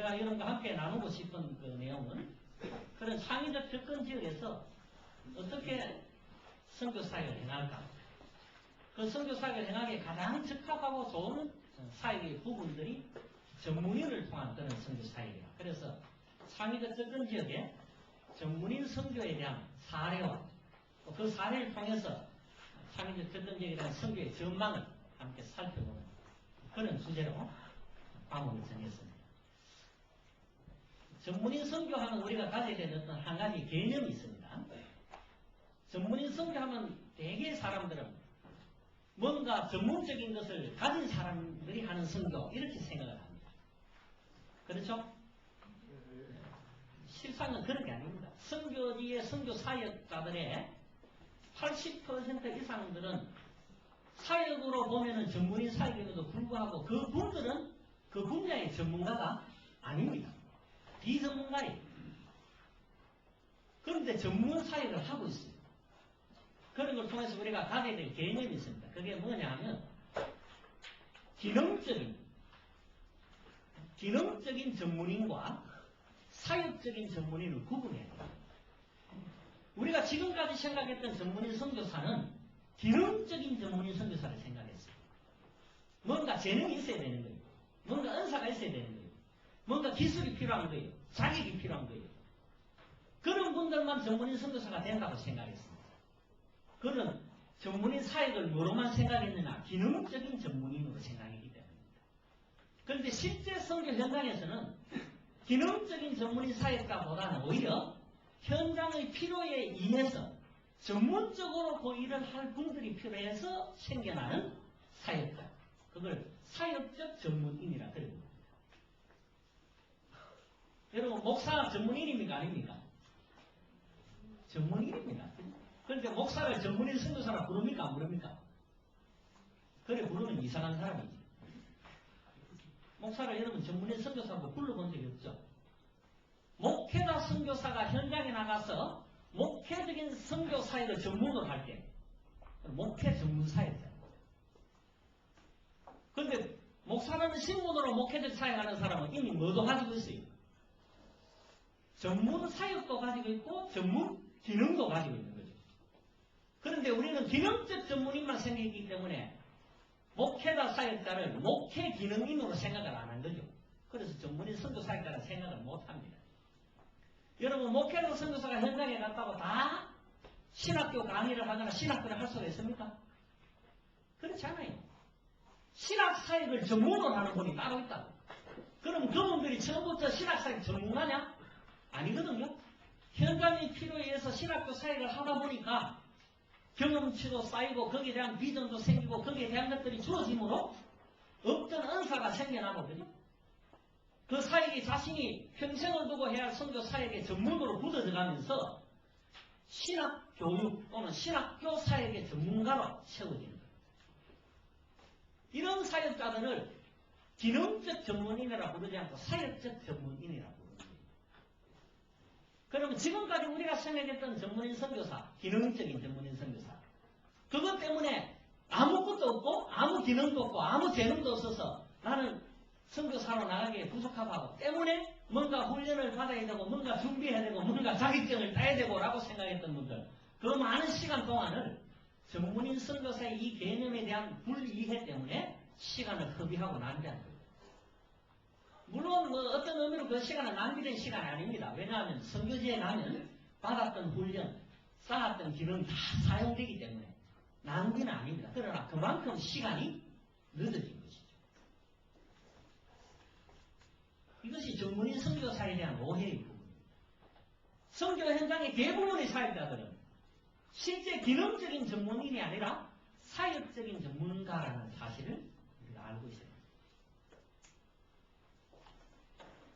제가 여러분과 함께 나누고 싶은 그 내용은 그런 창의적 접근 지역에서 어떻게 선교사역을 행할까? 그 선교사역을 행하기에 가장 적합하고 좋은 사역의 부분들이 전문인을 통한 그런 선교사역이다. 그래서 창의적 접근 지역에 전문인 선교에 대한 사례와 그 사례를 통해서 창의적 접근 지역에 대한 선교의 전망을 함께 살펴보는 그런 주제로 과목을 정했습니다. 전문인 선교하면 우리가 가져야 되는 어떤 한 가지 개념이 있습니다. 전문인 선교하면 대개 사람들은 뭔가 전문적인 것을 가진 사람들이 하는 선교 이렇게 생각을 합니다. 그렇죠? 실상은 그런 게 아닙니다. 선교지의 선교 사역자들의 80% 이상들은 사역으로 보면은 전문인 사역에도 불구하고 그분들은 그 분야의 전문가가 아닙니다. 비전문가예요. 그런데 전문 사역을 하고 있어요. 그런 걸 통해서 우리가 가져야 될 개념이 있습니다. 그게 뭐냐 하면 기능적인 전문인과 사역적인 전문인을 구분해야 돼요. 우리가 지금까지 생각했던 전문인 선교사는 기능적인 전문인 선교사를 생각했어요. 뭔가 재능이 있어야 되는 거예요. 뭔가 은사가 있어야 되는 거예요. 뭔가 기술이 필요한 거예요. 자격이 필요한 거예요. 그런 분들만 전문인 선교사가 된다고 생각했습니다. 그는 전문인 사역을 뭐로만 생각했느냐? 기능적인 전문인으로 생각했기 때문입니다. 그런데 실제 선교 현장에서는 기능적인 전문인 사역자보다는 오히려 현장의 필요에 의해서 전문적으로 그 일을 할 분들이 필요해서 생겨나는 사역자. 그걸 사역적 전문인이라 그럽니다. 여러분, 목사 전문인입니까? 아닙니까? 전문인입니다. 그런데 목사를 전문인 선교사라 부릅니까? 안 부릅니까? 그래 부르면 이상한 사람이지. 목사를 여러분 전문인 선교사라고 불러본 적이 없죠. 목회자 선교사가 현장에 나가서 목회적인 선교 사역을 전문으로 할 때 목회 전문 사역자. 그런데 목사라는 신분으로 목회적 사역하는 사람은 이미 뭐도 가지고 있어요? 전문 사역도 가지고 있고 전문 기능도 가지고 있는 거죠. 그런데 우리는 기능적 전문인만 생기기 때문에 목회자 사역자를 목회 기능인으로 생각을 안 한 거죠. 그래서 전문인 선교 사역자는 생각을 못 합니다. 여러분, 목회자 선교사가 현장에 갔다고 다 신학교 강의를 하거나 신학교를 할 수가 있습니까? 그렇지 않아요. 신학 사역을 전문으로 하는 분이 따로 있다고. 그럼 그분들이 처음부터 신학 사역 전문가냐? 아니거든요. 현장의 필요에 의해서 신학교 사역을 하다 보니까 경험치도 쌓이고 거기에 대한 비전도 생기고 거기에 대한 것들이 주어짐으로 어떤 은사가 생겨나거든요. 그 사역이 자신이 평생을 두고 해야 할 선교 사역의 전문으로 굳어져가면서 신학교육 또는 신학교 사역의 전문가로 세워지는 거예요. 이런 사역자들을 기능적 전문인이라 부르지 않고 사역적 전문인이라 부르는 거예요. 그러면 지금까지 우리가 생각했던 전문인 선교사, 기능적인 전문인 선교사, 그것 때문에 아무것도 없고 아무 기능도 없고 아무 재능도 없어서 나는 선교사로 나가기에 부족하다고 때문에 뭔가 훈련을 받아야 되고 뭔가 준비해야 되고 뭔가 자격증을 따야 되고 라고 생각했던 분들, 그 많은 시간 동안을 전문인 선교사의 이 개념에 대한 불이해 때문에 시간을 허비하고 낭비한 거예요. 물론 뭐 어떤 의미로 그 시간은 낭비된 시간이 아닙니다. 왜냐하면 선교지에 가면 받았던 훈련, 쌓았던 기능이 다 사용되기 때문에 낭비는 아닙니다. 그러나 그만큼 시간이 늦어진 것이죠. 이것이 전문인 선교사에 대한 오해의 부분입니다. 선교 현장의 대부분의 사역자들은 실제 기능적인 전문인이 아니라 사역적인 전문가라는 사실을 우리가 알고 있어요.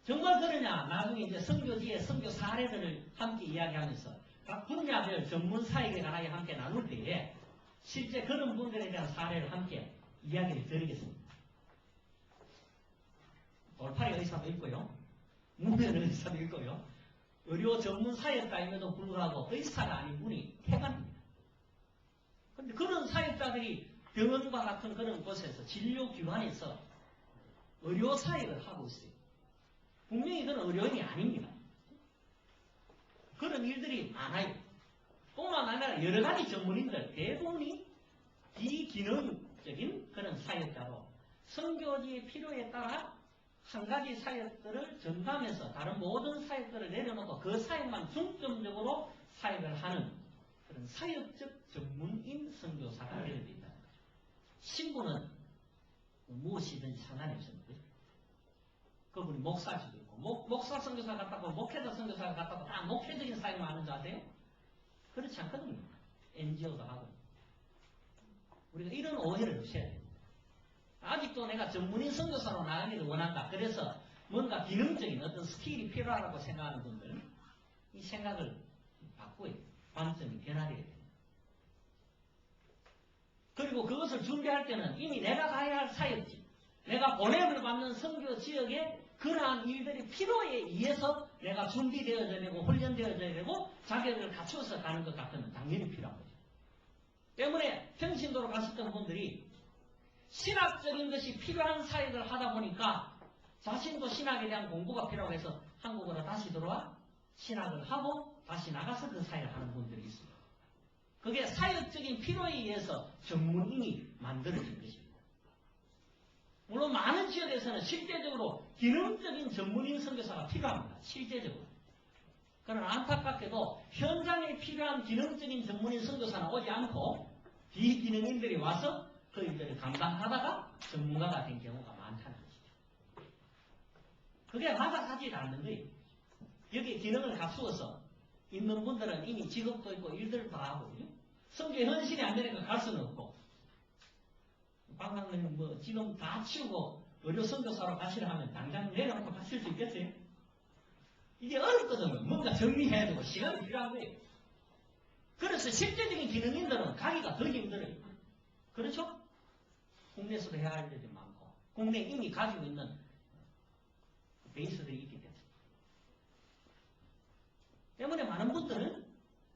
정말 그러냐? 나중에 이제 선교지의 선교 사례들을 함께 이야기하면서 각 분야별 전문 사역에 관하여 함께 나눌 때에 실제 그런 분들에 대한 사례를 함께 이야기를 드리겠습니다. 돌팔이 의사도 있고요. 무면 의사도 있고요. 의료 전문 사역자임에도 불구하고 의사가 아닌 분이 태반입니다. 그런데 그런 사역자들이 병원과 같은 그런 곳에서 진료기관에서 의료 사역을 하고 있어요. 분명히 그건 어려움이 아닙니다. 그런 일들이 많아요. 뿐만 아니라 여러 가지 전문인들 대부분이 비기능적인 그런 사역자로 선교지의 필요에 따라 한 가지 사역들을 전담해서 다른 모든 사역들을 내려놓고 그 사역만 중점적으로 사역을 하는 그런 사역적 전문인 선교사가 되어야 된다는 거죠. 신부는 무엇이든지 상관이 없습니다. 그분이 목사일 수도 있고 목사 선교사 같다고 목회자 선교사가 같다고 다 목회적인 사역만 하는 줄 아세요? 그렇지 않거든요. NGO도 하고. 우리가 이런 오해를 없애야 돼요. 아직도 내가 전문인 선교사로 나가기를 원한다. 그래서 뭔가 기능적인 어떤 스킬이 필요하다고 생각하는 분들 이 생각을 바꾸어야 돼요. 관점이 변화되어야 돼요. 그리고 그것을 준비할 때는 이미 내가 가야 할 사역지, 내가 보냄을 받는 선교 지역에 그러한 일들이 필요에 의해서 내가 준비되어져야 되고 훈련되어져야 되고 자격을 갖추어서 가는 것 같으면 당연히 필요한 거죠. 때문에 평신도로 갔었던 분들이 신학적인 것이 필요한 사역을 하다 보니까 자신도 신학에 대한 공부가 필요하고 해서 한국으로 다시 들어와 신학을 하고 다시 나가서 그 사역을 하는 분들이 있습니다. 그게 사역적인 필요에 의해서 전문인이 만들어진 것입니다. 물론 많은 지역에서는 실제적으로 기능적인 전문인 선교사가 필요합니다. 실제적으로. 그러나 안타깝게도 현장에 필요한 기능적인 전문인 선교사는 오지 않고 비기능인들이 와서 그 일들을 감당하다가 전문가가 된 경우가 많다는 것이죠. 그게 맞아가지 않는 거예요. 여기 기능을 갖추어서 있는 분들은 이미 직업도 있고 일들을 다 하고 선교 현실이 안 되니까 갈 수는 없고 방금 뭐 지금 다 치우고 의료 선교사로 가시라 하면 당장 내려놓고 가실 수 있겠어요? 이게 어렵거든요. 뭔가 정리해야 되고 시간이 필요한 거예요. 그래서 실제적인 기능인들은 가기가 더 힘들어요. 그렇죠? 국내에서도 해야 할 일들이 많고 국내에 이미 가지고 있는 베이스들이 있기 때문에 많은 분들은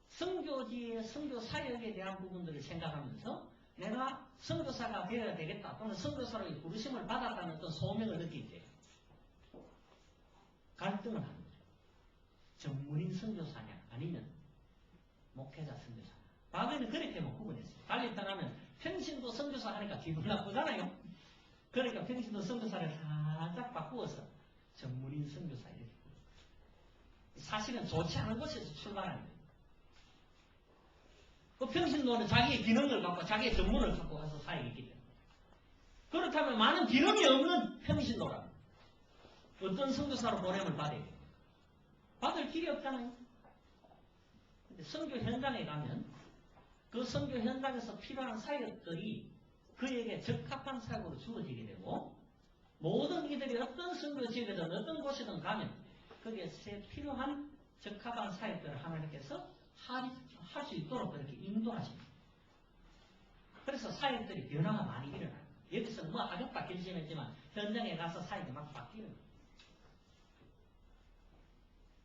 선교지의 선교 사역에 대한 부분들을 생각하면서 내가 선교사가 되어야 되겠다 또는 선교사로의 부르심을 받았다는 어떤 소명을 느낄 때 갈등을 하는 거죠. 전문인 선교사냐 아니면 목회자 선교사냐. 과거에는 그렇게만 구분했어요. 달리 떠나면 평신도 선교사 하니까 기분 나쁘잖아요. 그러니까 평신도 선교사를 살짝 바꾸어서 전문인 선교사 이렇게. 사실은 좋지 않은 곳에서 출발하는 거예요. 그 평신도는 자기의 기능을 갖고 자기의 전문을 갖고 가서 사역했기 때문에. 그렇다면 많은 기능이 없는 평신도라 어떤 선교사로 보냄을 받아야 돼요? 받을 길이 없잖아요. 근데 선교 현장에 가면 그 선교 현장에서 필요한 사역들이 그에게 적합한 사역으로 주어지게 되고 모든 이들이 어떤 선교 지역이든 어떤 곳이든 가면 거기에 필요한 적합한 사역들을 하나님께서 할 수 있도록 그렇게 인도하십니다. 그래서 사역들이 변화가 많이 일어나요. 여기서는 뭐 하겠다 결심했지만 현장에 가서 사역이 막 바뀌는 거예요.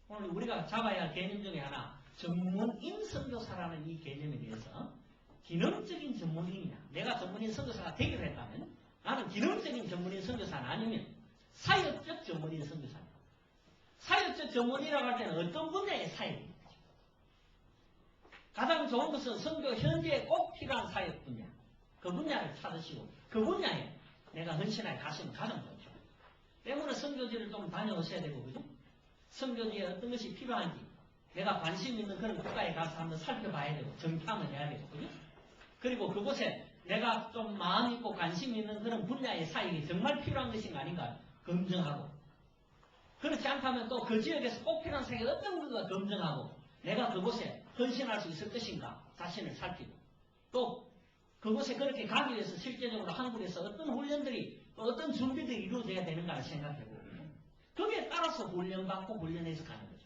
오늘 우리가 잡아야 할 개념 중에 하나 전문인 선교사라는 이 개념에 대해서 기능적인 전문인이냐 내가 전문인 선교사가 되기로 했다면 나는 기능적인 전문인 선교사는 아니면 사역적 전문인 선교사입니다. 사역적 전문이라고 할 때는 어떤 분야의 사역입니까? 가장 좋은 것은 선교 현재에 꼭 필요한 사역 분야. 그 분야를 찾으시고 그 분야에 내가 헌신하게 가시면 가장 좋죠. 때문에 선교지를 좀 다녀오셔야 되고 그죠? 선교지에 어떤 것이 필요한지 내가 관심 있는 그런 국가에 가서 한번 살펴봐야 되고 정탐을 해야 되고 그죠? 그리고 그곳에 내가 좀 마음 있고 관심 있는 그런 분야의 사역이 정말 필요한 것인가 아닌가 검증하고 그렇지 않다면 또 그 지역에서 꼭 필요한 사역이 어떤 것인가 검증하고 내가 그곳에 헌신할 수 있을 것인가 자신을 살피고 또 그곳에 그렇게 가기 위해서 실제적으로 한국에서 어떤 훈련들이 어떤 준비들이 이루어져야 되는가를 생각해보고 거기에 따라서 훈련받고 훈련해서 가는 거죠.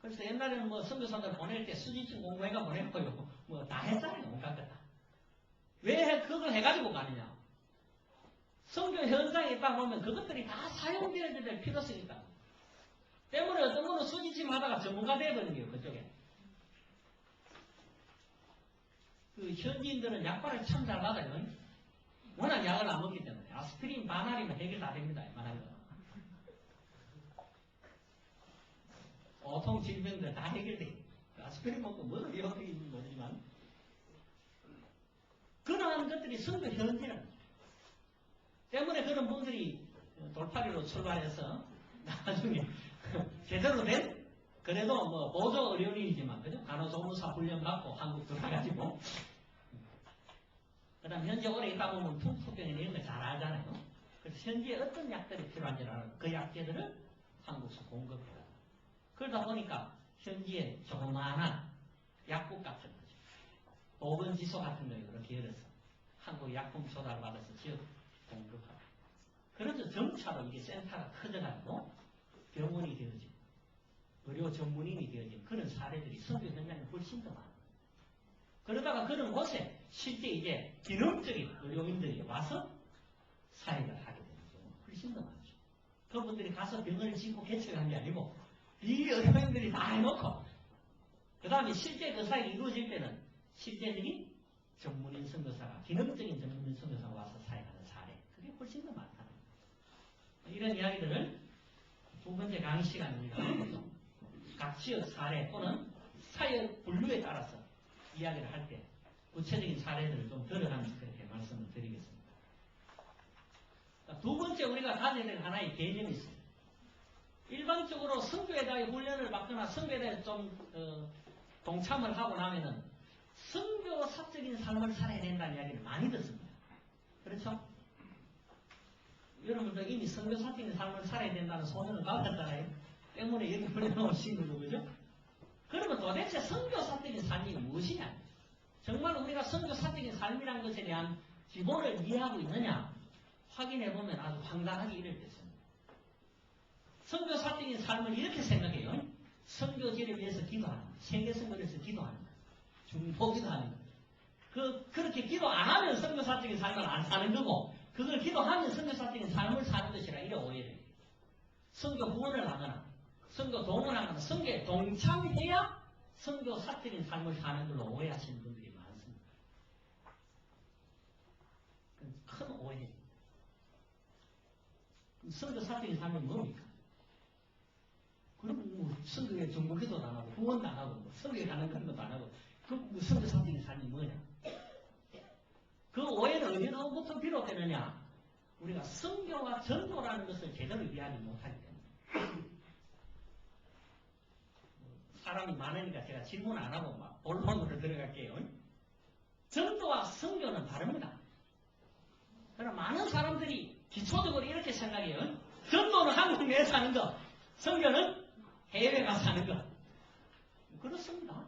그래서 옛날에는 뭐 선교사들 보낼 때 수지증 공부해가 보냈고요. 뭐 다 했잖아요. 온갖 것 다. 왜 그걸 해가지고 가느냐. 선교 현장에 있다 보면 그것들이 다 사용되어야 될 필요성이 있다. 때문에 어떤 분은 수지침 하다가 전문가 되어버린 거예요. 그쪽에. 그 현지인들은 약발을 참 잘 받아요. 워낙 약을 안 먹기 때문에. 아스피린 반알이면 해결 다 됩니다. 말하는 거. 보통 질병들 다 해결돼. 아스피린 먹고 뭐를 위험하긴지 모르지만 그러한 것들이 선교 현재는 때문에 그런 분들이 돌파리로 출발해서 나중에 제대로 된 그래도 뭐 보조 의료인이지만 그죠? 간호조무사 훈련 받고 한국 들어가가지고 그다음 현재 오래 있다 보면 풍토병이나 이런 거 잘 알잖아요. 그래서 현재 어떤 약들이 필요한지 아는 그 약재들을 한국에서 공급해요. 그러다 보니까 현지에 조그마한 약국 같은 거죠. 보건지소 같은 거 이렇게 열어서 한국 약품 조달을 받아서 지역 공급하고. 그래서 점차로 이게 센터가 커져가지고 병원이 되어지고 의료 전문인이 되어진 그런 사례들이 선교 현장에 훨씬 더 많아요. 그러다가 그런 곳에 실제 이제 기능적인 의료인들이 와서 사역을 하게 되는 경우가 훨씬 더 많죠. 그분들이 가서 병원을 짓고 개척한 게 아니고 비의료인들이 다 해놓고 그 다음에 실제 그 사역이 이루어질 때는 실제적인 전문인 선교사가 기능적인 전문인 선교사가 와서 사역하는 사례 그게 훨씬 더 많다는 거예요. 이런 이야기들을 두 번째 강의 시간에 우리가 하면서 각 지역 사례 또는 사역 분류에 따라서 이야기를 할 때 구체적인 사례들을 좀 들어가면서 그렇게 말씀을 드리겠습니다. 두 번째 우리가 가져야 될 하나의 개념이 있습니다. 일반적으로 선교에 대해 훈련을 받거나 선교에 대해 좀 동참을 하고 나면은 선교사적인 삶을 살아야 된다는 이야기를 많이 듣습니다. 그렇죠? 여러분도 이미 선교사적인 삶을 살아야 된다는 소명을 받았잖아요. 때문에 여기 훈련하신 거죠, 그죠? 그러면 도대체 선교사적인 삶이 무엇이냐? 정말 우리가 선교사적인 삶이라는 것에 대한 기본을 이해하고 있느냐? 확인해보면 아주 황당하게 이럴 때 있습니다. 선교사적인 삶을 이렇게 생각해요. 선교지를 위해서 기도하는 것, 세계 선교를 위해서 기도하는 것, 중보 기도하는 것. 그렇게 기도 안 하면 선교사적인 삶을 안 사는 거고, 그걸 기도하면 선교사적인 삶을 사는 것이라 이래 오해를 해요. 선교 후원을 하거나, 선교 동원하거나, 선교에 동참해야 선교사적인 삶을 사는 걸로 오해하시는 분들이 많습니다. 큰 오해예요. 선교사적인 삶이 뭡니까? 그럼 뭐 선교에 정보기도도 안 하고 후원도 안 하고 뭐 선교에 가는 것도 안 하고 그럼 선교사적인 삶이 뭐냐? 그 오해는 어디로부터 비롯되느냐? 우리가 선교와 전도라는 것을 제대로 이해하지 못하기 때문에 사람이 많으니까 제가 질문 안 하고 막 본론으로 들어갈게요. 전도와 선교는 다릅니다. 그러나 많은 사람들이 기초적으로 이렇게 생각해요. 전도는 한국 내에 사는 거, 선교는 해외 가서 사는 거. 그렇습니다.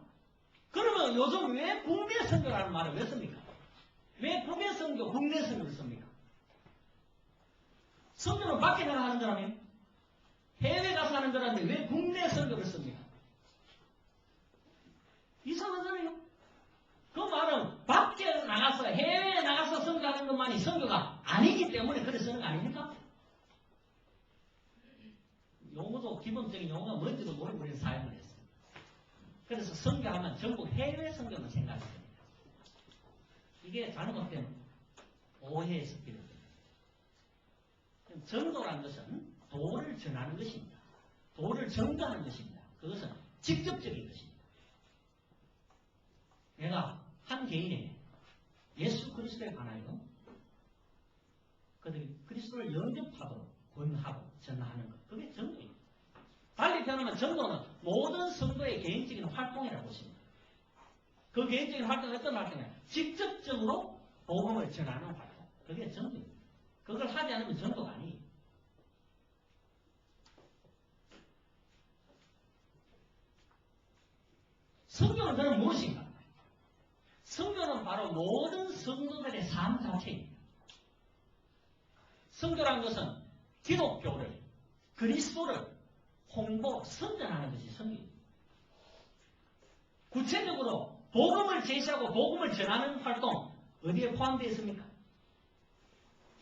그러면 요즘 왜 국내 선교라는 말을 왜 씁니까? 왜 국내 선교, 국내 선교를 씁니까? 선교는 밖에 나가 하는 거라면 해외 가서 하는 거라는데 왜 국내 선교를 씁니까? 이상하잖아요. 그 말은 밖에 나가서 해외에 나가서 선교하는 것만이 선교가 아니기 때문에 그래 쓰는 거 아닙니까? 용어도 기본적인 용어가 뭔지도 모르고 우리는 사용을 했어요. 그래서 선교하면 전부 해외 선교만 생각이 됩니다. 이게 잘못된 오해의 습기입니다. 전도라는 것은 도를 전하는 것입니다. 도를 전가하는 것입니다. 그것은 직접적인 것입니다. 내가 한 개인에게 예수 그리스도에 관하여 그들이 그리스도를 영접하도록 권하고 전하는 것. 그게 전도입니다. 달리 표현하면 전도는 모든 성도의 개인적인 활동이라고 보십니다. 그 개인적인 활동은 어떤 활동이냐? 직접적으로 복음을 전하는 활동. 그게 전도입니다. 그걸 하지 않으면 전도가 아니에요. 선교는 그럼 무엇인가? 선교는 바로 모든 성도들의 삶 자체입니다. 선교라는 것은 기독교를, 그리스도를 홍보, 선전하는 것이 선교입니다. 구체적으로 복음을 제시하고 복음을 전하는 활동 어디에 포함되어 있습니까?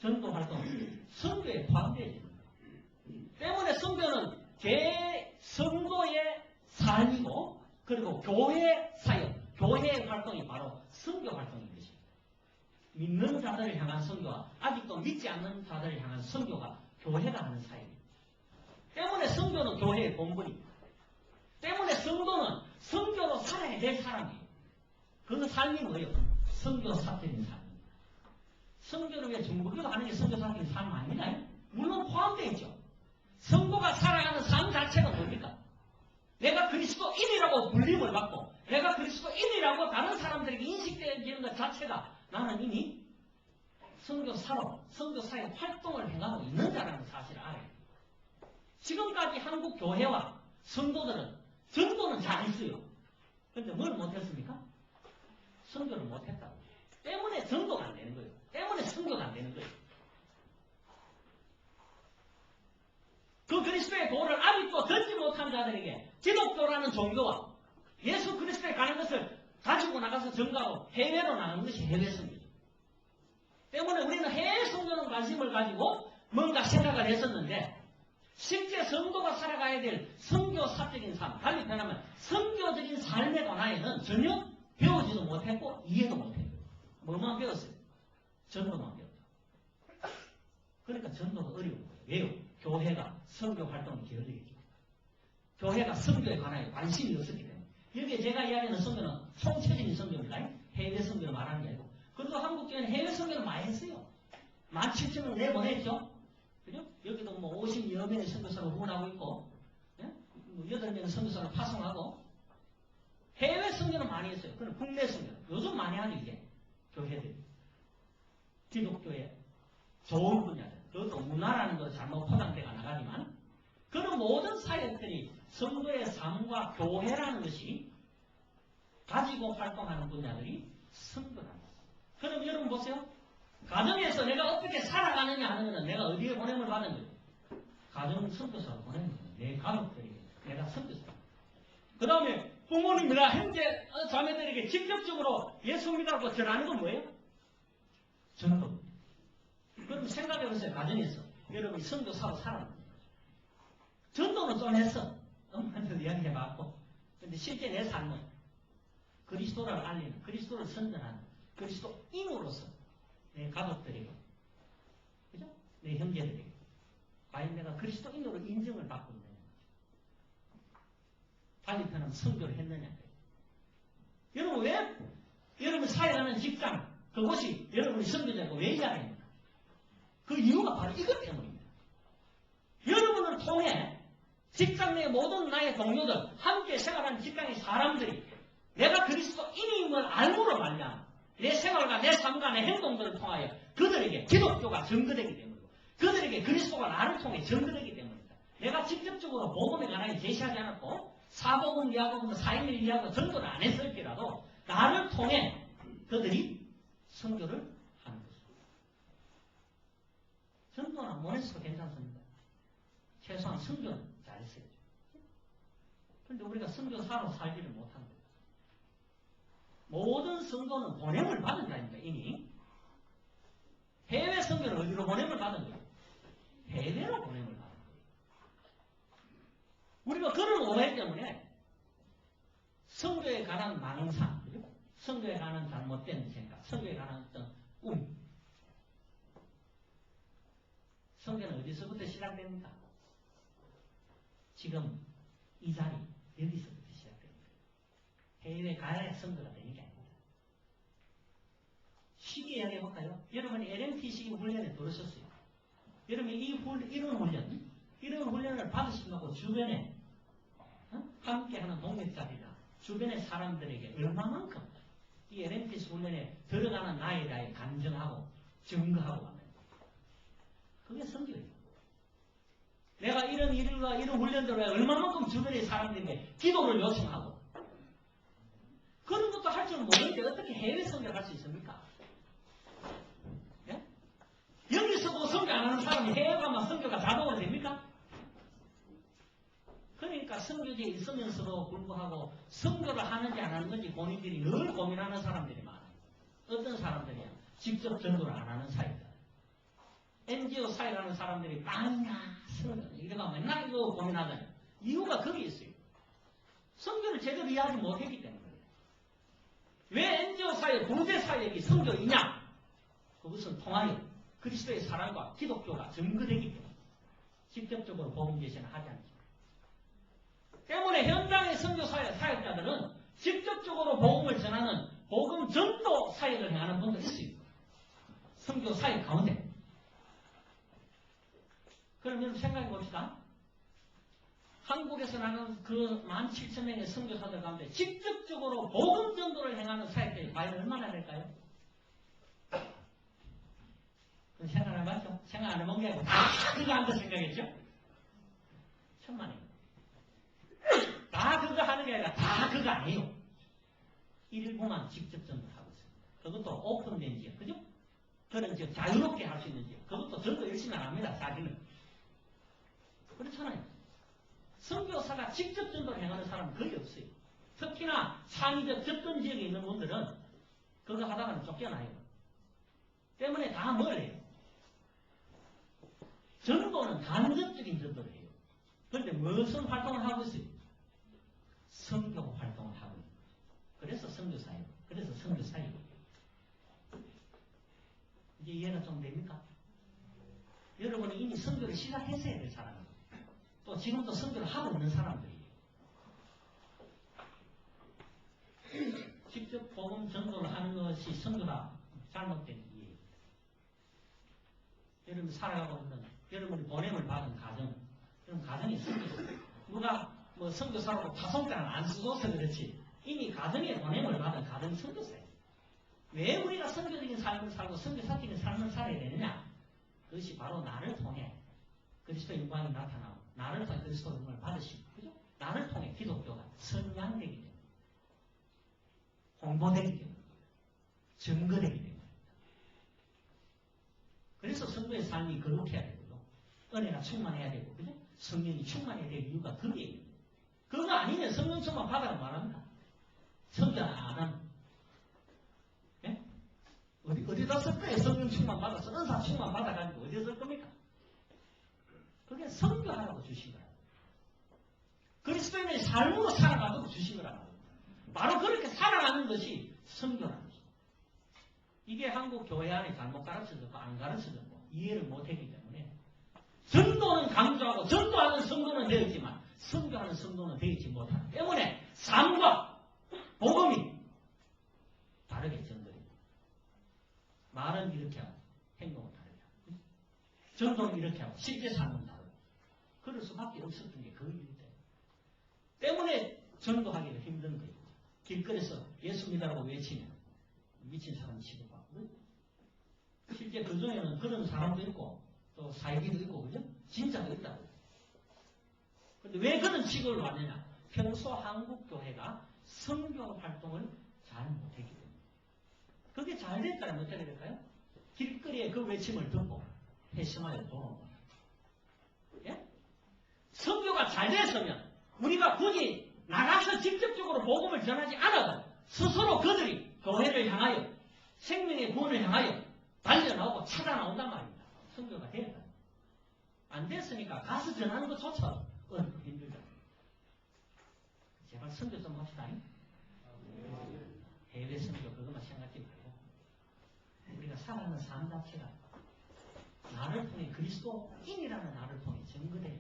전도 활동, 선교에 포함되어 있습니다. 때문에 선교는 개 성도의 삶이고 그리고 교회 사역, 교회의 활동이 바로 선교 활동인 것입니다. 믿는 자들을 향한 선교와 아직도 믿지 않는 자들을 향한 선교가 교회가 하는 사역입니다. 때문에 선교는 교회의 본분입니다. 성도는 성교로 살아야 될 사람이에요. 그 삶이 뭐예요? 성교 사적인 삶입니다. 성교를 왜 중국교가 하는 게 성교 사적인 삶 아니냐? 물론 포함되어 있죠. 성도가 살아가는 삶 자체가 뭡니까? 내가 그리스도인이라고 불림을 받고 내가 그리스도인이라고 다른 사람들에게 인식되어지는 것 자체가 나는 이미 선교사로 선교사의 활동을 행하고 있는 자라는 사실을 알아요. 지금까지 한국 교회와 성도들은 전도는 잘했어요. 그런데 뭘 못했습니까? 선교를 못했다고. 때문에 전도가 안 되는 거예요. 때문에 선교가 안 되는 거예요. 그 그리스도의 도를 아직도 듣지 못한 자들에게 기독교라는 종교와 예수 그리스도에 가는 것을 가지고 나가서 전가로 해외로 나가는 것이 해외 선교죠. 때문에 우리는 해외 선교는 관심을 가지고 뭔가 생각을 했었는데 실제 성도가 살아가야 될 선교 사적인 삶, 달리 표현하면 선교적인 삶의 관하에는 전혀 배우지도 못했고 이해도 못했어요. 뭐만 배웠어요? 전도만 배웠다. 그러니까 전도가 어려운 거예요. 왜요? 교회가 선교 활동이 게을르겠죠. 교회가 선교에 관하여 관심이 없었기 때문에. 여기에 제가 이야기하는 선교는 총체적인 선교입니다. 해외 선교를 말하는 게 아니고. 그래도 한국교회는 해외 선교를 많이 했어요. 17,000명 내보냈죠. 그죠? 여기도 뭐 50여 명의 선교사를 후원하고 있고, 예? 뭐 8명의 선교사를 파송하고, 해외 선교는 많이 했어요. 그럼 국내 선교. 요즘 많이 하죠, 이게. 교회들이. 기독교의 좋은 분야들. 그것도 문화라는 거 잘못 포장돼가 나가지만, 그런 모든 사역들이 성도의 삶과 교회라는 것이 가지고 활동하는 분야들이 선교라는 거예요. 그럼 여러분 보세요. 가정에서 내가 어떻게 살아가느냐 하는 것은 내가 어디에 보냄을 받은 거예요? 가정 선교사로 보내는 거예요. 내 가족들에게 내가 선교사. 그 다음에 부모님이나 형제 자매들에게 직접적으로 예수 믿으라고 전하는 건 뭐예요? 전도. 그럼 생각해보세요. 가정에서 여러분이 선교사로 살아가는 거예요. 전도는 좀 했어. 엄마한테도 이야기해봤고. 근데 실제 내 삶은 그리스도를 알리는, 그리스도를 선전하는 그리스도인으로서 내 가족들에게, 그죠? 내 형제들에게 과연 내가 그리스도인으로 인정을 받고 있느냐. 달리 표현하면 선교를 했느냐. 여러분 왜 여러분 사역하는 직장 그것이 여러분이 선교자고 왜 이야기합니까? 그 이유가 바로 이것 때문입니다. 여러분을 통해 직장 내 모든 나의 동료들 함께 생활하는 직장의 사람들이 내가 그리스도인임을 알므로 말미암아 내 생활과 내 삶과 내 행동들을 통하여 그들에게 기독교가 전거되기 때문이고 그들에게 그리스도가 나를 통해 전거되기 때문입니다. 내가 직접적으로 복음에 관하여 제시하지 않았고 사복음 이야기하고 사행일 이야기하고 전도를 안 했을지라도 나를 통해 그들이 선교를 하는 것입니다. 전도는 못 했어도 괜찮습니다. 최소한 선교는 잘했어요. 그런데 우리가 선교사로 살지를 못한 거예요. 모든 성도는 보냄을 받은 자입니다. 이미 해외 선교는 어디로 보냄을 받은 거예요? 해외로 보냄을 받은 거예요. 우리가 그런 오해 때문에 선교에 관한 망상, 그리고 선교에 관한 잘못된 생각, 선교에 관한 어떤 선교는 어디서부터 시작됩니까? 지금 이 자리 여기서부터 시작됩니다. 해외에 가야 선교가 되는 게 아닙니다. 쉽게 이야기해볼까요? 여러분이 LMTC 훈련에 들으셨어요. 여러분이 이런 훈련을 받으시고 주변에 함께하는 동역자들이나 주변의 사람들에게 얼마만큼 이 LMTC 훈련에 들어가는 나에 대해 간증하고 증거하고 하면 그게 선교예요. 내가 이런 일과 이런 훈련들을 얼마만큼 주변의 사람들에게 기도를 요청하고 그런 것도 할 줄 모르는데 어떻게 해외 선교를 할 수 있습니까? 예? 여기서도 선교 안 하는 사람이 해외 가면 선교가 자동으로 됩니까? 그러니까 선교지에 있으면서도 불구하고 선교를 하는지 안 하는지 본인들이 늘 고민하는 사람들이 많아요. 어떤 사람들이야? 직접 전도를 안 하는 사이다. NGO 사회라는 사람들이 빵이나 선교 이래가 맨날 이거 고민하잖아요. 이유가 거기에 있어요. 선교를 제대로 이해하지 못했기 때문에. 왜 NGO 사회, 공제 사회이 선교이냐? 그것은 통하여 그리스도의 사랑과 기독교가 증거되기 때문에 직접적으로 복음 제시는 하지 않습니다. 때문에 현장의 선교 사역자들은 직접적으로 복음을 전하는 복음 전도 사역을 행하는 분도 있어요. 선교 사역 가운데. 그러면 생각해 봅시다. 한국에서 나는 그 17,000명의 선교사들 가운데 직접적으로 복음 전도를 행하는 사역들이 과연 얼마나 될까요? 생각 안 해봤죠? 생각 안 해본 게 아니고 다 그거 한다 생각했죠? 천만에요. 다 그거 하는 게 아니라 다 그거 아니에요. 일부만 직접 전도하고 있습니다. 그것도 오픈된 지역, 그죠? 그런 지역 자유롭게 할 수 있는 지역. 그것도 전도 열심히 안 합니다, 사실은. 그렇잖아요. 선교사가 직접 전도를 행하는 사람은 거의 없어요. 특히나 창의적 접근 지역에 있는 분들은 그거 하다가는 쫓겨나요. 때문에 다 뭘 해요? 전도는 간접적인 전도를 해요. 그런데 무슨 활동을 하고 있어요? 선교 활동을 하고 있는 거예요. 그래서 선교사예요. 그래서 선교사예요. 이제 이해가 좀 됩니까? 여러분이 이미 선교를 시작했어야 될 사람이에요. 또 지금도 선교를 하고 있는 사람들이에요. 직접 복음 전도를 하는 것이 선교다. 잘못된 이해예요. 여러분이 살아가고 있는, 여러분이 보냄을 받은 가정, 그런 가정이 선교사예요. 누가 뭐 선교사라고 파송장을 안 써줘서 그렇지 이미 가정에 보냄을 받은 가정이 선교사예요. 왜 우리가 선교적인 삶을 살고 선교사적인 삶을 살아야 되느냐? 그것이 바로 나를 통해 그리스도의 영광이 나타나고 나를 통해 그리스도의 영광을 받으시고, 그죠? 나를 통해 기독교가 선양되기 때문에, 홍보되기 때문에, 증거되기 때문에. 그래서 성도의 삶이 거룩해야 되고요. 은혜가 충만해야 되고, 그죠? 성령이 충만해야 될 이유가 그게 있는 거예요. 그거 아니면 성령 충만 받아라고 말합니다. 성경 안 하면. 예? 어디다 쓸 거예요? 성령 충만 받아서, 은사 충만 받아가지고 어디다 쓸 겁니까? 그게 선교하라고 주신 거라고. 그리스도인의 삶으로 살아가도록 주신 거라고. 바로 그렇게 살아가는 것이 선교라는 것입니다. 이게 한국 교회 안에 잘못 가르쳐졌고 안 가르쳐졌고 이해를 못했기 때문에 전도는 강조하고 전도하는 성도는 되었지만 선교하는 성도는 되지 못하기 때문에 삶과 복음이 다르게 전도됩니다. 말은 이렇게 하고 행동은 다르게 하고 전도는 이렇게 하고 실제 삶은 다르고 그럴 수밖에 없었던 게 그 이유 때문에 전도하기가 힘든 거예요. 길거리에서 예수 믿으라고 외치면 미친 사람 취급받고 실제 그 중에는 그런 사람도 있고 또 살기도 있고 그죠? 진짜도 있다고. 그런데 왜 그런 취급을 받느냐? 평소 한국 교회가 선교 활동을 잘 못했기 때문에. 그게 잘 됐다면 어떻게 될까요? 길거리에 그 외침을 듣고 회심하여 돌아오고. 예? 선교가 잘 됐으면 우리가 굳이 나가서 직접적으로 복음을 전하지 않아도 스스로 그들이 교회를 향하여 생명의 구원을 향하여 달려나오고 찾아나온단 말입니다. 선교가 되었다. 안 됐으니까 가서 전하는 것조차 어렵고 힘들다. 제발 선교 좀 합시다. 해외 선교 그것만 생각하지 말고 우리가 살아가는 삶 자체가 나를 통해 그리스도인이라는 나를 통해 증거돼요.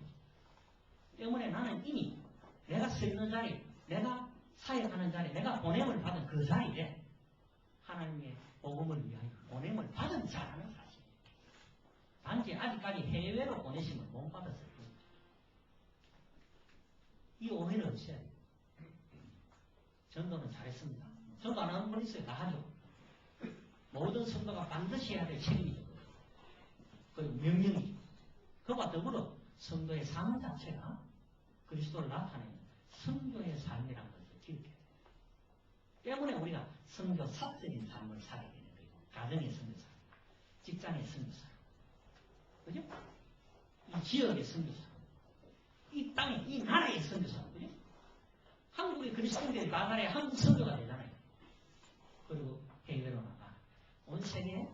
때문에 나는 이미 내가 서 있는 자리, 내가 사역하는 자리, 내가 보냄을 받은 그 자리에 하나님의 복음을 위하여 보냄을 받은 자라는 사실. 단지 아직까지 해외로 보내심을 못 받았을 뿐이죠. 이 오해는 없어야 돼요. 전도는 잘했습니다. 전도 안 하는 분 있어요. 다 하죠. 모든 성도가 반드시 해야 될 책임이죠. 그리고 명령이죠. 그와 더불어 성도의 삶 자체가 그리스도를 나타내는 선교의 삶이라는 것을 기억해야 돼요. 때문에 우리가 선교 사적인 삶을 살아야 되는 거예요. 가정의 선교사, 직장의 선교사, 그죠? 이 지역의 선교사, 이 땅의, 이 나라의 선교사, 그죠? 한국의 그리스도인들이 나라에 한국 선교가 되잖아요. 그리고 해외로 나가 온 세계에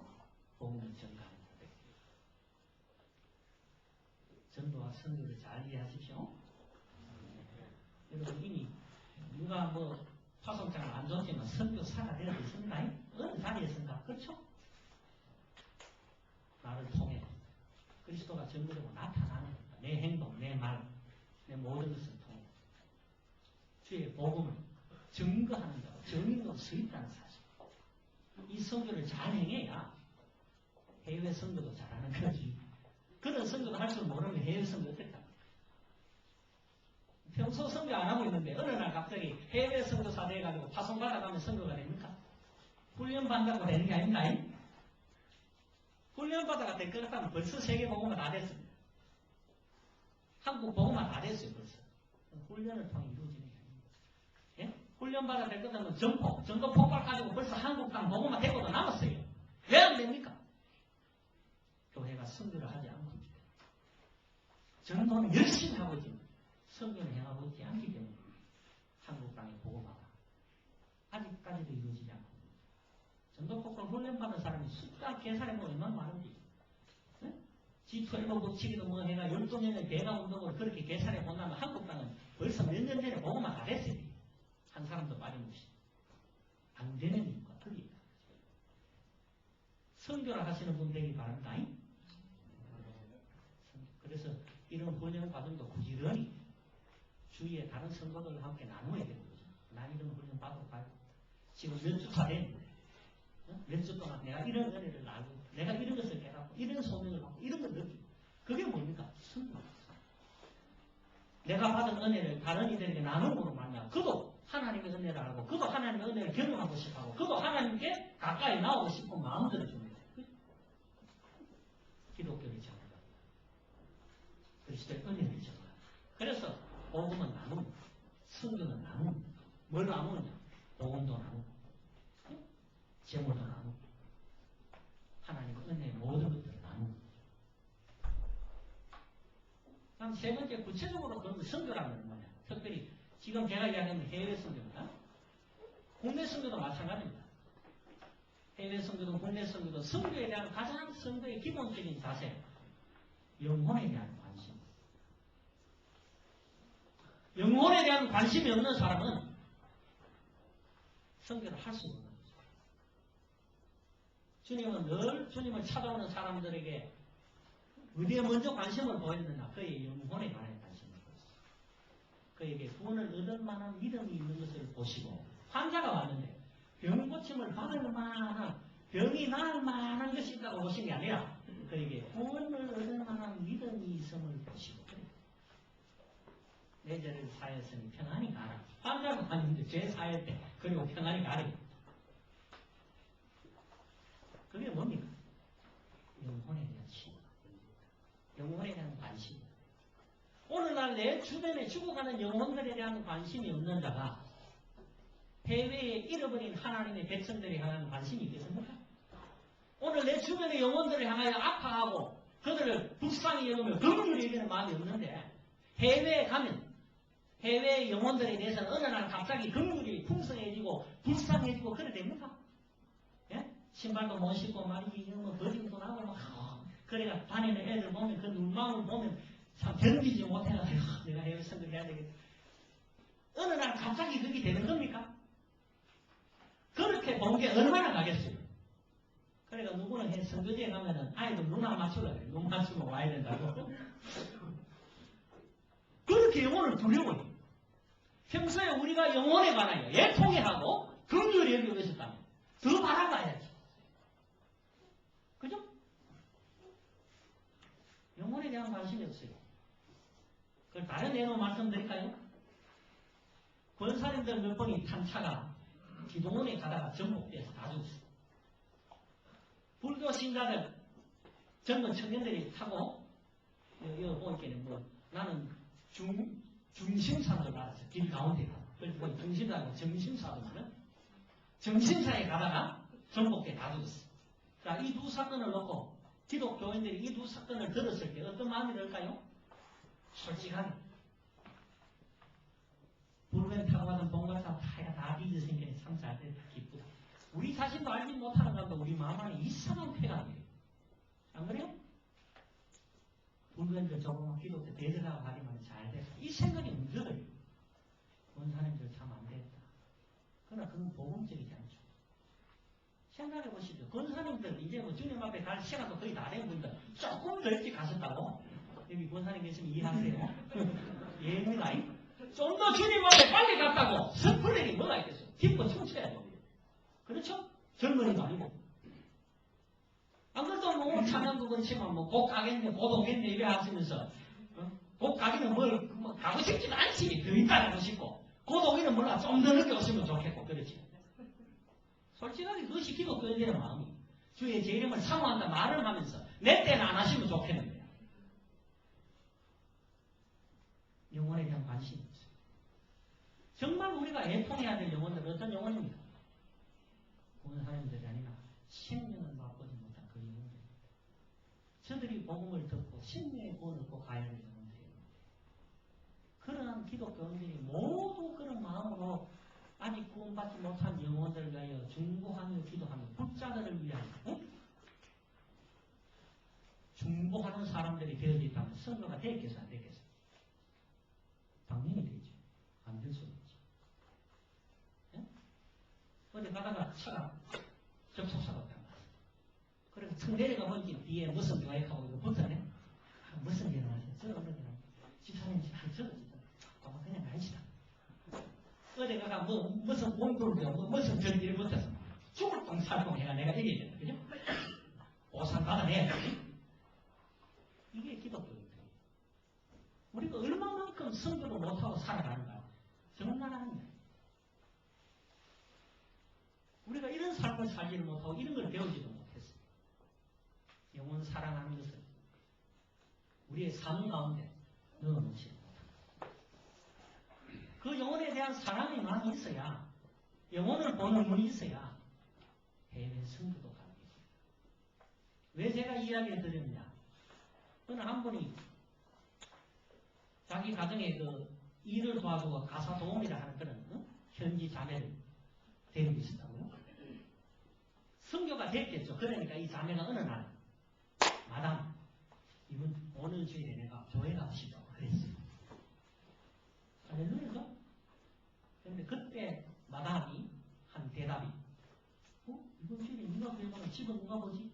복음을 전가하는 거예요. 전도와 선교를 잘 이해하십시오. 여러분 이미 누가 뭐 파송장을 안 줬지만 선교사가 되어 있습니다. 어느 자리에선가 그렇죠? 나를 통해 그리스도가 전부되고 나타나는 겁니다. 내 행동, 내 말, 내 모든 것을 통해 주의 복음을 증거하는다고 증인으로 서 있다는 사실. 이 선교를 잘 행해야 해외 선교도 잘하는 거지. 그런 선교도 할 줄 모르면 해외 선교 어떻게 합니까? 평소 선교 안 하고 있는데 어느 날 갑자기 해외 선교사 돼가지고 파송 받아가면 선교가 됩니까? 훈련 받는다고 되는 게 아닙니다. 훈련 받아가 될 것 같다면 벌써 세계 복음화 다 됐습니다. 한국 복음화 다 됐어요 벌써. 훈련을 통해 이루어지는 게 아닙니다. 예? 훈련 받아 될 것 같다면 전도 폭발 가지고 벌써 한국 땅 복음화 되고도 남았어요. 왜 안 됩니까? 교회가 선교를 하지 않고 있기 때문에. 전도는 열심히 하고 있지만 선교는 행하고 있지 않기 때문에 한국 땅의 복음화가 아직까지도 이루어지지 않고 있습니다. 전도 폭발 훈련받은 사람이 숫자 계산해보면 얼마나 많은지. 네? G12 법칙이도 뭐 해가 12년의 대가 운동을 그렇게 계산해본다면 한국 땅은 벌써 몇 년 전에 복음화 다 됐어요. 한 사람도 빠짐없이. 안 되는 이유가 그게 있다. 선교를 하시는 분 되기 바랍니다. 그래서 이런 훈련 과정도 부지런히 주위에 다른 성도들과 함께 나눠야 되는 거죠. 난 이런 훈련 받으러 가요. 지금 몇 주차 됐는데 몇 주 동안 내가 이런 은혜를 알고 내가 이런 것을 깨닫고 이런 소명을 받고 이런 걸 느끼고 그게 뭡니까? 선교. 내가 받은 은혜를 다른 이들에게 나눔으로 만나 그도 하나님의 은혜를 알고 그도 하나님의 은혜를 경험하고 싶어하고 그도 하나님께 가까이 나오고 싶은 마음들을 줍니다. 기독교의 정의다. 그리스도의 은혜를 정의다. 그래서 복음은 나눕니다. 선교는 나눕니다. 뭘 나누느냐? 복음도 나누고 재물도 나누고 하나님의 은혜의 모든 것들을 나누고 그럼 세 번째 구체적으로 그런 선교라는 뭐냐? 특별히 지금 제가 이야기하는 해외 선교입니다. 국내 선교도 마찬가지입니다. 해외 선교도 국내 선교도 선교에 대한 가장 선교의 기본적인 자세 영혼에 대한 관심. 영혼에 대한 관심이 없는 사람은 선교를 할 수 없는 거죠. 주님은 늘 주님을 찾아오는 사람들에게 어디에 먼저 관심을 보였느냐? 그의 영혼에 관한 관심을 보였어요. 그에게 구원을 얻을 만한 믿음이 있는 것을 보시고 환자가 왔는데 병 고침을 받을 만한 병이 나을 만한 것이 있다고 보신 게 아니라 그에게 구원을 얻을 만한 믿음이 있음을 보시고 내 죄를 사했으니 평안히 가라. 환자가 아닌데 죄 사할 때 그리고 평안히 가라. 그게 뭡니까? 영혼에 대한 시 영혼에 대한 관심. 오늘날 내 주변에 죽어가는 영혼들에 대한 관심이 없는 자가 해외에 잃어버린 하나님의 백성들에 향한 관심이 있겠습니까? 오늘 내 주변의 영혼들을 향하여 아파하고 그들을 불쌍히 여기며 긍휼히 여기는 마음이 없는데 해외에 가면 해외의 영혼들에 대해서는 어느 날 갑자기 긍휼이 풍성해지고 불쌍해지고 그래 됩니까? 예? 신발도 못 신고 말이지 뭐 거짓도 나고 막 그래가 다니는 애들 보면 그 눈망울 보면 참 견디지 못해가지고 내가 해외 선교 해야 되겠다. 어느 날 갑자기 그게 되는 겁니까? 그렇게 본 게 얼마나 가겠어요? 그러니까 누구는 해 선교지에 가면은 아이들 눈 안 맞추려고 해요. 눈 맞추면 와야 된다고. 그렇게 영혼을 두려워해요. 평소에 우리가 영혼에 관하여 애통해 하고 긍휼히 여기고 있었다면 더 바라봐야지. 그죠? 영혼에 대한 관심이 없어요. 그걸 다른 예로 말씀드릴까요? 권사님들 몇 번이 탄 차가 기도원에 가다가 전복돼서 다 죽었어요. 불교 신자들 젊은 청년들이 타고 여기 보니까 뭐 나는 중심사도 알았어요. 길 가운데 가. 그래서 뭐 중심사고 정심사도는 정심사에 가다가 전복돼 다 죽었어요. 자, 이 두 사건을 놓고 기독교인들이 이 두 사건을 들었을 때 어떤 마음이 들까요? 솔직하게 불변 타고 가는 봉과사 다 빚을 생기니 참 잘 됐다 기쁘다. 우리 자신도 알지 못하는 건데 우리 마음 안에 이상한 쾌감이에요. 안 그래요? 불변들 조금만 기도때 대들하고 가리면 잘 됐다. 이 생각이 문제예요. 권사님들 참 안 됐다. 그러나 그건 복음적이지 않죠. 생각해 보시죠. 권사님들 이제 뭐 주님 앞에 갈 시간도 거의 다 된 분들 조금 더 일찍 가셨다고? 여기 권사님 계시면 이해하세요. 예입니다. 좀 더 주님 앞에 빨리 갔다고 슬플 일이 뭐가 있겠어요? 기뻐 춤춰야 돼요. 그렇죠? 젊은이도 아니고. 안 그래도 뭐 찬양곡은 치면 곧 가겠네, 곧 오겠네 이래 하시면서 곧 가기는 뭐 가고 싶지도 않지. 그 이따 가고 싶고. 곧 오기는 몰라. 좀 더 늦게 오시면 좋겠고. 그렇지. 솔직하게 그것이 기독교인들의 마음이. 주의 제 이름을 사모한다 말을 하면서 내 때는 안 하시면 좋겠는데. 영혼에 대한 관심이 없어요. 정말 우리가 애통해야 될 영혼들은 어떤 영혼입니까? 구원 사람들이 아니라 생명을 맛보지 못한 그 영혼들. 저들이 복음을 듣고 생명의 구원을 얻고 가야 될 영혼들이에요. 그러한 기독교인들이 모두 그런 마음으로 아직 구원받지 못한 영혼들을 위하여 중보하며 기도하며 불자들을 위하여 중보하는 사람들이 되어졌다면 선교가 되겠어 안 되겠어? 당연히 되죠. 안 될 수는 없지. 예? 어디 가다가 차가 접촉사고 났단 말이야. 그래서 층 내려가 보니까 뒤에 무슨 교회하고 이거 붙었네? 무슨 일을 하세요? 저런 일을 집사님 저런 그냥 가시다. 어디 가가 무슨 몸돌려 무슨 저런 일을 붙어서 죽을 똥 살똥 해가 내가 이겨야 된다. 그죠? 보상 받아내야 돼. 이게 기독교입니다. 우리가 얼마만큼 성교를 못하고 살아가는가 정말하는 거예요. 우리가 이런 삶을 살지를 못하고 이런 걸 배우지도 못했어요. 영혼 사랑하는 것을 우리의 삶 가운데 넣어놓지 못합니다. 그 영혼에 대한 사랑의 마음이 있어야 영혼을 보는 눈이 있어야 해외 성교도 가능해집니다. 왜 제가 이 이야기를 드렸냐? 어느 한 분이 자기 가정에 그 일을 도와주고 가사 도움이라 하는 그런 현지 자매를 데리고 있었다고요. 성교가 됐겠죠. 그러니까 이 자매가 어느 날 마담 이번 오늘 주일에 내가 교회 가고 싶다고 그랬어요. 할렐루야죠? 그런데 그때 마담이 한 대답이 이번 주일에 누가 교회 가면 집은 누가 보지?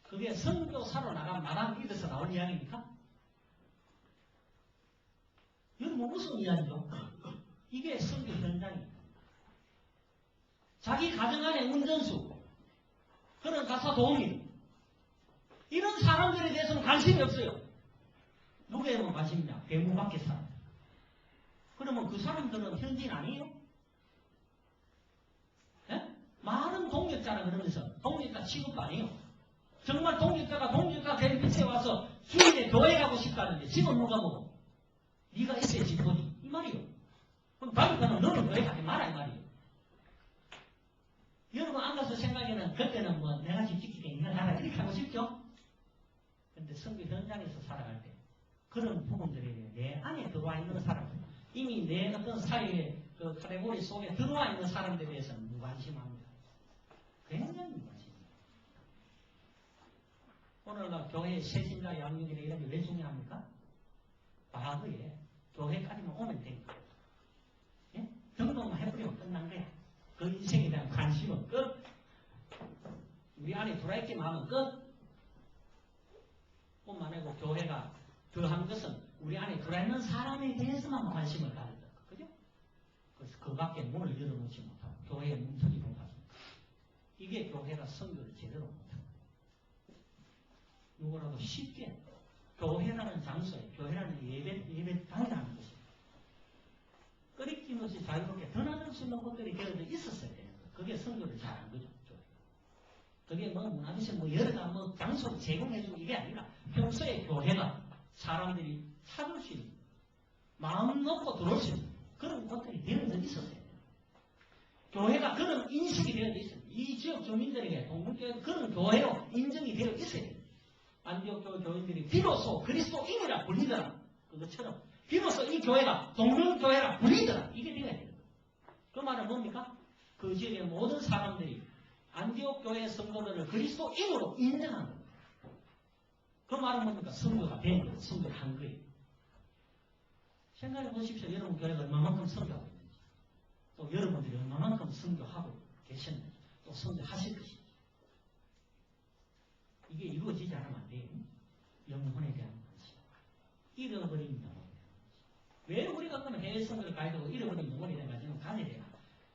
그게 선교사로 나간 마담 믿어서 나온 이야기입니까? 이건 뭐 무슨 이야기죠? 이게 선교 현장입니다. 자기 가정 안에 운전수, 그런 가사 도우미, 이런 사람들에 대해서는 관심이 없어요. 누구에만 관심이냐? 배무 밖의 사람. 그러면 그 사람들은 현지인 아니에요? 예? 많은 동역자라 그러면서 동역자 취급도 아니에요. 정말 동역자가 된 밑에 와서 주일에 교회 가고 싶다는데 지금 누가 먹어? 네가 있어야지 보니 이 말이요. 그럼 다음부터는 너는 교회 가지 마라 이 말이요. 여러분 안 가서 생각에는 그때는 뭐 내가 집 지키게 네가 가라 이렇게 하고 싶죠? 근데 선교 현장에서 살아갈 때 그런 부분들이 내 안에 들어와 있는 사람들, 이미 내 어떤 사회의 그 카테고리 속에 들어와 있는 사람들에 대해서는 무관심합니다. 굉장히 무관심합니다. 오늘날 교회의 새신자 양육이나 이런 게 왜 중요합니까? 과거에 교회까지만 오면 되니까. 예? 등록만 해버리면 끝난 거야. 그 인생에 대한 관심은 끝. 우리 안에 들어있기만 하면 끝. 뿐만 아니고 교회가 더한 것은 우리 안에 들어있는 사람에 대해서만 관심을 가진다. 그죠? 그래서 그 밖에 문을 열어놓지 못하고 교회의 문턱이 높아집니다. 이게 교회가 선교를 제대로 못합니다. 누구라도 쉽게 교회라는 장소에 교회라는 예배당이라는 것이 끓이낌 없이 자유롭게 드나들 수 있는 것들이 되어져 있었어야 되는 거예요. 그게 선교를 잘한 거죠. 그게 뭐 문화주신 뭐 여러 가지 뭐 장소를 제공해주고 이게 아니라 평소에 교회가 사람들이 찾을 수 있는 마음 놓고 들어올 수 있는 그런 것들이 되어져 있었어야 돼요. 교회가 그런 인식이 되어져 있어요. 이 지역 주민들에게 동물교회가 그런 교회로 인정이 되어 있어야 돼요. 안디옥 교인들이 비로소 그리스도인이라 불리더라. 그것처럼 비로소 이 교회가 동명교회라 불리더라. 이게 되어야 돼요. 그 말은 뭡니까? 그 지역의 모든 사람들이 안디옥 교회의 성도들을 그리스도인으로 인정한 겁니다. 그 말은 뭡니까? 선교가 된 거예요. 선교를 한 거예요. 생각해 보십시오. 여러분 교회가 얼마만큼 선교하고 있는지, 또 여러분들이 얼마만큼 선교하고 계셨는지, 또 선교하실 것인지. 이게 이루어지지 않으면 안 돼요. 영혼에 대한 관심. 잃어버린 영혼. 왜 우리가 그러면 해외 선교를 가야 되고 잃어버린 영혼이 돼가지고 가야 돼요?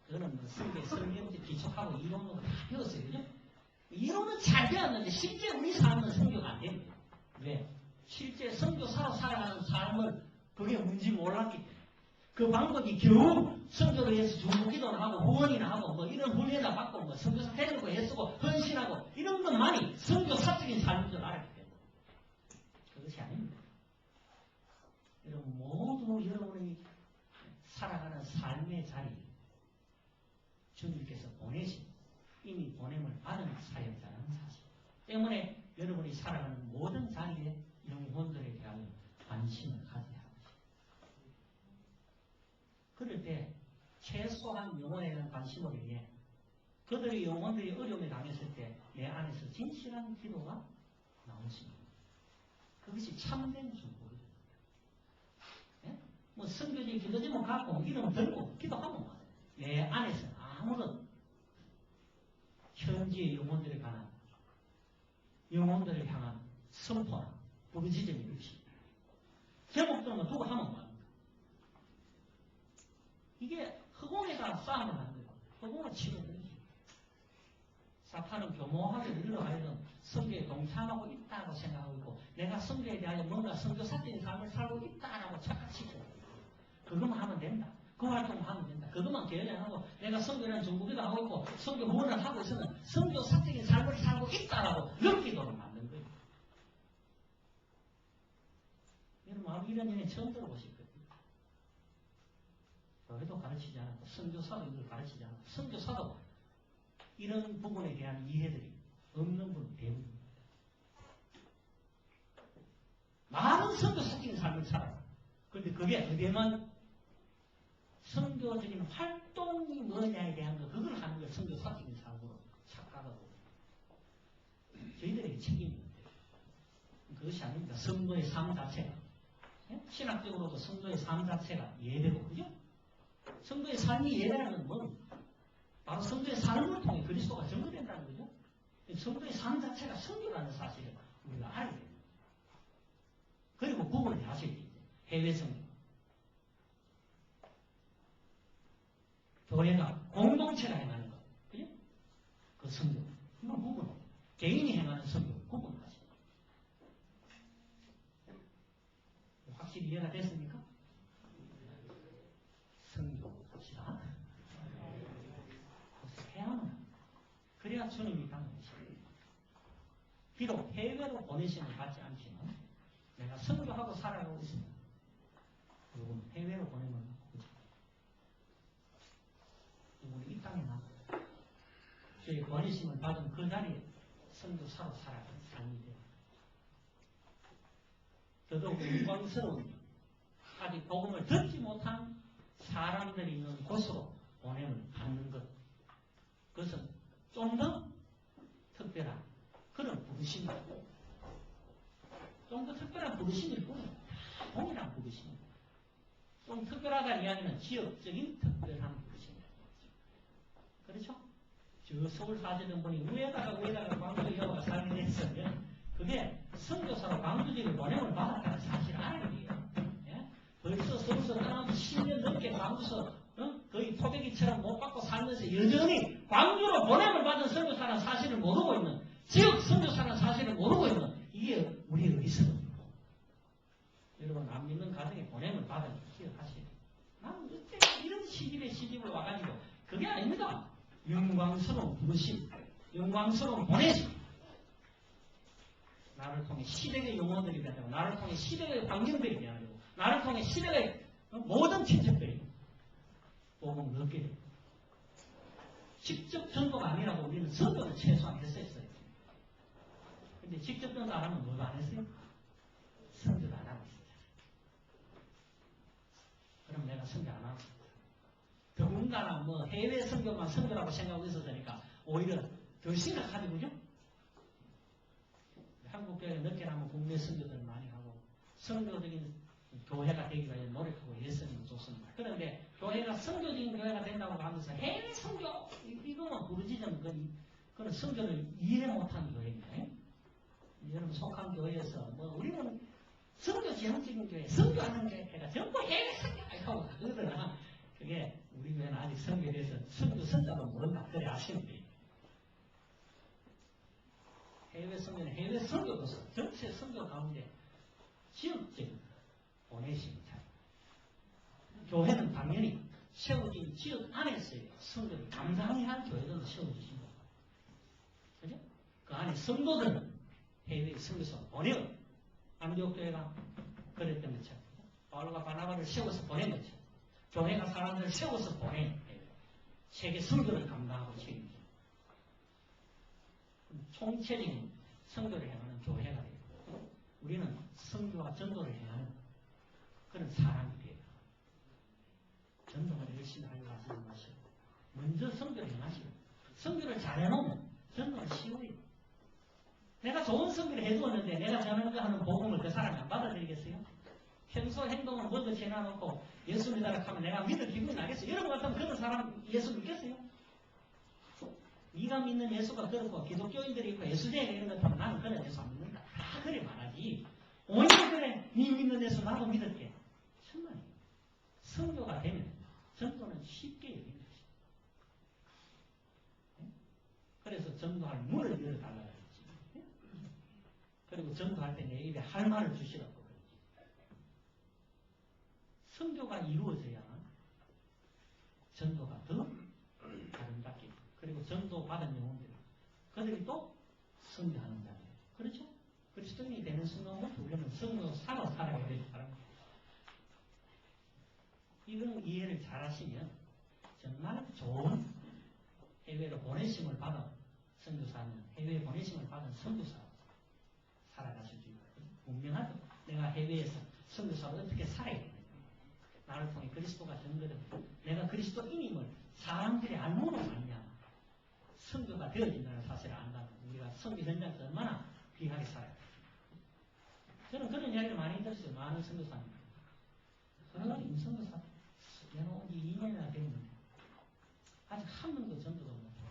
그거는 뭐 성경제 기초하고 이론으로 다 배웠어요. 그죠? 이론은 잘 배웠는데 실제 우리 삶은 선교가 안 됩니다. 왜? 실제 선교사로 살아가는 삶을 그게 뭔지 몰랐기 때문에 그 방법이 겨우 선교를 위해서 중보기도나 하고 후원이나 하고 뭐 이런 훈련을 받고 뭐 선교사 데리고 애쓰고 헌신하고 이런 것만이 선교사적인 삶인 줄 알았기 때문에 그것이 아닙니다. 여러분 모두 여러분이 살아가는 삶의 자리 주님께서 보내신 이미 보냄을 받은 사역자라는 사실 때문에 여러분이 살아가는 모든 자리에 영혼들에 대하여 관심을 가져야 합니다. 그럴 때 최소한 영혼에 대한 관심으로 인해 그들의 영혼들이 어려움에 당했을 때 내 안에서 진실한 기도가 나오십니다. 그것이 참된 중보입니다. 예? 뭐 선교지 기도제목 갖고 이름 들고 기도하면 내 안에서 아무런 현지의 영혼들에 관한 영혼들을 향한 선포나 부르짖음이 없이 제목들만 두고 하면 뭐합니까? 이게 허공에다 싸움을 하는 거예요. 허공을 치는 거예요. 사탄은 교모하게 우리로 하여금 선교에 동참하고 있다고 생각하고 있고 내가 선교에 대하여 뭔가 선교사적인 삶을 살고 있다라고 착각시키고 그것만 하면 된다. 그 활동을 하면 된다. 그것만 계획하고 내가 선교라는 정부기도 하고 있고 선교 후원을 하고 있으면 선교사적인 삶을 살고 있다라고 느끼도록 만든 거예요. 여러분 아마 이런 얘기 처음 들어보실 거예요. 교회도 가르치지 않았고 선교사도 이걸 가르치지 않았고 선교사도 이런 부분에 대한 이해들이 없는 분 대부분입니다. 많은 선교사적인 삶을 살아요. 그런데 그게 어디에만 선교적인 활동이 뭐냐에 대한 거 그걸 하는 걸 선교사적인 삶으로 착각하고 저희들에게 책임이 있는데 그것이 아닙니다. 성도의 삶 자체가 신학적으로도 성도의 삶 자체가 예배고 그죠? 성도의 삶이 예배라는 건 뭐 바로 성도의 삶을 통해 그리스도가 증거된다는 거죠. 성도의 삶 자체가 선교라는 사실을 우리가 알아야 돼요. 그리고 구분을 하셔야 돼요. 해외 선교. 교회가 공동체가 행하는 것. 그죠? 그 선교. 이건 구분. 개인이 행하는 선교. 구분을 하셔야 돼요. 확실히 이해가 됐습니까? 선교 합시다. 그래야 주님이 당하십니다. 비록 해외로 보내심을 받지 않지만 내가 선교하고 살아가고 있습니다. 여러분 해외로 보내면 그죠? 여러분 이 땅에 나 저희 보내심을 받은 그 자리에 선교사로 살아가는 삶이 돼요. 더더욱 영광스러운 아직 복음을 듣지 못한 사람들이 있는 곳으로 보냄을 받는 것. 그것은 좀 더 특별한 그런 부르심이다. 좀 더 특별한 부르심일 뿐이에요. 동일한 부르심입니다. 좀 특별하다는 이야기는 지역적인 특별한 부르심입니다. 그렇죠? 저 서울 사시는 분이 위에다가 광주 여호와 살게 됐으면 그게 선교사로 광주 지역에 보냄을 받았다는 사실을 알아야 돼요. 예? 벌써 서울서 떠나서 10년 넘게 광주서 거의 토백이처럼 못 받고 살면서 여전히 광주로 보냄을 받은 선교사라는 사실을 모르고 있는 지역 선교사라는 사실을 모르고 있는 이게 우리의 어리석음이고 여러분 안 믿는 가정에 보냄을 받은 걸 기억하셔야 돼요. 나는 어째 이런 시집을 와가지고 그게 아닙니다. 영광스러운 부르심, 영광스러운 보내심 나를 통해 시대의 영혼들이 되고 나를 통해 시대의 광경들이 되고 나를 통해 시대의 모든 친척들이 복음을 얻게 됩니다. 직접 전도가 아니라고 우리는 선도를 최소한 했었어요. 근데 직접 전도 안 하면 뭐도 안 했어요? 선도도 안 하고 있었잖아요. 그럼 내가 선교 안 하고 있었어요. 더군다나 뭐 해외 선교만 선교라고 생각하고 있었으니까 오히려 더 심각하죠, 그죠? 한국 교회 늦게 나면 국내 선교들 많이 하고 선교적인 교회가 되기 위해 노력하고 애쓰는 좋습니다. 그런데 교회가 선교적인 교회가 된다고 하면서 해외 선교 이거만 부르짖으면 그건 선교를 이해 못한 교회입니다. 여러분 속한 교회에서 뭐 우리는 선교 지향적인 교회, 선교하는 교회가 전부 해외 선교하고 그러더라. 그게 우리 교회는 아직 선교에 대해서 선교 선자도 모른다. 그래 아시는데. 해외 선교는 해외 선교로서 전체 선교 가운데 지역적인 보내심을 잘. 교회는 당연히 세워진 지역 안에서의 선교를 감당해야 할 교회들도 세워주신 거고. 그죠? 그 안에 성도들은 해외에 선교사 보내요. 안디옥 교회가 그랬던 것처럼 바울과 바나바를 세워서 보낸 것처럼 교회가 사람들을 세워서 보낸 세계 선교를 감당하고 책임져. 총체적인 선교를 행하는 교회가 되고 우리는 선교와 전도를 행하는 그런 사람이 되어요. 전도를 열심히 하려고 하시는 것이고 먼저 선교를 행하시고 선교를 잘해놓으면 전도는 쉬워요. 내가 좋은 선교를 해주었는데 내가 전하는 복음을 그 사람이 안 받아들이겠어요? 평소 행동을 먼저 지나놓고 예수 믿으라 하면 내가 믿을 기분이 나겠어요? 여러분 같으면 그런 사람 예수 믿겠어요? 네가 믿는 예수가 그렇고 기독교인들이 있고 예수쟁이가 이런 것 하면 나는 그런 예수 안 믿는다. 다 그래 말하지. 오히려 그래 네 믿는 예수 나도 믿을게. 정말 선교가 되면 전도는 쉽게 열리는 것이죠. 그래서 전도할 문을 열어달라고 했지. 그리고 전도할 때 내 입에 할 말을 주시라고 그러지. 선교가 이루어져야 전도가 더 아름답게 그리고 전도 받은 영혼들 그들이 또 선교하는 자예요. 그렇죠? 그리스도인이 되는 순간부터 우리는 선교 산으로 살아가야 되는 사람입니다. 이런 이해를 잘 하시면 정말 좋은 해외로 보내심을 받은 선교사는 해외에 보내심을 받은 선교사 살아가실 수 있거든요. 분명하죠. 내가 해외에서 선교사로 어떻게 살아야 되는지 나를 통해 그리스도가 전거되고 내가 그리스도인임을 사람들이 알므로 말냐 선교가 되어진다는 사실을 안다면 우리가 선교 현장에서 얼마나 귀하게 살아야 돼요. 저는 그런 이야기를 많이 들었어요. 많은 선교사님. 저는 임선교사 내가 온 지 2년이나 됐는데 아직 한 번도 전도도 못해요.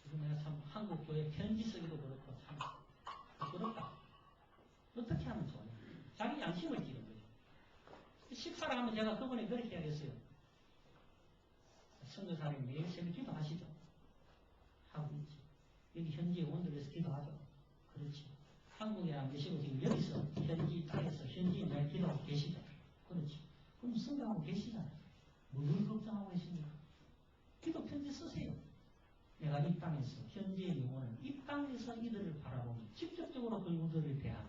그래서 내가 참 한국 교회 편지 쓰기도 그렇고 참 부끄럽다. 어떻게 하면 좋냐. 자기 양심을 찌는 거죠. 식사를 하면 제가 그분이 그렇게 이야기했어요. 선교사님 매일 새벽 기도하시죠. 하고 있지. 여기 현지에 온들 위해서 기도하죠. 그렇지. 한국에 안 계시고 지금 여기서 현지 땅에서 현지에 매일 기도하고 계시죠. 그렇지. 그럼 선교하고 계시잖아요. 뭘 걱정하고 계십니까? 기도 편지 쓰세요. 내가 이 땅에서 현지의 영혼은 이 땅에서 이들을 바라보며 직접적으로 그 영혼들을 대하고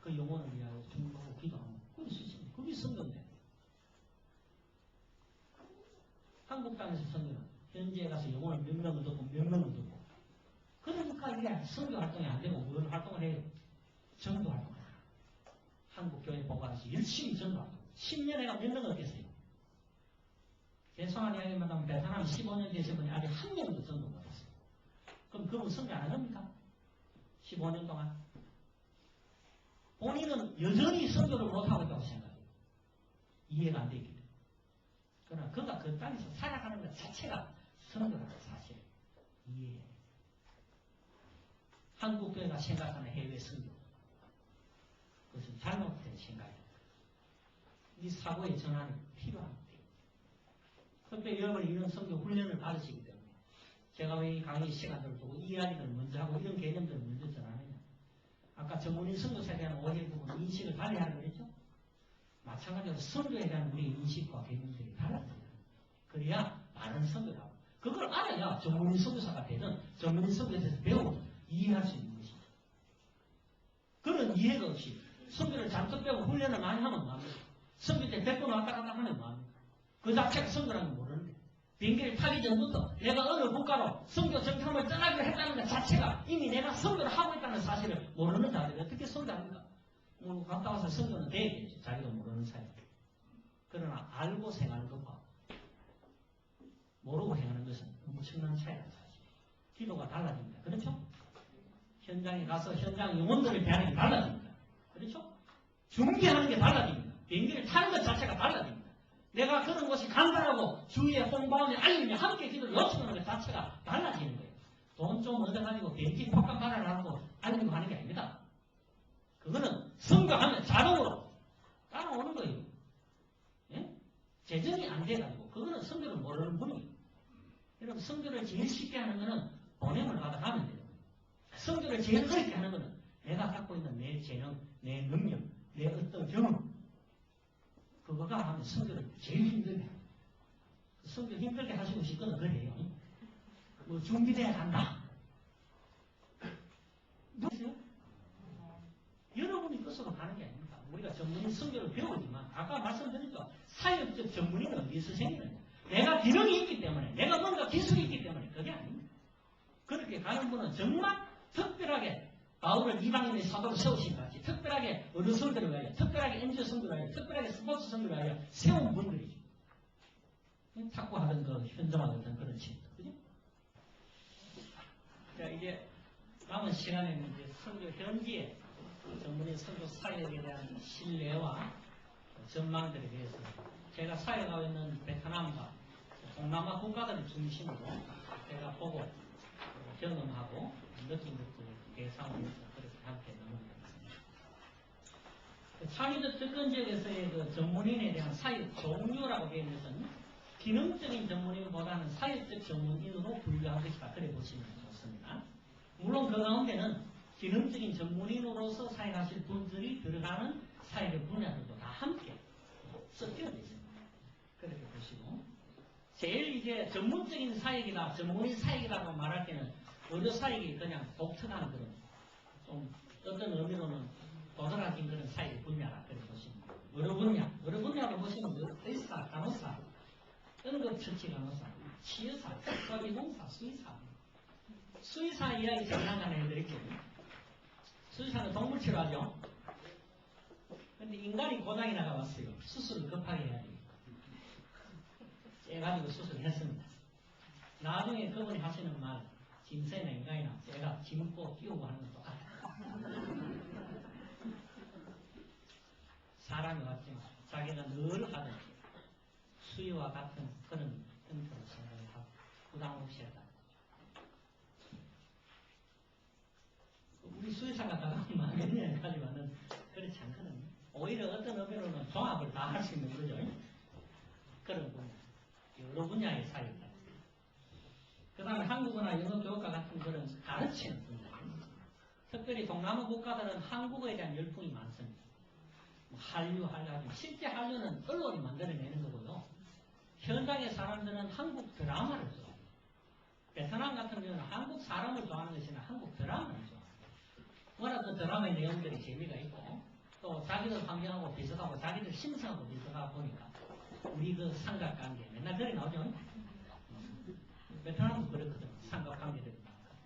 그 영혼을 위하여 중보하고 기도하고 그걸 쓰시면 그게 선교인데 한국 땅에서 선교는 현지에 가서 영혼을 몇 명을 듣고 몇 명을 듣고 그러니까 이게 선교 활동이 안 되고 무슨 활동을 해요? 전도 활동을 해요. 한국 교회 보관에서 열심히 전도 활동 10년에 가 몇 명을 얻겠어요? 죄송한 이야기만 하면 베트남 15년 되신 분이 아직 한 명도 전도 못했어요. 그럼 그분 선교 안 합니까? 15년 동안 본인은 여전히 선교를 못하고 있다고 생각해요. 이해가 안 되기 때문에. 그러나 그가 그 땅에서 살아가는 것 자체가 선교라는 사실 이해해요. 한국교회가 생각하는 해외 선교 그것은 잘못된 생각입니다. 이 사고의 전환이 필요합니다. 특별히 여러분이 이런 선교 훈련을 받으시기 때문에 제가 왜 이 강의 시간들을 두고 이 이야기를 먼저 하고 이런 개념들을 먼저 전하느냐. 아까 전문인 선교사에 대한 오해 부분 인식을 달리하라고 그랬죠. 마찬가지로 선교에 대한 우리의 인식과 개념들이 달라져요. 그래야 바른 선교를 하고 그걸 알아야 전문인 선교사가 되든 전문인 선교에 대해서 배우고 이해할 수 있는 것이죠. 그런 이해가 없이 선교를 잔뜩 배우고 훈련을 많이 하면 뭐합니까? 선교 때 100번 왔다 갔다 하면 뭐합니까? 그 자체가 선교라는 걸 모르는데 비행기를 타기 전부터 내가 어느 국가로 선교 정탐을 떠나기로 했다는 것 자체가 이미 내가 선교를 하고 있다는 사실을 모르는 자들이 어떻게 선교합니까? 뭐 갔다 와서 선교는 되겠죠. 자기도 모르는 사이. 그러나 알고 생각하는 것과 모르고 행하는 것은 엄청난 차이라는 사실. 기도가 달라집니다. 그렇죠? 현장에 가서 현장 영혼들을 대하는 게 달라집니다. 그렇죠? 준비하는 게 달라집니다. 비행기를 타는 것 자체가 달라집니다. 내가 그런 것이 간다라고 주위에 홍보하며 알리며 함께 기도를 요청하는 것 자체가 달라지는 거예요. 돈 좀 얻어가지고 비행기 폭감 받아라고 알리고 하는 게 아닙니다. 그거는 성 성교하면 자동으로 따라오는 거예요. 예? 재정이 안 돼가지고 그거는 성교를 모르는 분이에요. 여러분 성교를 제일 쉽게 하는 거는 보냄을 받아가면 돼요. 성교를 제일 어렵게 하는 거는 내가 갖고 있는 내 재능, 내 능력, 내 어떤 경험 그거가 하면 성교를 제일 힘들게 해요. 성교 힘들게 하시고 싶거든 그래요. 뭐 준비돼야 한다. 누구세요? 여러분이 끝으로 가는 게 아닙니다. 우리가 전문인 성교를 배우지만 아까 말씀드렸죠. 사역적 전문인은 어디서 생기느냐. 내가 기능이 있기 때문에 내가 뭔가 기술이 있기 때문에 그게 아닙니다. 그렇게 가는 분은 정말 특별하게 바울을 이방인의 사도로 세우신 같이 특별하게 어르선들을 위하여 특별하게 엔지오 선교를 위하여 특별하게 스포츠 선교를 위하여 세운 분들이죠. 탁구하던 그 현정하던 그런 친구들. 그죠? 자, 이제 남은 시간에는 이제 선교 현지에 전문인 선교 사역에 대한 신뢰와 전망들에 대해서 제가 사역하고 있는 베트남과 동남아 국가들을 중심으로 제가 보고 경험하고 느낀 것들을 대상으로 해서 그렇게 함께 나누겠습니다. 창의적 접근 지역에서의 그 전문인에 대한 사역 종류라고 되어 있는 것은 기능적인 전문인보다는 사역적 전문인으로 분류한 것이다. 그래 보시면 좋습니다. 물론 그 가운데는 기능적인 전문인으로서 사역하실 분들이 들어가는 사역의 분야들도 다 함께 섞여 있습니다. 그렇게 보시고 제일 이제 전문적인 사역이다, 전문인 사역이라고 말할 때는 의료 사역이 그냥 독특한 그런 좀 어떤 의미로는 도드라진 그런 사역의 분야라 그렇게 보시면 의료 분야로 보시면 의사, 간호사, 응급처치 간호사, 치유사, 서비공사, 수의사 이야기 잠깐 해드릴게요. 수의사는 동물 치료하죠. 근데 인간이 고장이 나가봤어요. 수술을 급하게 해야 돼요. 째가지고 수술했습니다. 나중에 그분이 하시는 말, 짐승이나 인간이나 째가 짐고 끼우고 하는 건 똑같아요. 사람이 왔지만 자기가 늘 하던 수의와 같은 그런 형태로 생각을 하고 부담 없이 했다. 우리 수의사가 가면 몇 년까지만은 그렇지 않거든요. 오히려 어떤 의미로는 종합을 다 할 수 있는 거죠. 그런 분야. 여러 분야의 사회입니다. 그 다음에 한국어나 영어 교육과 같은 그런 가르치는 분야. 특별히 동남아 국가들은 한국어에 대한 열풍이 많습니다. 한류. 실제 한류는 언론이 만들어내는 거고요. 현장의 사람들은 한국 드라마를 좋아해요. 베트남 같은 경우는 한국 사람을 좋아하는 것이 아니라 한국 드라마를 좋아해요. 워낙 그 드라마의 내용들이 재미가 있고 또 자기들 환경하고 비슷하고 자기들 심성하고 비슷하다 보니까 우리 그 삼각관계 맨날 그래 나오죠. 베트남도 그렇거든요. 삼각관계들이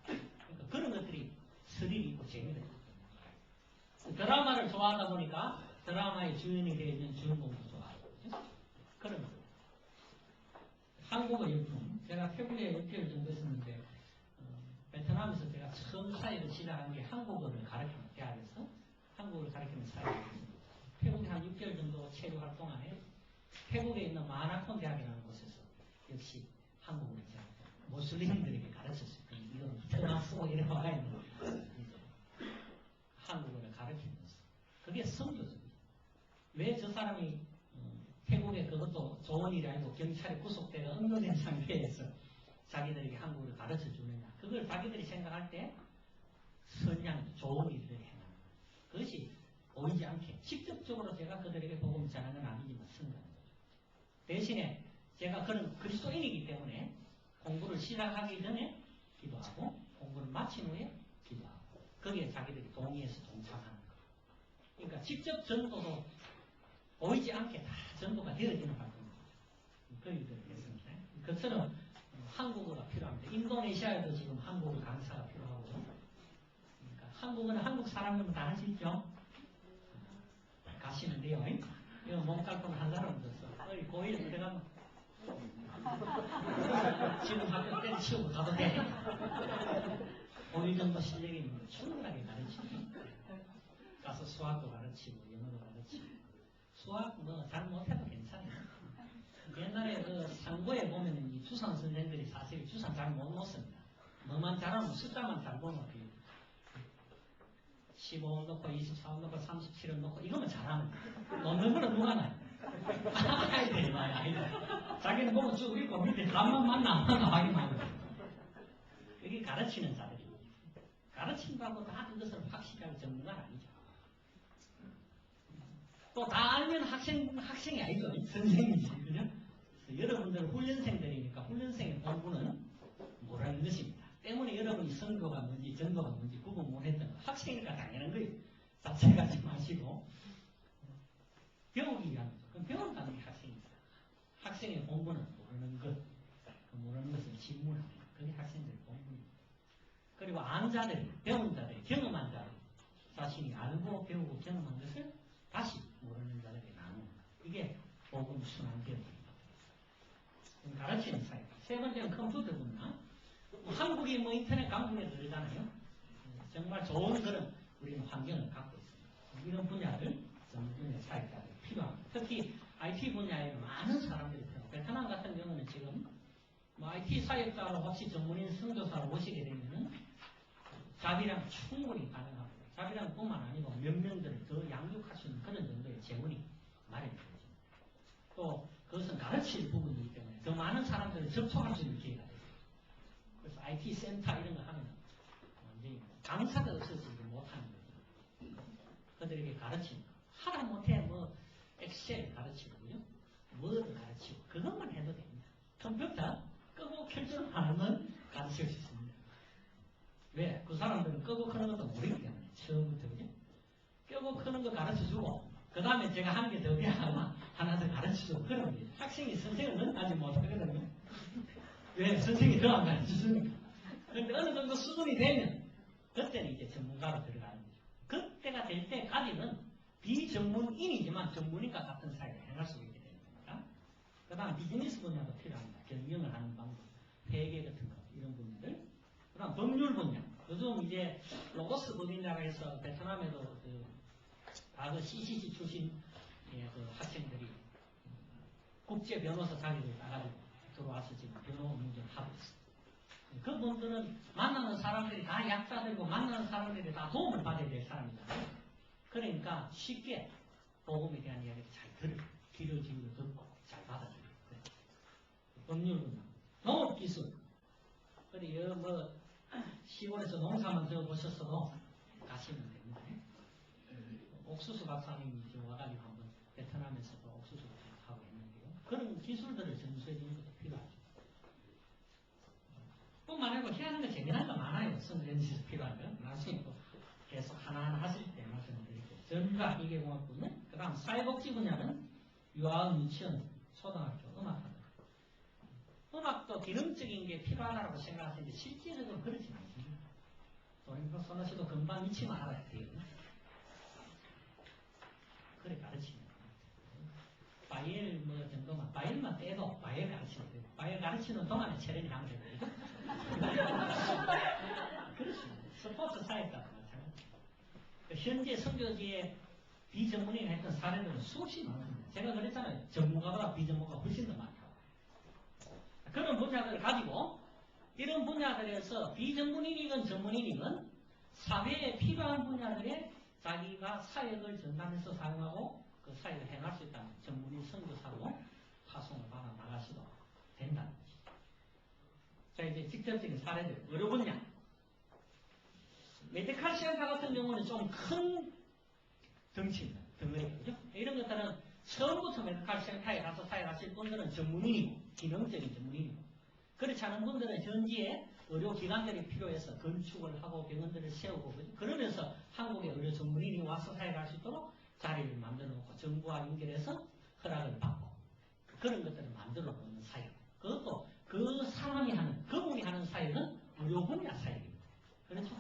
그러니까 그런 것들이 스릴이 있고 재미가 있거든요. 드라마를 좋아하다 보니까 드라마의 주인이 되어 있는 주인공도 좋아하고 그런 거. 한국어 열풍. 제가 태국에 6개월 정도 있었는데 베트남에서 제가 처음 사역을 시작한 게 한국어를 가르치는 대학에서 한국어를 가르치는 사역이었습니다. 태국에 한 6개월 정도 체류 활동 안에 태국에 있는 마나콘 대학이라는 곳에서 역시 한국어를 제가 모슬림들에게 가르쳤어요. 이건 테나 쓰고 이래 와가 있는 한국어를 가르치면서 그게 성교적이에요. 왜 저 사람이 태국에 그것도 좋은 일이 아니고 경찰에 구속되어 언론된 상태에서 자기들에게 한국어를 가르쳐 주느냐. 그걸 자기들이 생각할 때 선량 좋은 일을 행하는 거예요. 그것이 보이지 않게 직접적으로 제가 그들에게 복음을 전하는 건 아니지만 쓴다는 거죠. 대신에 제가 그런 그리스도인이기 때문에 공부를 시작하기 전에 기도하고 공부를 마친 후에 기도하고 거기에 자기들이 동의해서 동참하는 거예요. 그러니까 직접 전도도 보이지 않게 다 전도가 되어지는 활동이죠. 그 일들을 했습니다. 그처럼 한국어가 필요합니다. 인도네시아에도 지금 한국어 강사가 필요하고 그러니까 한국어는 한국 사람이면 다 할 수 있죠. 가시면 돼요. 이거 몸깔끔 한 사람 없었어. 고1 들어가면 지금 학교 때려치우고 가도 돼. 고1 정도 실력이 있는 충분하게 가르치고 가서 수학도 가르치고 영어도 가르치고 수학 뭐 잘 못해도 괜찮아요. 옛날에 그 상고에 보면 이 주상 선생들이 사실 주상 잘 못 놓습니다. 뭐만 잘하면 숫자만 잘 보면 15원 넣고 24원 넣고 37원 넣고 이거면 잘하는 거야. 넣는 거는 누가 나요? 아이들 봐요. 아이들. 자기는 보고 쭉 읽고 밑에 답만 맞나 안 맞나 확인하는 거야. 이게 가르치는 자들입니다. 가르친다고 다 그것을 확실하게 전문가는 아니죠. 또 다 알면 학생이 아니죠. 선생님이지. 그죠? 여러분들은 훈련생들이니까 훈련생의 공부는 모르는 것입니다. 때문에 여러분이 선거가 뭔지 전도가 뭔지 구분 못했던 거. 학생이니까 당연한 거예요. 자책하지 마시고 배우기 위한 거죠. 그럼 배운다는 게 학생입니다. 학생의 공부는 모르는 것. 모르는 것을 질문하는 것. 그게 학생들의 공부입니다. 그리고 안 자들이, 배운 자들이, 경험한 자들이 자신이 알고 배우고 경험한 것을 다시 모르는 자들에게 나누는 것. 이게 복음 순환교육입니다. 가르치는 사회. 세 번째는 컴퓨터 분야. 한국이 뭐 인터넷 강국에 들잖아요. 정말 좋은 그런 우리는 환경을 갖고 있습니다. 이런 분야를 전문의 사회자들이 필요합니다. 특히 IT 분야에 많은 사람들이 필요합니다. 베트남 같은 경우는 지금 뭐 IT 사역자로 혹시 전문인 선교사로 오시게 되면은 자비랑 충분히 가능합니다. 자비랑뿐만 아니고 몇 명들을 더 양육할 수 있는 그런 정도의 재원이 마련되어집니다. 또 그것은 가르칠 부분이기 때문에 더 많은 사람들을 접촉할 수 있는 기회가 됩니다. 그래서 IT 센터 이런 거 하면 완전히 강사가 없어서 못하는 거죠. 그들에게 가르치는 거. 하다 못해 뭐 엑셀 가르치고요. 워드 가르치고 그것만 해도 됩니다. 컴퓨터 끄고 켤줄 알면 가르칠 수 있습니다. 왜? 그 사람들은 끄고 끄는 것도 모르기 때문에 처음부터 그죠? 끄고 끄는 거 가르쳐주고 그 다음에 제가 하는 게 더 하나 더 가르쳐주고 그러면 돼요. 학생이 선생을 아직 못하거든요. 왜? 선생이 더 안 가르쳐주니까. 그런데 어느 정도 수준이 되면 그때는 이제 전문가로 들어가는 거죠. 그때가 될 때까지는 비전문인이지만 전문인과 같은 사회를 행할 수 있게 되는 겁니다. 그 다음 비즈니스 분야도 필요합니다. 경영을 하는 방법, 회계 같은 거 이런 부분들. 그 다음 법률 분야. 요즘 이제 로고스 법인이라고 해서 베트남에도 그 CCC 출신 그 학생들이 국제 변호사 자격을 따가지고 들어와서 지금 변호 문제를 하고 있습니다. 그분들은 만나는 사람들이 다 약자들고 만나는 사람들이 다 도움을 받아야 될 사람이잖아요. 그러니까 쉽게 복음에 대한 이야기를 잘 들어요. 귀를 기울여 듣고 잘 받아들여요. 법률 분야, 농업기술. 그래 뭐 시골에서 농사만 지어보셨어도 가시면 됩니다. 옥수수 박사님이 와가지고 한번 베트남에서도 옥수수 하고 있는데요. 그런 기술들을 전수해 주는 것도 필요하죠. 뿐만 아니고 해야 하는 거 재미난 거 많아요. 선생님께서 필요한 거. 나중에 또 계속 하나하나 하실 때 말씀을 드릴게요. 전문가 기계공학부는 그 다음 사회복지 분야는 유아원, 유치원, 초등학교, 음악학원. 음악도 기능적인 게 필요하다고 생각하시는데 실제적으로 그렇지 않습니다. 도림도 선호시도 금방 미치만 알아야 돼요. 그래 가르치는 거예요. 바이엘 뭐 정도만, 바이엘만 떼도 바이엘 가르치면 되고, 바이엘 가르치는 동안에 체력이 하면 되고. 그렇습니다. 스포츠 사회과도 마찬가지입니다. 현재 선교지에 비전문인을 했던 사례들은 수없이 많습니다. 제가 그랬잖아요. 전문가보다 비전문가가 훨씬 더 많다고. 그런 분야들을 가지고 이런 분야들에서 비전문인이건 전문인이건 사회에 필요한 분야들에 자기가 사역을 전담해서 사용하고 그 사역을 행할 수 있다는 전문인 선교사로 파송을 받아 나가시도 된다는 것이죠. 자, 이제 직접적인 사례들, 의료 분야. 메디칼 센터 같은 경우는 좀 큰 덩치입니다. 덩어리죠. 이런 것들은 처음부터 메디칼 센터에 가서 사역하실 분들은 전문인이고, 기능적인 전문인이고, 그렇지 않은 분들은 현지에 의료기관들이 필요해서 건축을 하고 병원들을 세우고, 그러면서 한국의 의료 전문인이 와서 사역할 수 있도록 자리를 만들어 놓고 정부와 연결해서 허락을 받고, 그런 것들을 만들어 놓는 사역. 그것도 그 사람이 하는, 그분이 하는 사역은 의료 분야 사역입니다. 그렇죠?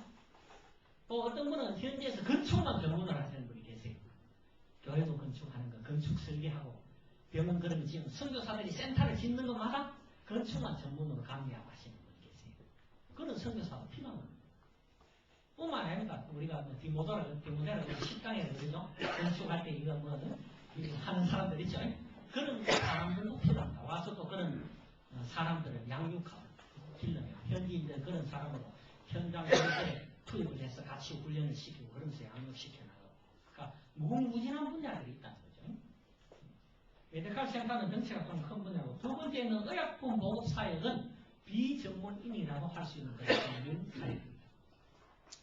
또 어떤 분은 현지에서 건축만 전문을 하시는 분이 계세요. 교회도 건축하는 거, 건축 설계하고, 병원 그런 거 지금 선교사들이 센터를 짓는 것마다 건축만 전문으로 감리하고 하시는 분이 계세요. 그런 선교사가 필요한 겁니다. 뿐만 아닙니다. 우리가 뭐 디모데라 식당에 그러죠. 건축할 때 이거 뭐 하는 사람들 있죠. 그런 사람들도 필요합니다. 와서 또 그런 사람들을 양육하고 길러내요. 현지인들 그런 사람으로 현장 건설에 투입을 해서 같이 훈련을 시키고 그러면서 양육시켜나가고. 그러니까 무궁무진한 분야들이 있다는 거죠. 메디컬 센터는 덩치가 좀 큰 분야고, 두 번째는 의약품 보급 사역은 비전문인이라고 할 수 있는 것이 사역입니다.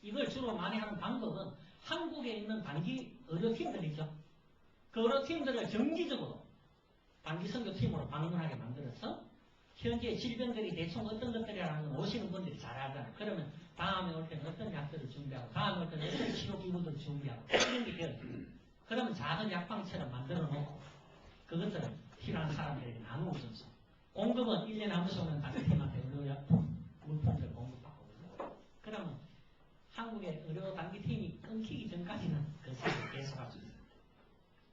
이걸 주로 많이 하는 방법은 한국에 있는 단기 의료팀들이죠. 그 의료팀들을 정기적으로 단기 선교팀으로 방문하게 만들어서 현재 질병들이 대충 어떤 것들이라는 건 오시는 분들이 잘 알잖아요. 그러면 다음에 올 때는 어떤 약들을 준비하고, 다음에 올 때는 어떤 치료기구들을 준비하고, 이런 게 돼요. 그러면 작은 약방처럼 만들어 놓고, 그것들을 필요한 사람들에게 나누어 줘서, 공급은 1년에 한 번씩 오는 단기팀한테 의료약품, 물품들 공급받고, 그러면 한국의 의료 단기팀이 끊기기 전까지는 그 사업을 계속할 수 있습니다.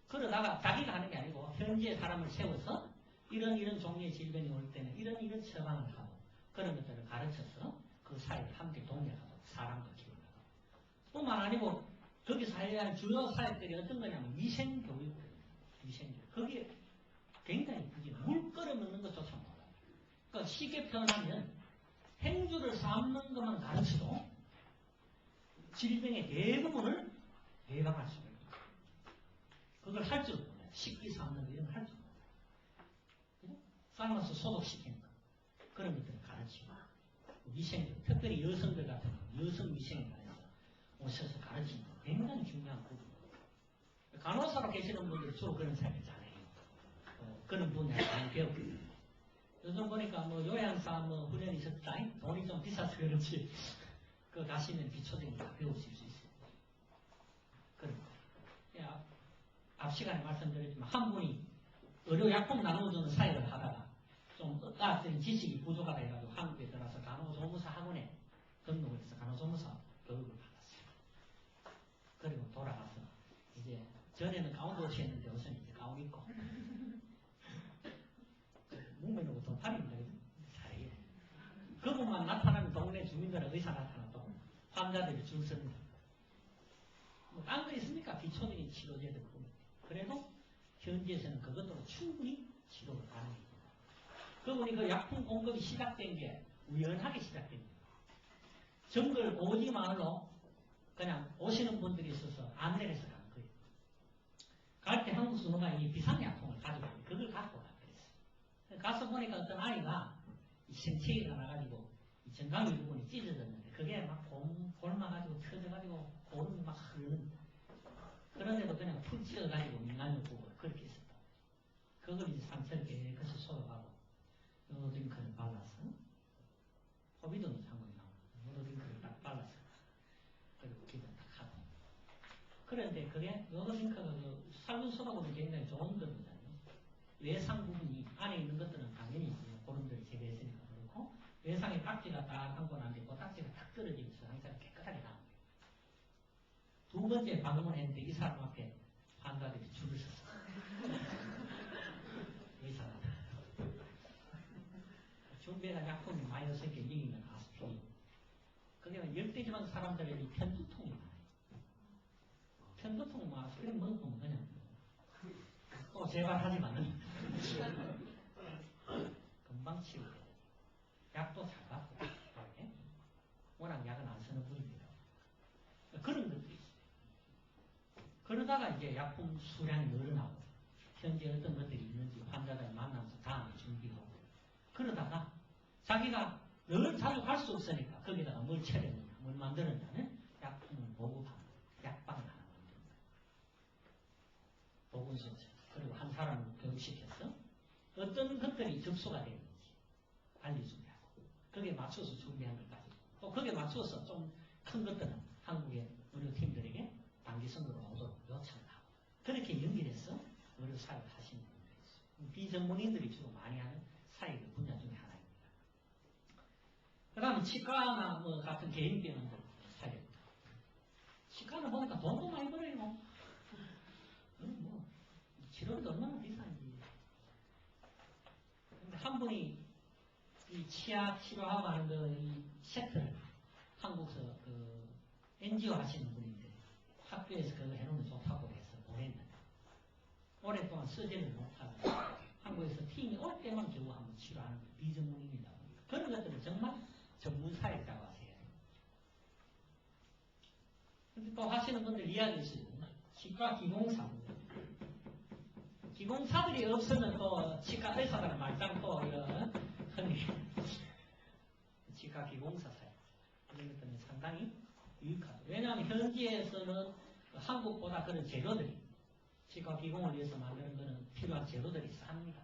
그러다가 자기가 하는 게 아니고, 현지의 사람을 세워서, 이런 종류의 질병이 올 때는 이런 처방을 하고, 그런 것들을 가르쳐서 그 사회에 함께 동력하고 사람도 키우려고. 뿐만 아니고 거기서 해야 할 주요 사역들이 어떤 거냐면 위생교육입니다. 위생교육. 거기에 굉장히 그게 물 끓여 먹는 것조차 몰라요. 그러니까 쉽게 표현하면 행주를 삶는 것만 가르쳐도 질병의 대부분을 예방할 수 있는 거예요. 그걸 할 줄 몰라요. 식기 삶는 거 이런 거 할 줄 몰라요. 삶아서 소독시키는 거. 그런 것들을 가르치고. 위생교육, 특별히 여성들 같은 경우, 여성 위생에 관해서 오셔서 가르치는 거 굉장히 중요한 부분이에요. 간호사로 계시는 분들이 주로 그런 사역을 잘해요. 그런 분야에 많이 배우거든요. 요즘 보니까 요양사 훈련이 있었다. 돈이 좀 비싸서 그렇지. 그 가시면 기초적인 다 배우실 수 있어요. 그런 거. 앞 시간에 말씀드렸지만 한 분이 의료약품 나눠주는 사역을 하다가 좀 의학적인 지식이 부족하다 해가지고 한국에 들어와서 간호조무사 학원에 등록을 해서 간호조무사 교육을 받았어요. 그리고 돌아가서 이제 전에는 가운 옷이 했는데 요새는 이제 가운 입고 묵면하고 동팔입니다. 잘해요. 그분만 나타나면 동네 주민들은 의사 나타나도 환자들이 줄 섭니다. 딴 거 있습니까? 기초적인 치료제들 보면. 그래도 현지에서는 그것으로 충분히 치료를 가능해요. 그분이 그 약품 공급이 시작된 게 우연하게 시작된 거예요. 정글 오지 마을로 그냥 오시는 분들이 있어서 안내를 해서 가는 거예요. 갈 때 한국 순호가 이 비상약품을 가지고 있는데 그걸 갖고 가 그랬어요. 가서 보니까 어떤 아이가 생체기가 나가지고 정강이 부분이 찢어졌는데 그게 막 골마가지고 터져가지고 고름이 막 흐르는 그런데도 그냥 푹 찢어가지고 민간요법을 그렇게 했었다. 그걸 이제 상처를 깨끗이 소독하고 노드링크를 발라서 호비도는 상관이 나와요. 노드링크를 딱 발라서 그리고 기도 딱 하고 그런데 그게 노드링크가 그 살균소독으로 굉장히 좋은 거거든요. 외상 부분이 안에 있는 것들은 당연히 고름들이 제거했으니까 그렇고 외상에 딱지가 딱 한 번 안 되고 딱지가 탁 떨어지면서 항상 깨끗하게 나옵니다. 두 번째 방문을 했는데 이 사람 앞에 환자들이 줄을 섰어요. 의사가 준비해간 약품이 마이너스 경쟁이면 아스피린. 그게 열대지방 사람들에게 편두통이 많아요. 편두통 아스피린 먹으면 그냥 또 제발 하지만은 금방 치우게 돼요. 약도 잘 받고 워낙 약은 안 쓰는 분입니다. 그런 것도 있어요. 그러다가 이제 약품 수량이 늘어나고 현재 어떤 것들이 있는지 환자들 만나면서 다음에 준비하고 그러다가 자기가 늘 자주 갈 수 없으니까 거기다가 뭘 채렸느냐, 뭘 만들었냐면 약품을 보급하는 약방을 하나 만듭니다. 보건소에서. 그리고 한 사람을 교육시켜서 어떤 것들이 접수가 되는지 알려주게 하고 거기에 맞춰서 준비한 것 가지고 또 거기에 맞춰서 좀 큰 것들은 한국의 의료팀들에게 단기성으로 오도록 요청을 하고 그렇게 연결해서 의료 사역을 하시는 분들이 있어요. 비전문인들이 주로 많이 하는 사역의 분야 중에 하나입니다. 그 다음에 치과나 같은 개인병원들 사역입니다. 치과는 보니까 돈도 많이 벌어요. 치료비도 얼마나 비싼지. 근데 한 분이 이 치아 치료하고 하는 이 세트를 한국서 NGO 하시는 분인데 학교에서 그거 해놓으면 좋다고 해서 보냈는데 오랫동안 쓰지를 못하고 한국에서 팀이 올 때만 겨우 한번 치료하는 비전문인이다 보니까 그런 것들은 정말 전문 사역자가 하셔야 됩니다. 근데 또 하시는 분들 이야기 있어요. 치과 기공사. 기공사들이 없으면 또 치과 의사들은 말짱 또 이런 흔히 치과 기공사 사역 이런 것들은 상당히 유익하죠. 왜냐하면 현지에서는 한국보다 그런 재료들이 치과 기공을 위해서 만드는 것은 필요한 재료들이 쌉니다.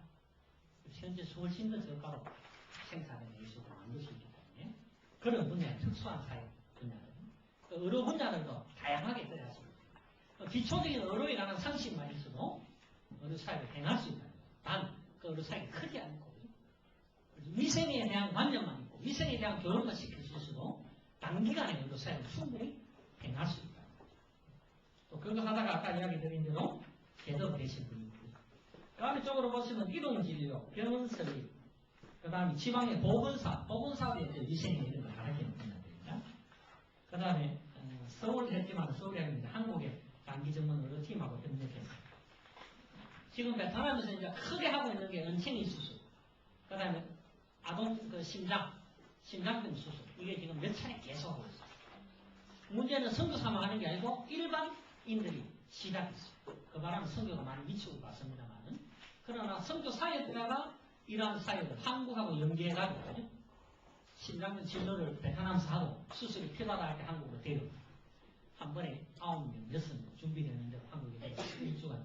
현재 훨씬 더 저가로 생산해낼 수 있고 만들 수 있기 때문에 그런 분야의 특수한 사역 분야는 의료 분야들도 다양하게 들어갔습니다. 기초적인 의료에 관한 상식만 있어도 의료 사역을 행할 수 있다. 단 그 의료 사역이 크지 않고 위생에 대한 관념만 있고 위생에 대한 교육만 시켜주셔도 단기간에 의료 사역을 충분히 행할 수 있다. 또 그거 하다가 아까 이야기 드린 대로 제대로 되신 분이고 그 다음에 쪽으로 보시면 이동진료, 병원 설립, 그 다음에 지방의 보건사업에 대해 위생에 이런 걸 가르치는 분야들입니다. 그 다음에 서울 했지만 서울에 한국의 장기 전문 의료팀하고 협력해서 지금 베트남에서 이제 크게 하고 있는 게 은챙이 수술, 그 다음에 아동 심장병 수술, 이게 지금 몇 차례 계속 하고 있어요. 문제는 선교사만 하는 게 아니고 일반인들이 시작했어요. 그 바람에 선교가 많이 미치고 갔습니다만은 그러나 선교 사역자가 이러한 사역을 한국하고 연계해가지고 심장병 진료를 베트남에서 하고 수술이 필요하다 할 때 한국으로 데려옵니다. 한 번에 9명, 6명 준비되는 대로 한국에 1주간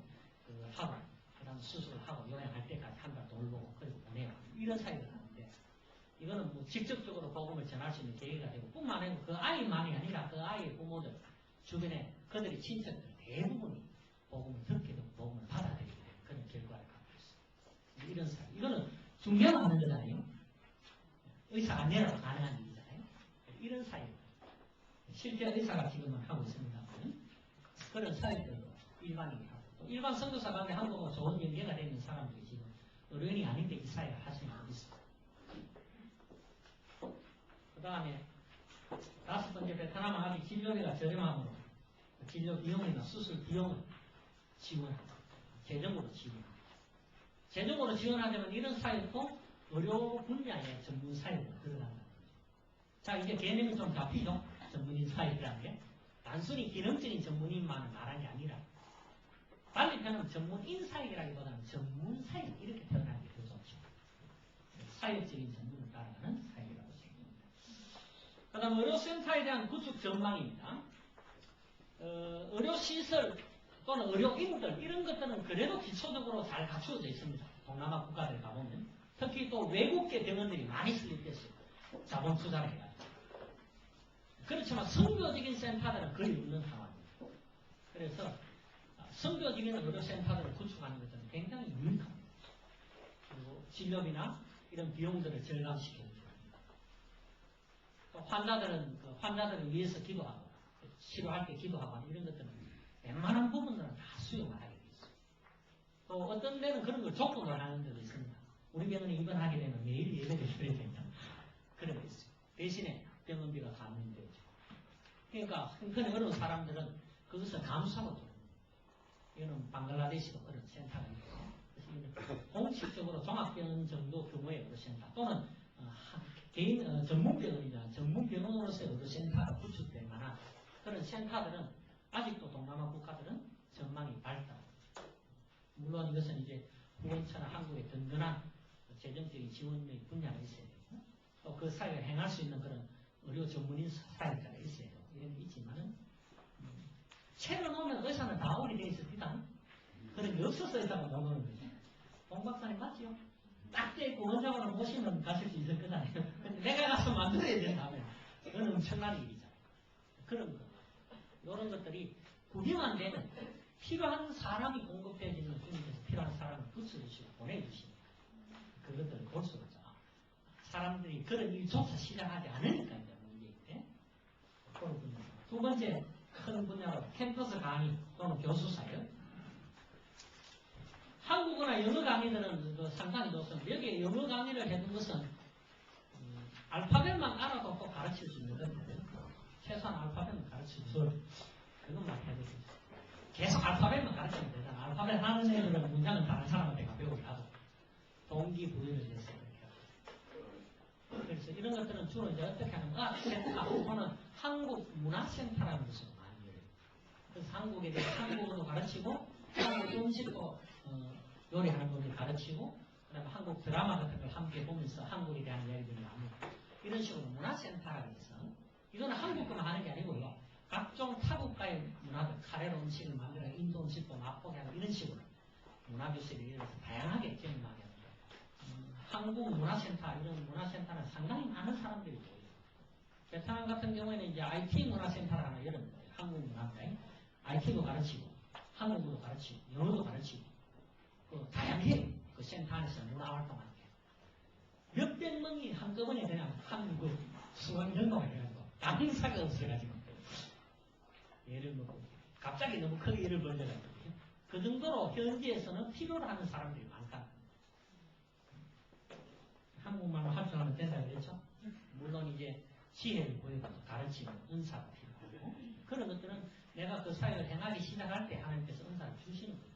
하고 그 다음 수술을 하고 요양할 때까지 한 달 돌보고 그리고 보내고 이런 사역을 하는데 이거는 뭐 직접적으로 복음을 전할 수 있는 계기가 되고 뿐만 아니고 그 아이만이 아니라 그 아이의 부모들 주변에 그들의 친척들 대부분이 복음을 듣게 되고 복음을 받아들이게 되는 그런 결과를 갖고 있습니다. 이런 사역 이거는 중요한 없는 거잖아요. 의사 안내라고 가능한 일이잖아요. 이런 사역 실제 의사가 지금은 하고 있습니다만 그런 사역들도 일반인이 하고 또 일반 선교사 가운데 한국하고 좋은 연계가 되는 사람들이 지금 의료인이 아닌데 이 사역을 하시는 분이 있습니다. 그 다음에 5번째 베트남은 아직 진료비가 저렴하므로 진료 비용이나 수술 비용을 지원합니다. 재정으로 지원합니다. 재정으로 지원하려면 이런 사역도 의료 분야의 전문 사역으로 들어간다는 거죠. 자, 이제 개념이 좀 잡히죠? 전문인 사역이라는 게. 단순히 기능적인 전문인만을 말하는 게 아니라 빨리 표현하면 전문인 사역이라기보다는 전문 사역 이렇게 표현하는 게 더 좋죠. 사역적인 전문을 따라가는 사역이라고 생각합니다. 그 다음 의료센터에 대한 구축 전망입니다. 의료시설 또는 의료인들 이런 것들은 그래도 기초적으로 잘 갖추어져 있습니다. 동남아 국가들 가보면 특히 또 외국계 병원들이 많이 설립됐어요. 자본 투자를 해가지고. 그렇지만 선교적인 센터들은 거의 없는 상황입니다. 그래서 선교적인 의료센터들을 구축하는 것은 굉장히 유익합니다. 그리고 진료비나 이런 비용들을 절감시켜줍니다. 또 환자들을 위해서 기도하고 치료할 때 기도하고 이런 것들은 웬만한 부분들은 다 수용을 하게 돼 있어요. 또 어떤 데는 그런 걸 조건을 하는 데도 있습니다. 우리 병원에 입원하게 되면 매일 예배를 드려야 된다. 그런 게 있어요. 대신에 병원비가 감면되죠. 그러니까 형편이 어려운 사람들은 그것을 감수하고 줍니다. 이거는 방글라데시도 그런 센터가 있고 그래서 공식적으로 종합병원 정도 규모의 의료센터 또는 개인 전문병원이나 전문병원으로서의 의료센터가 구축될 만한 그런 센터들은 아직도 동남아 국가들은 전망이 밝다. 물론 이것은 이제 후원처나 한국의 든든한 재정적인 지원의 분야가 있어야 되고 또 그 사회를 행할 수 있는 그런 의료 전문인 사회자가 있어야 되고 이런 게 있지만은 채로 놓으면 의사는 다 오게 돼 있습니다. 그런 게 없어서 의사가 못 오는 거죠. 동 박사님 맞죠? 딱지 원장으로 모시면 가실 수 있을 거잖아요. 근데 내가 가서 만들어야 된다면 그건 엄청난 일이잖아요. 그런 거. 이런 것들이 구경안 되면 필요한 사람이 공급해지는 주님께서 필요한 사람을 붙여주시고 보내주시고 그것들을 볼 수 없죠. 사람들이 그런 일조차 시작하지 않으니까 이제 문제인데 그런 분야. 두 번째 큰 분야로 캠퍼스 강의 또는 교수 사역. 한국어나 영어 강의들은 상당히 높습니다. 여기에 영어 강의를 해둔 것은 알파벳만 알아도 또 가르칠 수 있는 건데 최소한 알파벳만 가르치고 그것만 해도 계속 알파벳만 가르치면 되잖아. 알파벳 하는 애들은 문장은 다른 사람한테 배우게 하고 동기부여를 해서 그래서 이런 것들은 주로 이제 어떻게 하는가? 센터 또는 한국 문화센터라는 것으로 많이 열려요. 그래서 한국에 대해 한국어도 가르치고 한국 음식도 요리하는 법을 가르치고 그다음에 한국 드라마 같은 걸 함께 보면서 한국에 대한 이야기들을 나누고 이런 식으로 문화센터라고 해서 이거는 한국만 하는 게 아니고요. 각종 타국가의 문화들, 카레로 음식을 만들어 인도 음식도 맛보게 하고 이런 식으로 문화교실을 이뤄서 다양하게 경험하게 합니다. 한국 문화센터, 이런 문화센터는 상당히 많은 사람들이 모여요. 베트남 같은 경우에는 이제 IT 문화센터라는 이런 거예요. 한국 문화인데 IT도 가르치고 한국어도 가르치고 영어도 가르치고 다양해요. 그 센터 안에서 문화활동하는 게. 몇백 명이 한꺼번에 그냥 한국 수강전공을 해가지고 강사가 없어가지고 예를 들어 갑자기 너무 크게 일을 벌려가지고 그 정도로 현지에서는 필요로 하는 사람들이 많다. 한국말로 할 줄 아는 대사가 그렇죠? 물론 이제 지혜를 보여가지고 가르치는 은사가 필요하고 그런 것들은 내가 그 사역을 행하기 시작할 때 하나님께서 은사를 주시는 거예요.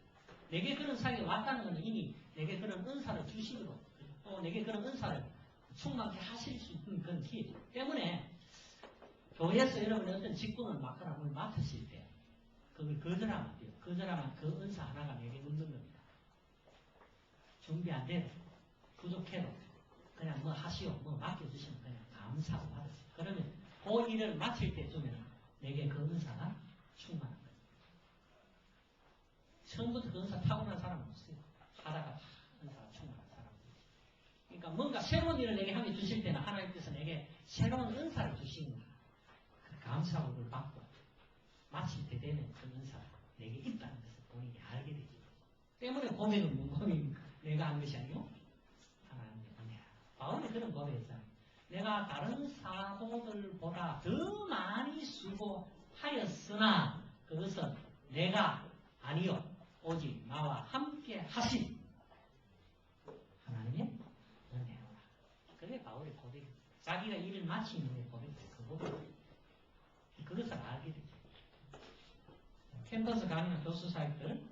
내게 그런 사역이 왔다는 것은 이미 내게 그런 은사를 주시기로 또 내게 그런 은사를 충만케 하실 수 있는 그런 기회 때문에 교회에서 여러분이 어떤 직분을 맡거나 뭘 맡으실 때 그걸 거절하면 안 돼요. 거절하면 그 은사 하나가 내게 없는 겁니다. 준비 안 돼도 부족해도 그냥 뭐 하시오 뭐 맡겨주시면 그냥 감사하고 받으세요. 그러면 그 일을 마칠 때쯤에는 내게 그 은사가 충만한 거예요. 처음부터 그 은사 타고난 사람은 없어요. 하다가 은사가 충만한 사람들이지. 그러니까 뭔가 새로운 일을 내게 하게 주실 때는 하나님께서 내게 새로운 은사를 주시는 거예요. 감사하고 그걸 받고 마칠 때 되면 그 은사가 내게 있다는 것을 본인이 알게 되죠. 때문에 고백은 뭔 내가 한 것이 아니고 하나님의 은혜야. 바울이 그런 고백했잖아요. 내가 다른 사도들보다 더 많이 수고하였으나 그것은 내가 아니요 오직 나와 함께 하신 하나님의 은혜로라. 그게 바울의 고백이에요. 자기가 일을 마친 후에 고백해요. 그 고백. 그것을 알게 되죠. 캠퍼스 강의나 교수 사역들,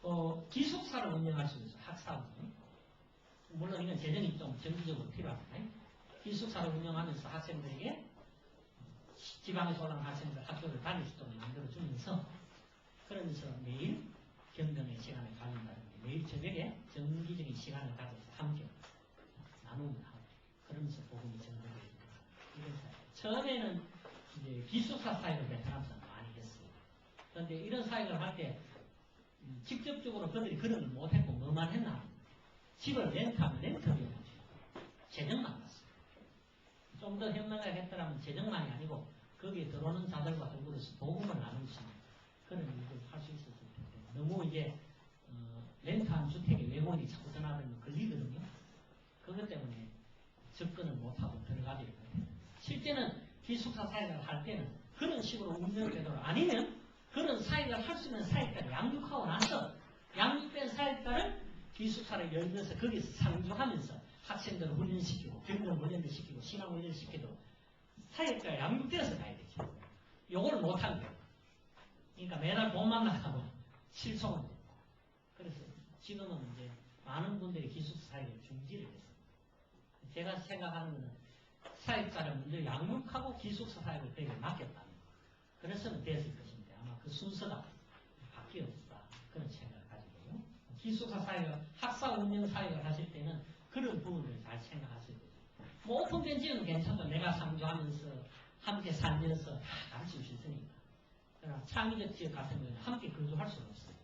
또 기숙사를 운영할 수 있어요. 학사 운영. 물론 이건 재정이 좀 정기적으로 필요합니다. 기숙사를 운영하면서 학생들에게 지방에서 올라온 학생들 학교를 다닐 수 있도록 만들어주면서 그러면서 매일 경전의 시간을 가진다든지 매일 저녁에 정기적인 시간을 가져서 함께 나눔을 하고 그러면서 복음이 전달되는 이런 사역. 처음에는 이제 기숙사 사역을 베트남에서 많이 했어요. 그런데 이런 사역을 할 때 직접적으로 그들이 그런 걸 못했고 뭐만 했나 집을 렌트하면 렌트비를 주고 재정만 났어요. 좀 더 현명하게 했더라면 재정만이 아니고 거기에 들어오는 자들과 더불어서 복음을 나눌 수 있는 그런 일을 할 수 있었을 텐데 너무 이제 렌트한 주택에 외국인이 자꾸 전화하면 걸리거든요. 그것 때문에 접근을 못하고 들어가게 되거든요. 실제는 기숙사 사역을 할 때는 그런 식으로 운영을 되도록 아니면 그런 사역을 할 수 있는 사역자를 양육하고 나서 양육된 사역자를 기숙사를 열면서 거기서 상주하면서 학생들을 훈련시키고 경전 훈련을 시키고 신앙 훈련을 시키도록 사역자가 양육되어서 가야 되죠. 요걸 못한 거예요. 그러니까 매달 돈만 나가고 실속은 되고 그래서 지금은 이제 많은 분들이 기숙사 사역을 중지를 했습니다. 제가 생각하는 것은 사역자를 먼저 양육하고 기숙사 사역을 되게 맡겼다면 그래서는 됐을 것인데 아마 그 순서가 바뀌었다 그런 생각을 가지고요. 기숙사 사역을 학사 운영 사역을 하실 때는 그런 부분을 잘 생각하셔야 되죠. 뭐 오픈된 지역은 괜찮죠. 내가 상주하면서 함께 살면서 다 가르칠 수 있으니까. 그러나 창의적 지역 같은 경우는 함께 거주할 수가 없어요.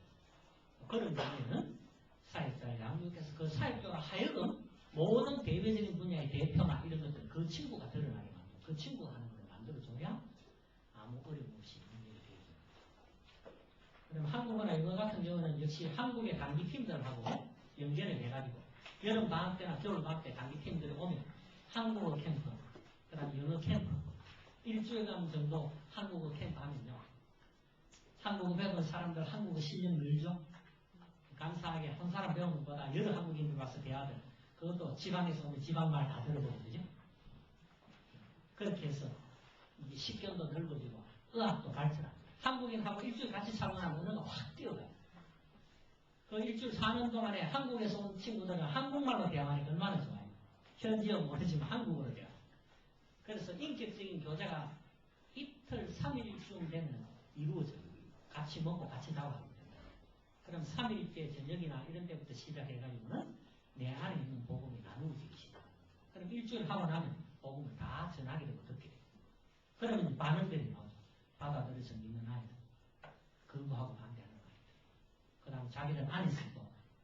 그런 경우에는 사역자를 양육해서 그 사역자가 하여금 모든 대외적인 분야의 대표나 이런 것들 그 친구가 드러나게 만들고 그 친구가 하는 걸 만들어줘야 아무 어려움 없이 운영이 되죠. 그럼 한국어나 영어 같은 경우는 역시 한국의 단기팀들하고 연결을 해가지고 여름 방학 때나 겨울 방학 때 단기팀들이 오면 한국어 캠프, 그 다음에 영어 캠프 일주일간 정도 한국어 캠프 하면요. 한국어 배우는 사람들 한국어 실력 늘죠. 감사하게 한 사람 배우는 것보다 여러 한국인들 와서 대화들 그것도 지방에서 오면 지방말 다 들어보고 그죠? 그렇게 해서 이제 식견도 넓어지고 의학도 발전하고 한국인하고 일주일 같이 살고 나면 언어가 확 뛰어가요. 그 일주일 사는 동안에 한국에서 온 친구들은 한국말로 대화하니까 얼마나 좋아요. 현지어 모르지만 한국어로 대화. 그래서 인격적인 교제가 이틀, 3일쯤 되면 이루어져요. 같이 먹고 같이 자고 합니다. 그럼 3일째 저녁이나 이런 때부터 시작해가지고는 내 안에 있는 복음이 나누어지기 시작. 그럼 일주일 하고 나면 복음을 다 전하게 되고 듣게 돼요. 그러면 반응들이 나오죠. 받아들여서 믿는 아이들, 거부하고 반대하는 아이들. 그 다음 자기들 안에서도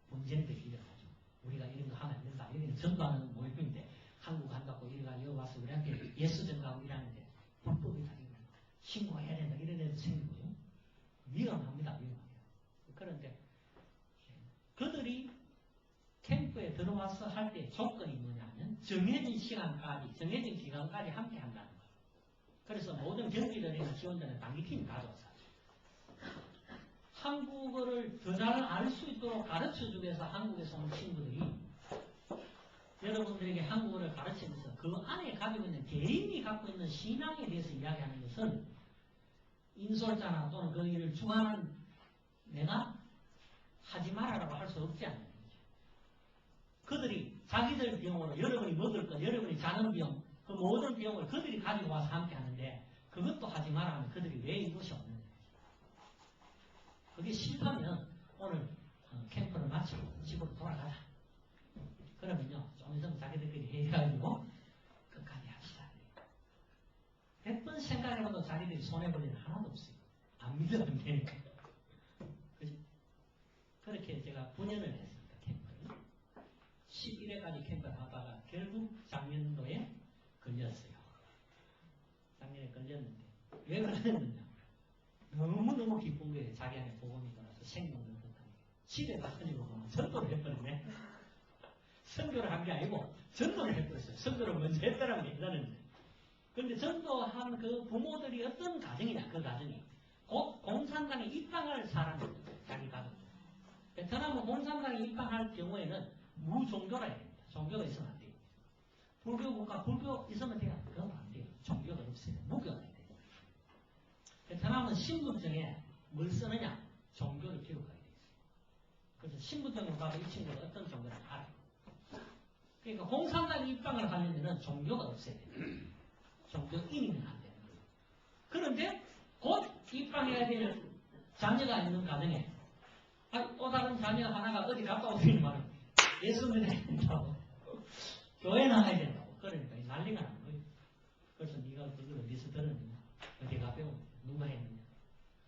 분쟁들이 일어나죠. 우리가 이런 거 하면 안 된다. 여기는 전도하는 모임인데 한국 한다고 이래가 여기 와서 우리한테 예수 전가하고 일하는데 불법이다. 신고해야 된다. 이런 애도 생기고요. 위험합니다. 위험해요. 그런데 그들이 캠프에 들어와서 할 때 조건이 뭐냐면 정해진 시간까지, 정해진 기간까지 함께 한다는 거예요. 그래서 모든 경비들이나 지원자는 단기팀이 가져와서 한국어를 더 잘 알 수 있도록 가르쳐주기 위해서 한국에서 온 친구들이 여러분들에게 한국어를 가르치면서 그 안에 가지고 있는 개인이 갖고 있는 신앙에 대해서 이야기하는 것을 인솔자나 또는 그 일을 주관하는 내가 하지 말아라고 할 수 없지 않는 거죠. 그들이 자기들 비용으로 여러분이 먹을 것, 여러분이 자는 비용, 그 모든 비용을 그들이 가지고 와서 함께 하는데 그것도 하지 말아 하면 그들이 왜 이것이 없는 거죠. 그게 싫다면 오늘 캠프를 마치고 집으로 돌아가자. 그러면요, 좀 있으면 자기들끼리 해가지고 끝까지 합시다. 100번 생각해봐도 자기들이 손해볼 일은 하나도 없어요. 안 믿으면 되니까. 그죠? 그렇게 제가 9년을 했습니다, 캠프를. 11회까지 캠프를 하다가 결국 작년도에 걸렸어요. 작년에 걸렸는데, 왜 걸렸느냐? 너무너무 기쁜 거예요. 자기 안에 복음이 돌아서 생명을 얻었다는 게. 집에 가서니까 보면 전도를 해버리네. 선교를 한 게 아니고 전도를 해버렸어요. 선교를 먼저 했다라는 게 있다는데. 그런데 전도한 그 부모들이 어떤 가정이냐, 그 가정이. 곧 공산당에 입당할 사람입니다. 자기 가족. 베트남은 공산당에 입당할 경우에는 무종교라 해야 됩니다. 종교가 있으면 안 돼요. 불교 국가, 불교 있으면 돼요. 그건 안 돼요. 종교가 없어요. 무교가 돼요. 베트남은 신분증에 뭘 쓰느냐? 종교를 기록하게 돼 있어요. 그래서 신분증을 봐도 이 친구가 어떤 종교를 알아요. 그러니까 공산당에 입당을 하려면 종교가 없어야 돼요. 종교인이면 안 되는 거예요. 그런데 곧 입당해야 될 자녀가 있는 가정에 또 다른 자녀 하나가 어디 갔다 오더니 말은 예수 믿어야 된다고 교회 나가야 된다고 그러니까 난리가 나는 거예요. 그래서 네가 그걸 어디서 들었느냐, 어디 가 배웠느냐, 누가 했느냐.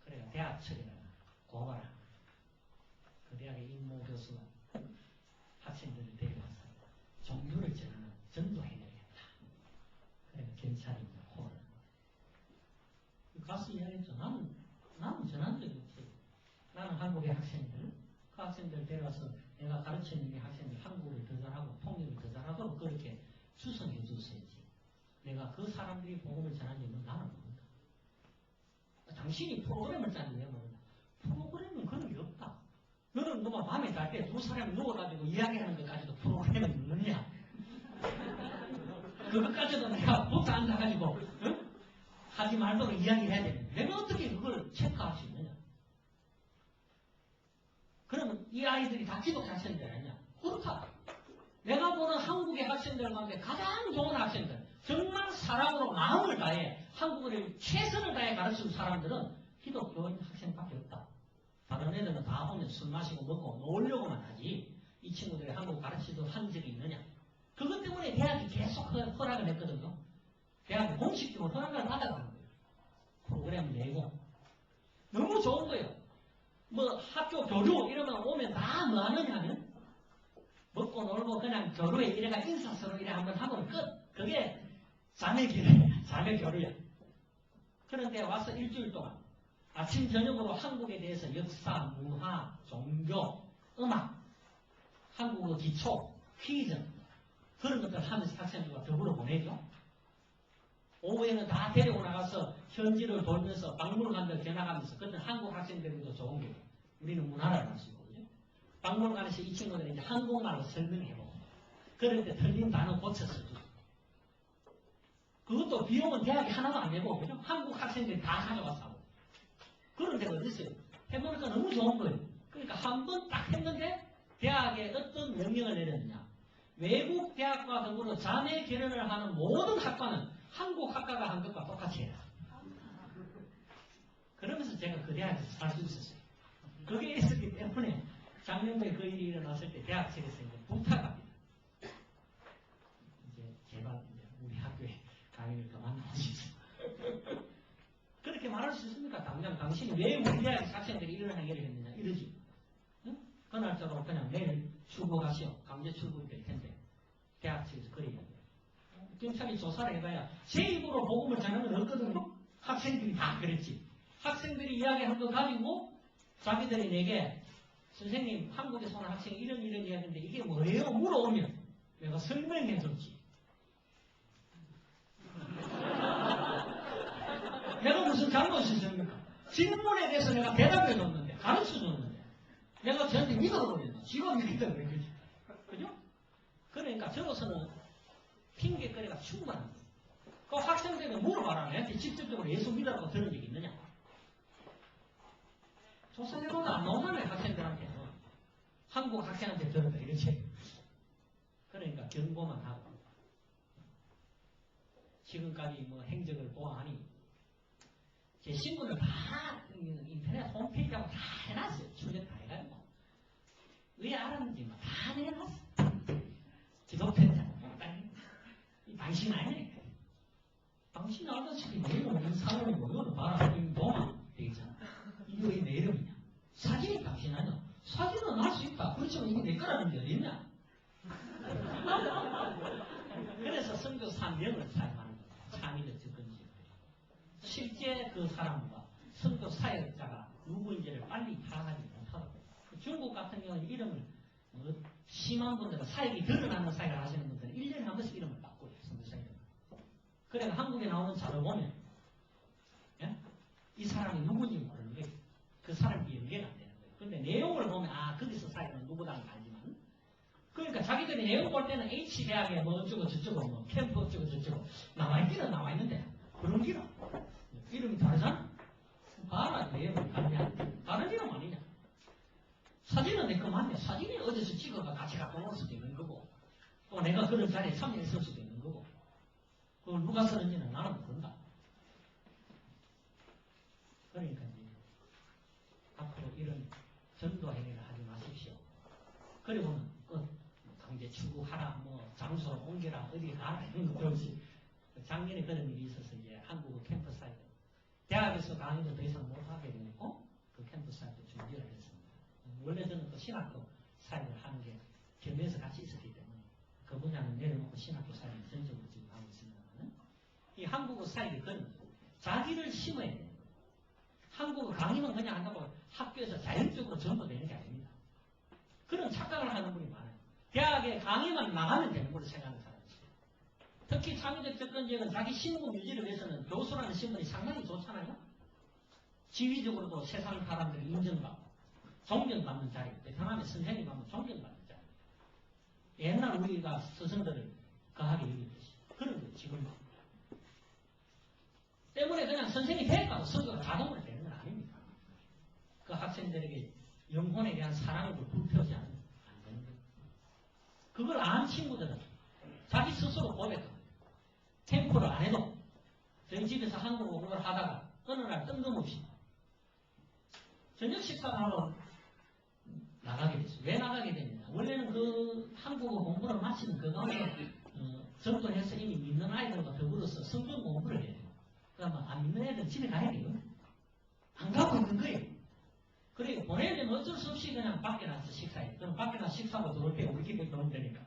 그래가 대학 측에다가 고발을 합니다. 그 대학의 임모 교수가 학생들을 데려와서 종교를 전도해드리겠다. 그러니까 경찰입니다. 호를. 가서 이야기했죠. 나는 전한 적이 없어요. 나는 한국의 학생들, 그 학생들 데려와서 내가 가르치는 이 학생들 한국어를 더 잘하고 통역을 더 잘하도록 그렇게 추선해 줬어야지. 내가 그 사람들이 복음을 전하려면 나는 모른다. 당신이 프로그램을 짜는 왜 모른다. 프로그램은 그런 게 없다. 너는 너가 밤에 잘 때 두 사람이 누워가지고 이야기하는 것까지도 프로그램에 넣느냐? 그것까지도 내가 붙어 앉아가지고 응? 하지 말도록 이야기해야 되는데 내가 어떻게 그걸 체크할 수 있느냐? 그러면 이 아이들이 다 기독 학생들 아니냐? 그렇다. 내가 보는 한국의 학생들 가운데 가장 좋은 학생들, 정말 사랑으로 마음을 다해 한국어를 최선을 다해 가르치는 사람들은 기독교인 학생밖에 없다. 다른 애들은 다 보면 술 마시고 먹고 놀려고만 하지 이 친구들이 한국 가르치도록 한 적이 있느냐. 그것 때문에 대학이 계속 허락을 했거든요. 대학이 공식적으로 허락을 받아가는 거예요. 프로그램을 내고. 너무 좋은 거예요. 뭐 학교 교류 이러면 오면 다 뭐 하느냐 하면 먹고 놀고 그냥 교류에 이래가 인사서로 이래 한번 하면 끝. 그게 자매 교류야. 자매 교류야. 그런데 와서 일주일 동안 아침 저녁으로 한국에 대해서 역사, 문화, 종교, 음악, 한국어 기초, 퀴즈 그런 것들 하면서 학생들과 더불어 보내죠. 오후에는 다 데리고 나가서 현지를 돌면서 박물관들 지나가면서 그때 한국 학생들도 좋은 거예요. 우리는 문화를 알 수 있거든요. 박물관에서 이 친구들이 이제 한국말로 설명해보고 그런데 틀린 단어 고쳐서 주고 그것도 비용은 대학이 하나도 안 내고 그죠? 한국 학생들이 다 가져가서 하고 그런 데가 어디 있어요? 해보니까 너무 좋은 거예요. 그러니까 한 번 딱 했는데 대학에 어떤 명령을 내렸느냐. 외국 대학과 더불어 자매 결연을 하는 모든 학과는 한국 학과가 한 것과 똑같이 해라. 그러면서 제가 그 대학에서 살 수 있었어요. 그게 있었기 때문에 작년도에 그 일이 일어났을 때 대학 측에서 이제 부탁합니다. 이제 제발 이제 우리 학교에 강의를 그만 나오십시오. 그렇게 말할 수 있습니까? 당신이 왜 우리 대학 학생들이 이런 행위를 했느냐 이러지. 응? 그날짜로 그냥 내일 출국하시오. 강제 출국이 될 텐데 대학 측에서 그래 이야기해요. 경찰이 조사를 해봐야 제 입으로 복음을 전하는 건 없거든요. 학생들이 다 그랬지. 학생들이 이야기한 거 가지고 자기들이 내게 선생님 한국에서 오는 학생이 이런 이야기인데 이게 뭐예요? 물어오면 내가 설명해줬지. 내가 무슨 잘못이 있습니까? 질문에 대해서 내가 대답해줬는데 가르쳐줬는데 내가 저한테 믿어버렸네. 지가 믿기 때문에 그지. 그죠? 그러니까 저로서는 핑계거리가 충분한 거예요. 그 학생들은 물어봐라. 내한테 직접적으로 예수 믿으라고 들은 적이 있느냐? 조사해보면 안 나오잖아요. 학생들한테는. 한국 학생한테 들었다 이렇지. 그러니까 경고만 하고 지금까지 뭐 행적을 보아하니 제 신문을 다 인터넷 홈페이지하고 다 해놨어요. 출력 다 해가지고 왜 알았는지 뭐 다 내놨어. 기독교자고 당신 아니니까. 당신 아저씨가 내 이름은 사람이 뭐를 봐라. 이 도마 되겠잖아. 이거 왜 내 이름이냐? 사진이 당신 아니야? 사진은 할 수 있다. 그렇지만 이게 내 거라는 게 어딨냐? 그래서 선교 3명을 사용하는 거예요. 창의적 접근식. 실제 그 사람과 선교 사역자가 누구인지를 빨리 파악하지 못하더라고요. 중국 같은 경우는 이름을 심한 분들은 사역이 드러나는 사역을 하시는 분들은 1년에 한 번씩 이름을 바꿔요. 선교사 이름을. 그래서 한국에 나오는 자료 보면 예? 이 사람이 누군지 모르는 거예요. 그 사람이 연계가 안 되는 거예요. 그런데 내용을 보면 거기서 사역은 누구다는 알지만 그러니까 자기들이 내용 볼 때는 H대학에 뭐 어쩌고 저쩌고 뭐 캠프 어쩌고 저쩌고 나와있기는 나와있는데 그런 기라 이름이 다르잖아. 봐라 내용이 다르냐. 다른 이름 아니냐. 사진은 내 거 맞네. 사진이 어디서 찍어가 같이 갖고 올 수도 있는 거고 또 내가 그런 자리에 참여했을 수도 있는 거고 그걸 누가 쓰는지는 나는 모른다. 그러니까 이제 앞으로 이런 전도 행위를 하지 마십시오. 그리고는 강제 출국하라, 뭐 장소로 옮겨라, 어디 가라 이런 것도 없이 작년에 그런 일이 있어서 이제 한국 캠프사이트 대학에서 강의도 더 이상 못하게 되고 그 캠프사이트 준비를 했습니다. 원래 저는 또 신학교 사역을 하는 게 겸해서 같이 있었기 때문에 그 분야는 내려놓고 신학교 사역을 전적으로 지금 하고 있습니다만 이 한국어 사역이 그런 자기를 심어야 돼요. 한국어 강의만 그냥 한다고 학교에서 자연적으로 전도되는 게 아닙니다. 그런 착각을 하는 분이 많아요. 대학에 강의만 나가면 되는 걸로 생각하는 사람이 있어요. 특히 창의적 접근적은 자기 신분 유지를 위해서는 교수라는 신분이 상당히 좋잖아요. 지위적으로도 세상 사람들이 인정받고 존경받는 자리. 베트남의 선생님 하면 존경받는 자리. 옛날 우리가 스승들을 거하게 여기듯이 그런 거예요. 지금 때문에 그냥 선생님이 대학가도 선거가 자동으로 되는 건 아닙니다. 그 학생들에게 영혼에 대한 사랑을 불태우지 않는 거예요. 그걸 아는 친구들은 자기 스스로 고백합니다. 캠프를 안 해도 저희 집에서 한국어 공부를 하다가 어느 날 뜬금없이 저녁 식사를 하러 나가게 됐어요. 왜 나가게 됐느냐. 원래는 그 한국어 공부를 마치는 그 가운데 접근해서 이미 믿는 아이들과 더불어서 성경 공부를 해야 돼요. 그러면 안 믿는 애들은 집에 가야 돼요. 안 가고 있는 거예요. 그리고 보내야 되면 어쩔 수 없이 그냥 밖에 나서 식사해. 그럼 밖에 나서 식사하고 들어올 때 우리 집에 들어오면 되니까.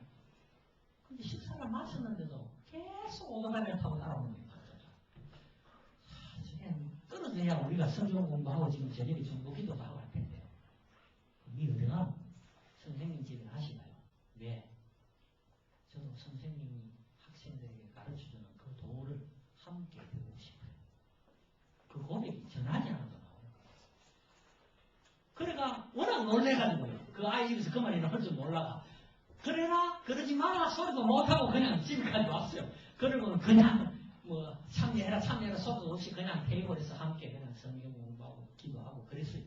근데 식사를 마쳤는데도 계속 오토바이를 타고 따라오는 거예요. 떨어져야 우리가 성경 공부하고 지금 저녁에 중보 기도도 하고 할 텐데. 니 어디 가면 선생님 집에 하시나요? 왜? 저도 선생님이 학생들에게 가르쳐주는 그 도를 함께 배우고 싶어요. 그 고백이 전하지 않아도 나와요. 그래가 워낙 놀래가지고요. 그 아이 집에서 그 말이나 할 줄 몰라가. 그래라 그러지 마라 소리도 못하고 그냥 집까지 왔어요. 그러고 그냥 뭐 참여해라 소리도 없이 그냥 테이블에서 함께 그냥 성경 공부하고 기도하고 그랬어요.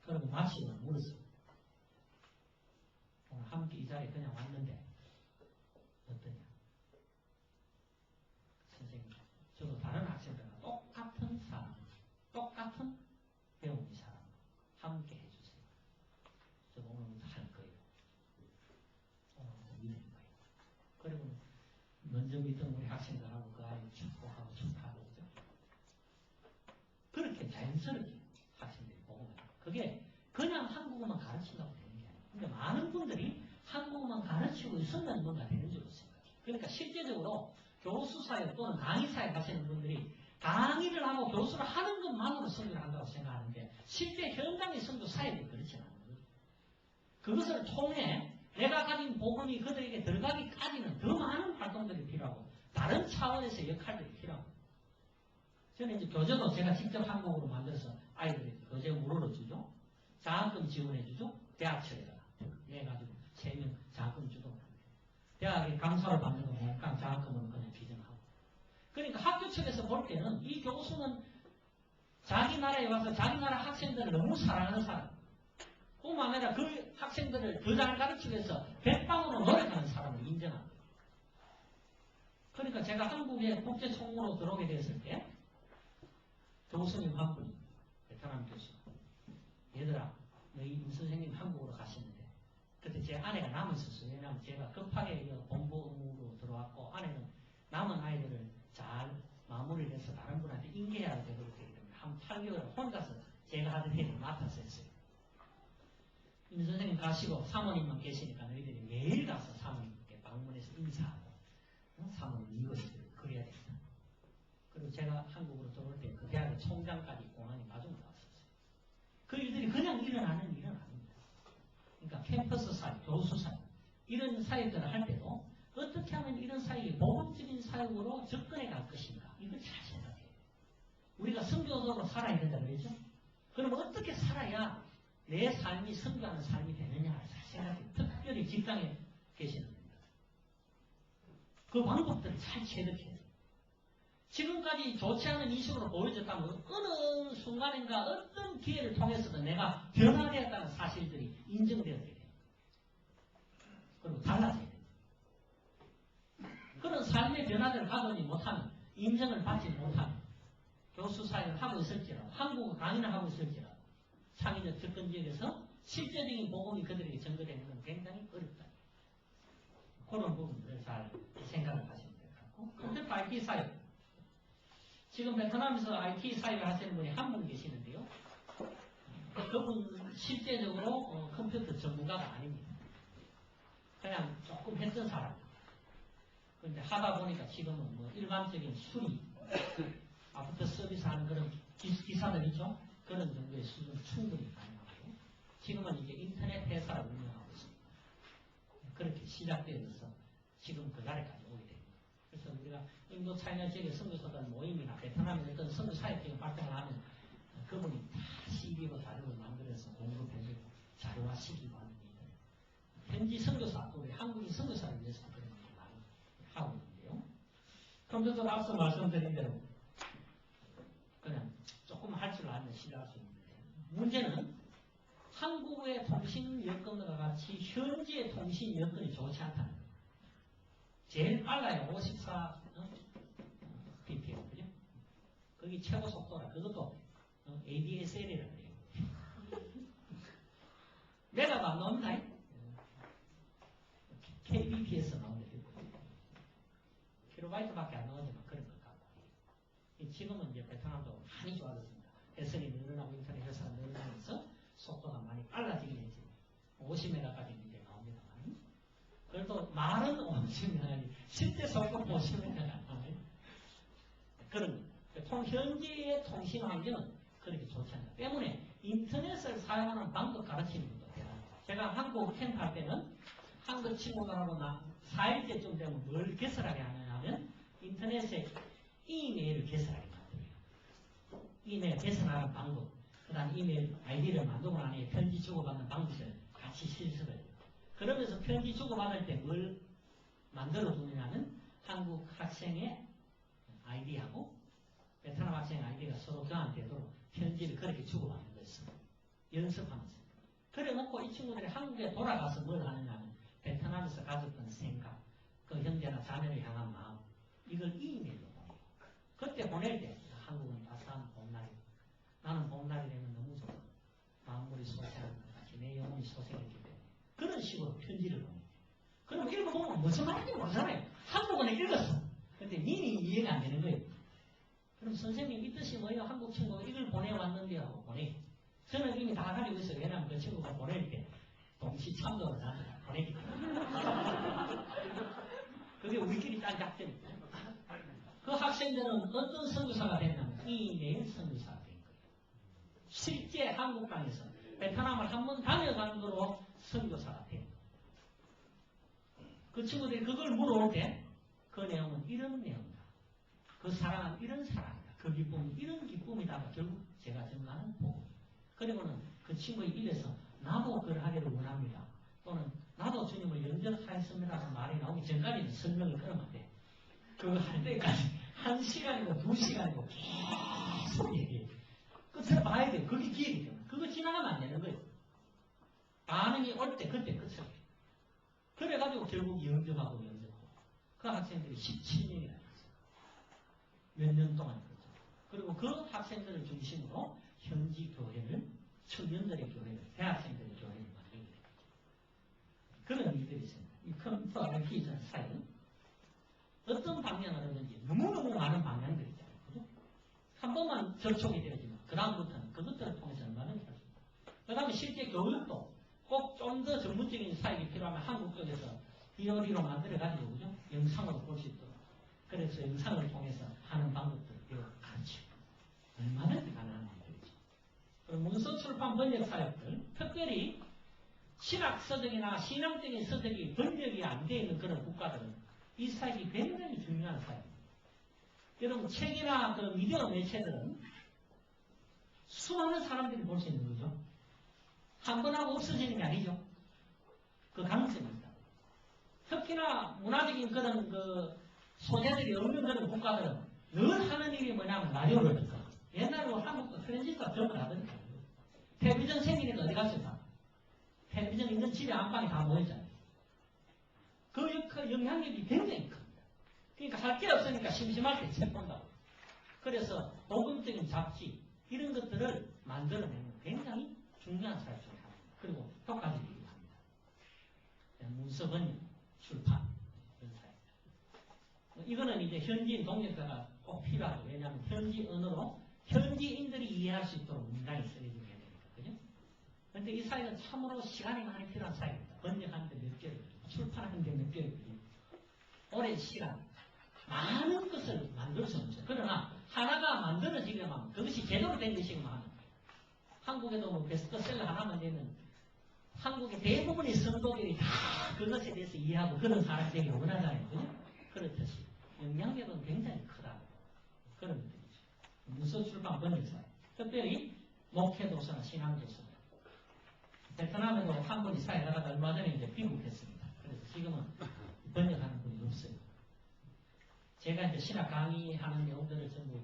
그리고 마치고 물었어요. 오늘 함께 이 자리에 그냥 왔는데 어떠냐. 선생님 저도 다른 학생들과 자연스럽게 학생들이 보고 그게 그냥 한국어만 가르친다고 되는 게 아니에요. 근데 많은 분들이 한국어만 가르치고 있으면 뭔가 되는 줄 생각해요. 그러니까 실제적으로 교수 사회 또는 강의 사회 가시는 분들이 강의를 하고 교수를 하는 것만으로 선교를 한다고 생각하는데 실제 현장의 선교 사회는 그렇지 않아요. 그것을 통해 내가 가진 복음이 그들에게 들어가기까지는 더 많은 활동들이 필요하고 다른 차원에서의 역할들이 필요합니다. 저는 이제 교재도 제가 직접 한국어로 만들어서 아이들에게 교재 무료로 주죠. 장학금 지원해 주죠. 대학처에다가 해가지고 3명 장학금 주고 대학에 강사로 받는 거 보니까 장학금은 그냥 비정하고 그러니까 학교 측에서 볼 때는 이 교수는 자기 나라에 와서 자기 나라 학생들을 너무 사랑하는 사람 뿐만 아니라 그 학생들을 더 잘 가르치기 위해서 백방으로 노력하는 사람을 인정합니다. 그러니까 제가 한국에 국제 총무로 들어오게 되었을 때 교수님 한 분이 베트남 교수 얘들아 너희 임 선생님 한국으로 가시는데 그때 제 아내가 남아 있었어요. 왜냐하면 제가 급하게 본부 업무로 들어왔고 아내는 남은 아이들을 잘 마무리를 해서 다른 분한테 인계해야 되고 그렇기 때문에 한 8개월 혼자서 제가 하던 일을 맡아서 했어요. 임 선생님 가시고 사모님만 계시니까 너희들이 매일 가서 사모님께 방문해서 인사하고 사모님 이것을 그래야 된다. 그리고 제가 한국으로 들어올 때 그 대학의 총장까지 공항에 마중 나왔었어요. 그 일들이 그냥 일어나는 일은 아닙니다. 그러니까 캠퍼스 사회, 교수 사회 이런 사회들을 할 때도 어떻게 하면 이런 사회에 보건적인 사회로 접근해 갈 것인가 이걸 잘 생각해요. 우리가 선교적으로 살아야 된다 그랬죠? 그럼 어떻게 살아야 내 삶이 선교하는 삶이 되느냐를 잘 생각해요. 특별히 직장에 계시는 분들 그 방법들을 잘 체득해요. 지금까지 좋지 않은 인식으로 보여졌다면 어느 순간인가 어떤 기회를 통해서도 내가 변화되었다는 사실들이 인정되어야 돼요. 그리고 달라져야 돼요. 그런 삶의 변화를 가져오지 못하면 인정을 받지 못하면 교수 사회를 하고 있을지라도 한국어 강의를 하고 있을지라도 창의적 접근 지역에서 실제적인 복음이 그들에게 전거되는 건 굉장히 어렵다. 그런 부분들을 잘 생각을 하시면 될 것 같고 컴퓨터 IT 사회 지금 베트남에서 IT 사회를 하시는 분이 한 분 계시는데요. 그분 실제적으로 컴퓨터 전문가가 아닙니다. 그냥 조금 했던 사람이에요. 그런데 하다 보니까 지금은 뭐 일반적인 수리, 아프터 서비스 하는 그런 기사들 있죠? 그런 정도의 수준을 충분히 가능하고 지금은 이제 인터넷 회사를 운영하고 있습니다. 그렇게 시작되어서 지금 그 자리까지 오게 됩니다. 그래서 우리가 인도 차이나 지역의 선교사들 모임이나 베트남의 어떤 선교 사회적인 활동을 하면 그분이 다 CD로 자료를 만들어서 공급해주고 자료화 시키고 하는 일을 현지 선교사, 또 우리 한국인 선교사를 위해서 그런 일을 많이 하고 있는데요. 컴퓨터로 앞서 말씀드린 대로 그냥 조금 할 줄 알면 시작할 수 있는데 문제는 한국의 통신 여건과 같이 현지의 통신 여건이 좋지 않다는 거예요. 제일 빨라요. 54 bpm, 그죠? 거기 최고 속도라. 그것도 ADSL이라고 해요. 메가도 안 나옵니다. kbps 나오는데 킬로바이트밖에 안 나오지만 그런 것 같고 지금은 이제 베트남도 많이 좋아졌습니다. 배선이 늘어나고 인터넷 회사가 늘어나면서 속도가 많이 빨라지긴 했지. 50메가까지 이제 나옵니다만 그래도 말은 50메가니 실제 속도 50메가가 안 나와요. 그런 현지의 통신 환경은 그렇게 좋지 않다. 때문에 인터넷을 사용하는 방법 가르치는 것도 대단합니다. 제가 한국 캠프 할 때는 한국 친구들하고 4일째쯤 되면 뭘 개설하게 하느냐면 인터넷에 이메일을 개설하게 만들어요. 이메일 개설하는 방법, 그 다음 이메일 아이디를 만들고 나니 편지 주고받는 방법을 같이 실습을 해요. 그러면서 편지 주고받을 때 뭘 만들어 두느냐면 한국 학생의 아이디하고 베트남 학생의 아이디가 서로 교환되도록 편지를 그렇게 주고받는 거였어요. 연습하면서. 그래 놓고 이 친구들이 한국에 돌아가서 뭘 하느냐면 베트남에서 가졌던 생각, 그 형제나 자매를 향한 마음, 이걸 이메일로 보내요. 그때 보낼 때 한국은 따스한 봄날이, 나는 봄날이 되면 너무 좋아. 마음물이 소생하는 것 같이 내 영혼이 소생했기 때문에 그런 식으로 편지를 보내요. 그럼 읽어보면 무슨 말인지 모르잖아요. 한국어는 읽었어. 근데 이미 이해가 안 되는 거예요. 그럼 선생님 이 뜻이 뭐예요? 한국 친구가 이걸 보내왔는데 연결하고 보내. 저는 이미 다 가지고 있어요. 왜냐하면 그 친구가 보낼 때 동시 참고를 나한테 보내기 때문에. 그게 우리끼리 짠 작전입니다. 그 학생들은 어떤 선교사가 됐냐면 이메일 선교사가 된 거예요. 실제 한국 땅에서 베트남을 한번 다녀간 거로 선교사가 된 거예요. 그 친구들이 그걸 물어올 때 그 내용은 이런 내용이다. 그 사랑은 이런 사랑이다. 그 기쁨은 이런 기쁨이다. 결국 제가 전하는 복음. 그리고는 그 친구의 입에서 나도 그걸 하기를 원합니다. 또는 나도 주님을 영접하였습니다라는 말이 나오기 전까지는 설명을 끊으면 안 돼. 그거 할 때까지 1시간이고 2시간이고 계속 얘기해. 끝을 봐야 돼. 그게 기회이기 때문에. 그거 지나가면 안 되는 거예요. 반응이 올 때 그때 끝을 해. 그래가지고 결국 영접하고 영접하고. 그 학생들이 17년이나 됐어요. 몇 년 동안 그렇죠. 그리고 그 학생들을 중심으로 현지 교회를, 청년들의 교회를, 대학생들의 교회를 만들게 됩니다. 그런 일들이 있습니다. 이 컴퓨터 RP전 사이는 어떤 방향을 하든지 너무너무 많은 방향들이 있잖아요. 그죠? 한 번만 접촉이 되어지면 그 다음부터는 그것들을 통해서 얼마든지 할 수 있다. 그 다음에 실제 교육도 꼭 좀 더 전문적인 사역이 필요하면 한국 쪽에서 비오리로 만들어가지고 그죠? 영상으로 볼 수 있도록. 그래서 영상을 통해서 하는 방법들을 가르치고 얼마든지 가능한 일들이죠. 그리고 문서 출판 번역 사역들, 특별히 신학 서적이나 신앙적인 서적이 번역이 안 되어 있는 그런 국가들은 이 사역이 굉장히 중요한 사역입니다. 여러분 책이나 그 미디어 매체들은 수많은 사람들이 볼 수 있는 거죠. 한 번 하고 없어지는 게 아니죠. 그 강점입니다. 특히나 문화적인 그런 그 소재들이 없는 그런 국가들은 늘 하는 일이 뭐냐면 라디오를 듣고 옛날로 한국도 트랜지스터 전부 다 듣니까 텔레비전 생기니까 어디 갔을까? 텔레비전 있는 집에 안방에 다 모였잖아요. 그 영향력이 굉장히 큽니다. 그러니까 할 게 없으니까 심심할 때 책 본다고. 그래서 복음적인 잡지 이런 것들을 만들어내는 굉장히 중요한 사역 중에 하나입니다. 그리고 효과적이기도 합니다. 문서 번역, 출판 이런 사역입니다. 이거는 이제 현지인 동역자가 꼭 필요하죠. 왜냐하면 현지 언어로 현지인들이 이해할 수 있도록 문장이 쓰여지게 되니까. 그죠? 그런데 이 사역은 참으로 시간이 많이 필요한 사역입니다. 번역하는데 몇 개월 걸리고 출판하는데 몇 개월 걸리고 오랜 시간 많은 것을 만들 수 없죠. 그러나 하나가 만들어지려면 그것이 제대로 된 것이기만 한국에도 뭐 베스트셀러 하나만 되면 한국의 대부분의 성도들이 다 그것에 대해서 이해하고 그런 사람 되기 원하잖아요. 그죠? 그렇듯이 영향력은 굉장히 크다. 그런 것들이죠. 문서 출판 번역사 특별히 목회도서나 신앙도서 베트남에도 한 분이 사회하다가 얼마 전에 이제 귀국했습니다. 그래서 지금은 번역하는 분이 없어요. 제가 이제 신학 강의하는 내용들을 전부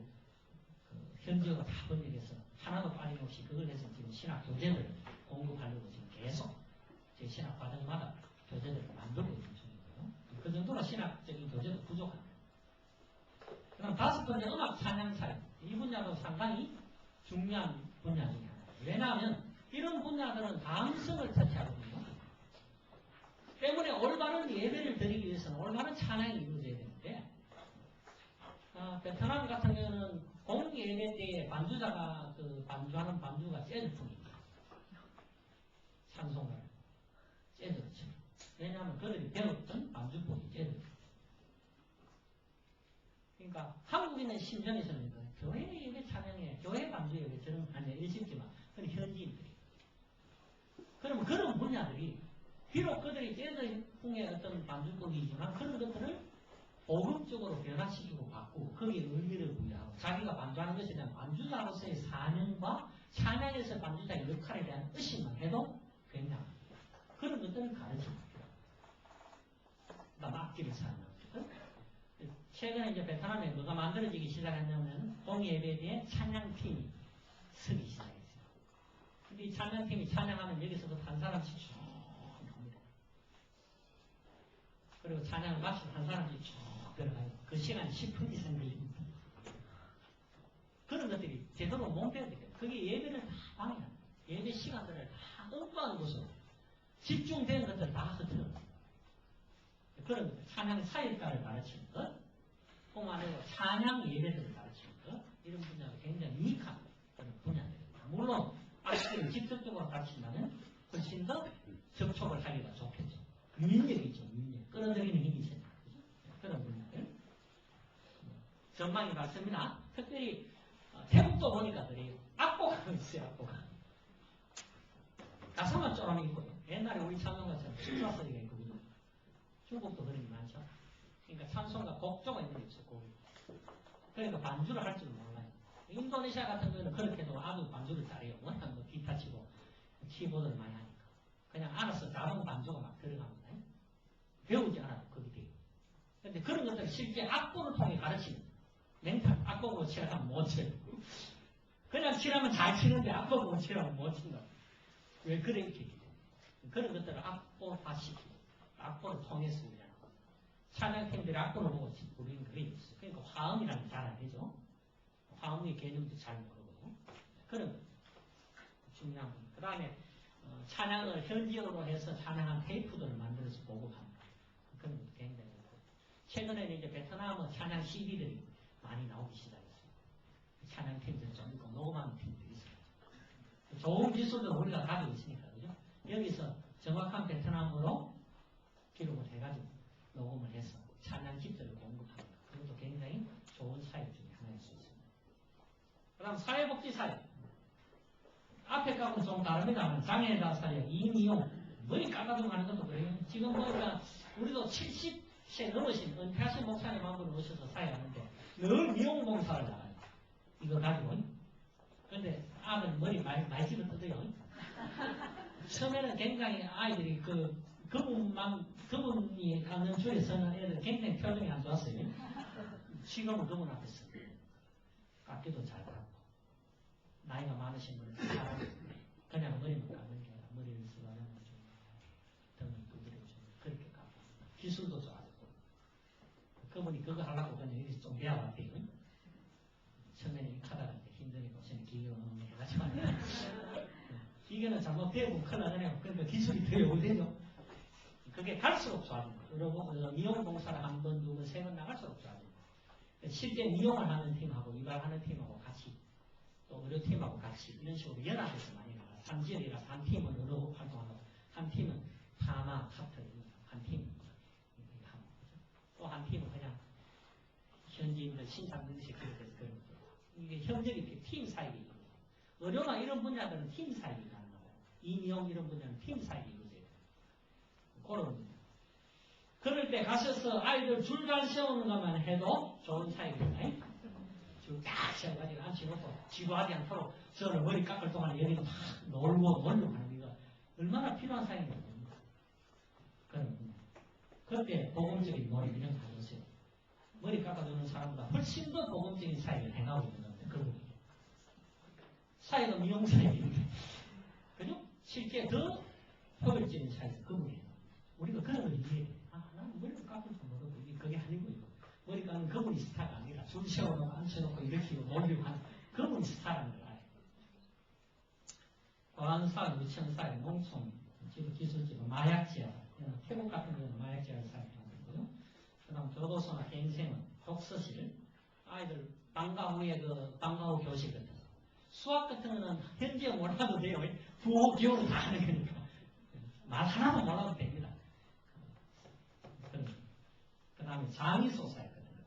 현지어로 다 번역해서 하나도 빠짐없이 그걸 해서 지금 신학 교재를 공급하려고 지금 계속 제 신학 과정마다 교재들을 만들고 있는 중이고요. 그 정도로 신학적인 교재도 부족합니다. 그럼 다섯 번째 음악 찬양 사역. 이 분야도 상당히 중요한 분야 중에 하나예요. 왜냐하면 이런 분야들은 감성을 터치하거든요. 때문에 올바른 예배를 드리기 위해서는 올바른 찬양이 이루어져야 되는데 베트남 같은 경우는 공예배 때에 반주자가 그 반주하는 반주가 재즈풍입니다. 찬송가를 재즈죠. 왜냐하면 그들이 배웠던 반주법이 재즈. 그러니까 한국인의 심정에서는 교회 예배 찬양에 교회 반주 예배 저는 아니 일심지만 그건 현지인들이. 그러면 그런 분야들이 비록 그들이 재즈풍의 어떤 반주법이지만 그런 것들을 복음적으로 변화시키고 바꾸고 거기에 의미를 부여하고 자기가 반주하는 것에 대한 반주자로서의 사명과 찬양에서 반주자의 역할에 대한 의식만 해도 굉장합니다. 그런 것들을 가르칩니다. 그다음 악기를 사용하는 것. 최근에 이제 베트남에 뭐가 만들어지기 시작했냐면 공예배에 대해 찬양팀이 서기 시작했어요. 근데 이 찬양팀이 찬양하면 여기서부터 한 사람씩 쭉 나옵니다. 그리고 찬양을 마치고 한 사람씩 쭉 들어가요. 그 시간이 10분 이상 걸립니다. 그런 것들이 제대로 못 배워야 되겠다. 그게 예배를 다 방해합니다. 예배 시간들을 다 엉뚱한 곳으로 집중된 것들을 다 흩어집니다. 그런 것들, 찬양 사역가를 가르치는 것, 뿐만 아니라 찬양 예배들을 가르치는 것, 이런 분야가 굉장히 유익한 그런 분야들입니다. 물론 아이들을 직접적으로 가르친다면 훨씬 더 접촉을 하기가 좋겠죠. 민력이 있죠. 민력. 끌어들이는 힘이 있어요. 그런 분들. 전망이 많습니다. 특별히 태국도 보니까 그래요. 악보가 있어요. 악보가. 가사만 쪼라미 있고요. 옛날에 우리 찬송가처럼 춤사소리가 있거든요. 중국도 그런 게 많죠. 그러니까 찬송가 곡조가 있는 게 있어요. 곡이. 그러니까 반주를 할 줄 몰라요. 인도네시아 같은 경우는 그렇게도 아주 반주를 잘해요. 워낙 뭐 기타 치고 키보드를 많이 하니까. 그냥 알아서 자동 반주가 막 들어갑니다. 배우지 않아도 그게 돼요. 근데 그런 것들 실제 악보를 통해 가르치는 멘탈, 악보 보고 치라면 못 쳐요. 그냥 치라면 잘 치는데 악보 보고 치라면 못 친다. 왜 그래 이렇게 그런 것들을 악보화시키고 악보를 통해서 우리가 찬양팀들이 악보를 보고 우리는 그게 있어요. 그러니까 화음이라는 게 잘 안 되죠. 화음의 개념도 잘 모르고 그런 중요한 거. 그 다음에 찬양을 현지어로 해서 찬양한 테이프들을 만들어서 보급합니다. 그런 것도 굉장히 좋고 최근에는 이제 베트남 찬양 CD들이 많이 나오기 시작했어요. 찬양 팀들 좀 있고 녹음하는 팀들이 있어요. 좋은 기술도 우리가 가지고 있으니까 그죠? 여기서 정확한 베트남어로 기록을 해가지고 녹음을 해서 찬양 집들을 공급합니다. 그것도 굉장히 좋은 사역 중에 하나일 수 있습니다. 그 다음 사회복지사역. 앞에 거하고는 좀 다릅니다만 장애자 사역, 이미용, 머리 깎아주고 하는 것도 그래요. 지금 보니까 우리도 70세 넘으신 은퇴하신 목사님 한 분을 오셔서 사역하는데 늘 미용봉사를 나가요. 이거 가지고. 근데 아들 머리 많이 집어 뜯어요. 처음에는 굉장히 아이들이 그분이 하는 줄에 서는 애들 굉장히 표정이 안 좋았어요. 지금은 그분 앞에서 깎기도 잘 깎고 나이가 많으신 분은 그냥 머리만 깎는 게 아니라 머리를 쓰다는 좀 등을 두드리고 좀 그렇게 깎고 기술도 좋아졌고 그분이 그거 하려고 그냥 여기서 좀 배워왔대요. 처음에는 하다가 힘드니까 저는 기계로 넣는 거 해가지고 기계는 잘못 배우고 큰일 나잖아요. 그러니까 기술이 더 요구되죠. 그게 갈수록 좋아집니다. 그리고 미용봉사를 한 번, 두 번, 세 번 나갈수록 좋아집니다. 실제 미용을 하는 팀하고 이발하는 팀하고 같이 또 의료팀하고 같이 이런 식으로 연합해서 많이 나가요. 3지역이라서 한 팀은 의료 활동하고 한 팀은 파마, 카터 한 팀은 하고 또 한 팀은 그냥 현지인들 신상 등식 그렇게 해서 그런 거. 이게 협력이 팀 사역이 있거든요. 의료나 이런 분야들은 팀 사역이 가능하고 이미용 이런 분야는 팀 사역이 이루어져요. 그런 분야. 그럴 때 가셔서 아이들 줄 잘 세우는 것만 해도 좋은 사역이잖아요. 줄 딱 세워가지고 앉혀놓고 지루하지 않도록 저를 머리 깎을 동안 여기서 막 놀고 하는 이거 얼마나 필요한 사역인지 모릅니다. 그런 분야. 그때 복음적인 놀이 이런 거 가져오세요. 머리 깎아주는 사람보다 훨씬 더 복음적인 사역을 행하고 있는 건데 그분이 사역은 미용사역인데 그죠? 실제 더 효율적인 사역은 그분이에요. 우리가 그런 걸 이해해. 나는 머리를 깎을 줄 모르고 그게 아니고 이거 머리 깎는 그분이 스타가 아니라 줄 세워놓고 앉혀놓고 일으키고 놀리고 하는 그분이 스타라는 걸 알아요. 보안사역, 유치원사역, 농촌, 기술지구, 마약지역 태국 같은 경우는 마약지역을 사역하는 거고요. 그 다음 교도소나 행생은 독서실, 아이들 방과 후에 방과 후 교실 같은 거. 수학 같은 거는 현지에 몰라도 돼요. 부호 기호를 다 하는 거니까. 말 하나만 몰라도 됩니다. 그 다음에 장의소 사역 같은 거.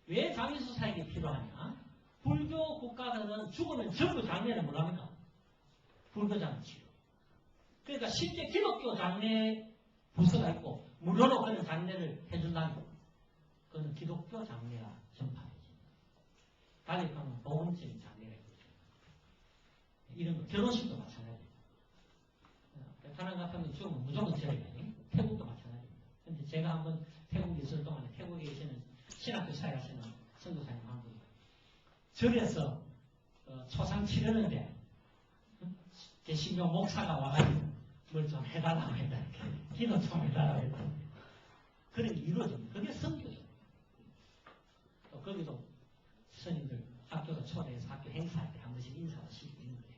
왜 장의소 사역이 필요하냐? 불교 국가들은 죽으면 전부 장례를 뭐랍니까? 불교 장치. 그러니까 실제 기독교 장례 부서가 있고 무료로 그런 장례를 해준다는 거. 그건 기독교 장례가 전파되지. 달리 하면 복음적인 장례가 있죠. 이런 거 결혼식도 마찬가지예요. 베트남 같으면 죽으면 무조건 절이거든요. 태국도 마찬가지입니다. 근데 제가 한번 태국에 있을 동안에 태국에 계시는 신학교 사역하시는 선교사님 한 분이 절에서 초상 치르는데 개신교 목사가 와가지고 뭘 좀 해달라고 했다. 기도 좀 해달라고 했다. 그런 게 이루어집니다. 그게 선교죠. 또 거기도 스님들 학교로 초대해서 학교 행사할 때 한 번씩 인사도 시키고 있는 거예요.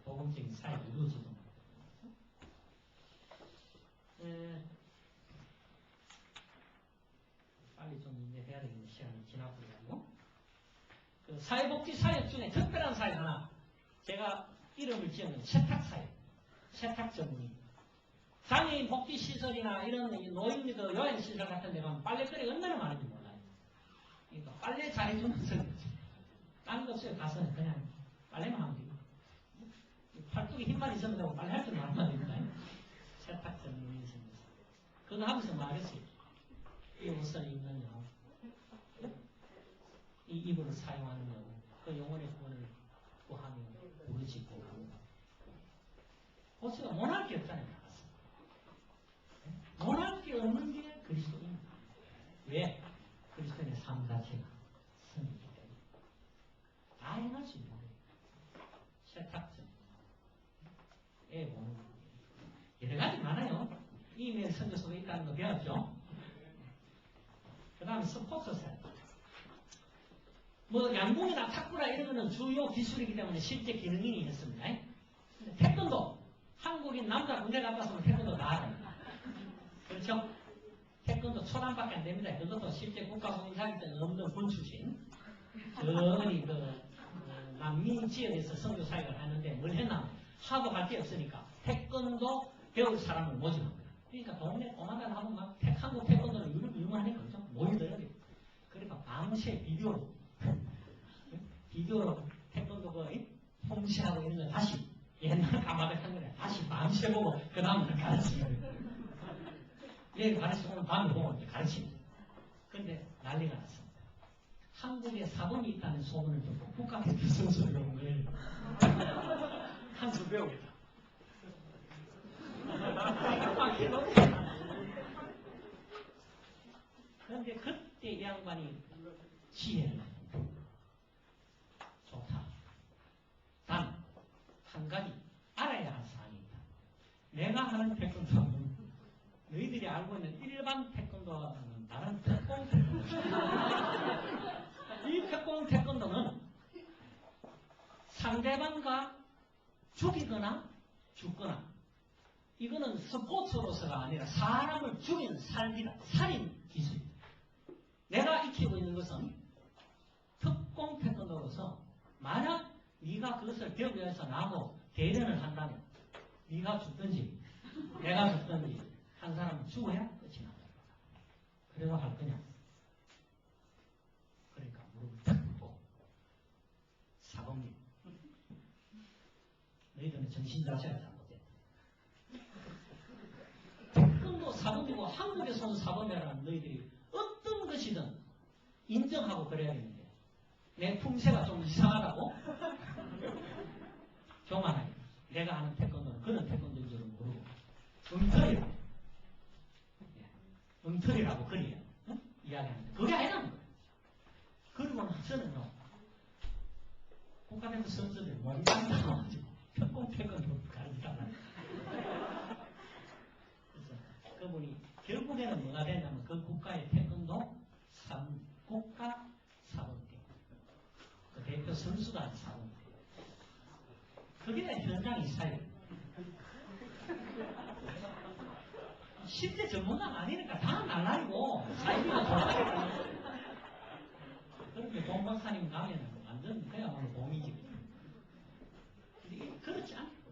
복음적인 사역이 이루어지고 빨리 좀 이제 해야 되겠는 시간이 지나버려가지고 그 사회복지 사역 중에 특별한 사역 하나 이름을 지으면 세탁사예요. 세탁 전문이. 장애인 복지시설이나 이런 노인 요양시설 같은 데 가면 빨래거리가 얼마나 많은지 몰라요. 그러니까 빨래 잘해주는 설거지. 딴 거 없어요. 가서 그냥 빨래만 하면 되고. 팔뚝에 힘만 있으면 되고 빨래 할 줄은 알면 됩니다. 세탁 전문이 생겼어요. 그거 하면서 말했어요. 이 옷을 입느냐, 이 이불을 사용하느냐, 그 영혼의 구원을 구하며 부르짖고 합니다. 보세요. 못할 게 없잖아요. 못할 게 없는 게 그리스도인입니다. 왜? 그리스도인의 삶 자체가 선이기 때문에. 다 행할 수 있는 거예요. 세탁점, 애 보는 거. 여러 가지 많아요. 이메일 선교 속에 있다는 거 배웠죠? 그 다음에 스포츠사. 뭐, 양궁이나 탁구라 이런 거는 주요 기술이기 때문에 실제 기능인이 있습니다. 태권도. 한국인 남자 군대 갔다 오면 태권도 다 알아요. 그렇죠? 태권도 초단밖에 안 됩니다. 그것도 실제 국가공인사기 때는 없는 군 출신. 저리 남미 지역에서 선교 사역을 하는데 뭘 했나? 하고 갈 게 없으니까 태권도 배울 사람을 모집합니다. 그러니까 동네 꼬마들 하고 막 한국 태권도는 유명하니까 그죠? 모이더라고요. 그러니까 밤새 비디오로 태권도 홍시하고 이런 거 다시 옛날 가마들 한 거래. 다시 밤새 보고 그 다음날 가르치는 거예요. 얘 가르치고 오늘 밤에 보고 이제 가르칩니다. 그런데 난리가 났습니다. 한국에 사범이 있다는 소문을 듣고 국가대표 선수를 온 거예요. 한 수 배우겠다. 그런데 그때 이 양반이 지혜를 좋다. 단 한 가지 알아야 할 사항이 있다. 내가 하는 태권도는 너희들이 알고 있는 일반 태권도와는 다른 특공 태권도. 이 특공 태권도는 상대방과 죽이거나 죽거나 이거는 스포츠로서가 아니라 사람을 죽이는 살인 기술입니다. 내가 익히고 있는 것은 특공 태권도로서 만약 네가 그것을 배우기 위해서 나하고 대련을 한다면 네가 죽든지 내가 죽든지 한 사람은 죽어야 끝이 난다. 그래도 할 거냐? 그러니까 무릎을 탁 꿇고 사범님 너희들은 정신 자체가 잘못됐다. 태권도 사범이고 한국에서 온 사범이라는 너희들이 어떤 것이든 인정하고 그래야 되는데 내 품새가 좀 이상하다고? 교만하게. 내가 하는 태권도는 그런 태권도인 줄은 모르고 음털이라고. 음털이라고 그래요. 응? 이야기하는데 그게 아니라는 거예요. 그리고 저는요 국가대표 선수들 몸짱 나와가지고 특공 태권도 가르치다가 그래서 그분이 결국에는 뭐가 되냐면 그 국가의 태권도 국가 사범대 그 대표 선수가 사범대 그게 현장 이사예요. 10대 전문가가 아니니까 다 날라리고 사이비가 돌아다니고 그렇게 동박사님 가면은 완전 그야말로 봄이지. 그렇지 않고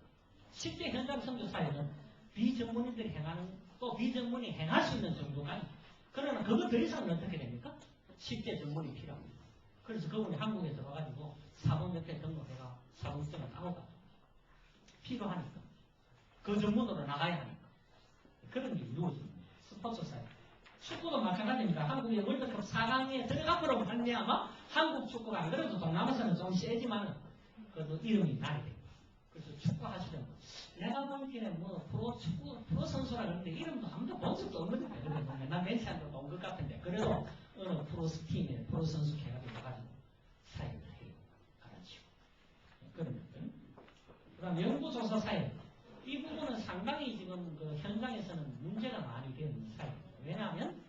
실제 현장 선교 사회는 비전문인들이 행하는 또 비전문이 행할 수 있는 정도까지. 그러나 그거 더 이상은 어떻게 됩니까? 실제 전문이 필요합니다. 그래서 그분이 한국에 들어가가지고 사범협회 등록해가 사범증을 따고 가죠. 필요하니까. 그 전문으로 나가야 하니까. 그런 게 이루어집니다. 스포츠 사회. 축구도 마찬가지입니다. 한국의 월드컵 4강에 들어가버리고 말미암아 한국 축구가 안 그래도 동남아에서는 좀 세지만 그래도 이름이 나게 됩니다. 그래서 축구 하시던 내가 보기에는 뭐 프로 선수라 그러는데 이름도 아무도 본 적도 없는데 그래도 맨날 멘트한테 본 것 같은데 그래도 어느 프로 팀에 프로 선수 개가지고 가가지고 사회를 해요. 가르치고 그런 것들. 그 다음 연구조사 사회. 이 부분은 상당히 지금 그 현장에서는 문제가 많이 되는 사회입니다. 왜냐하면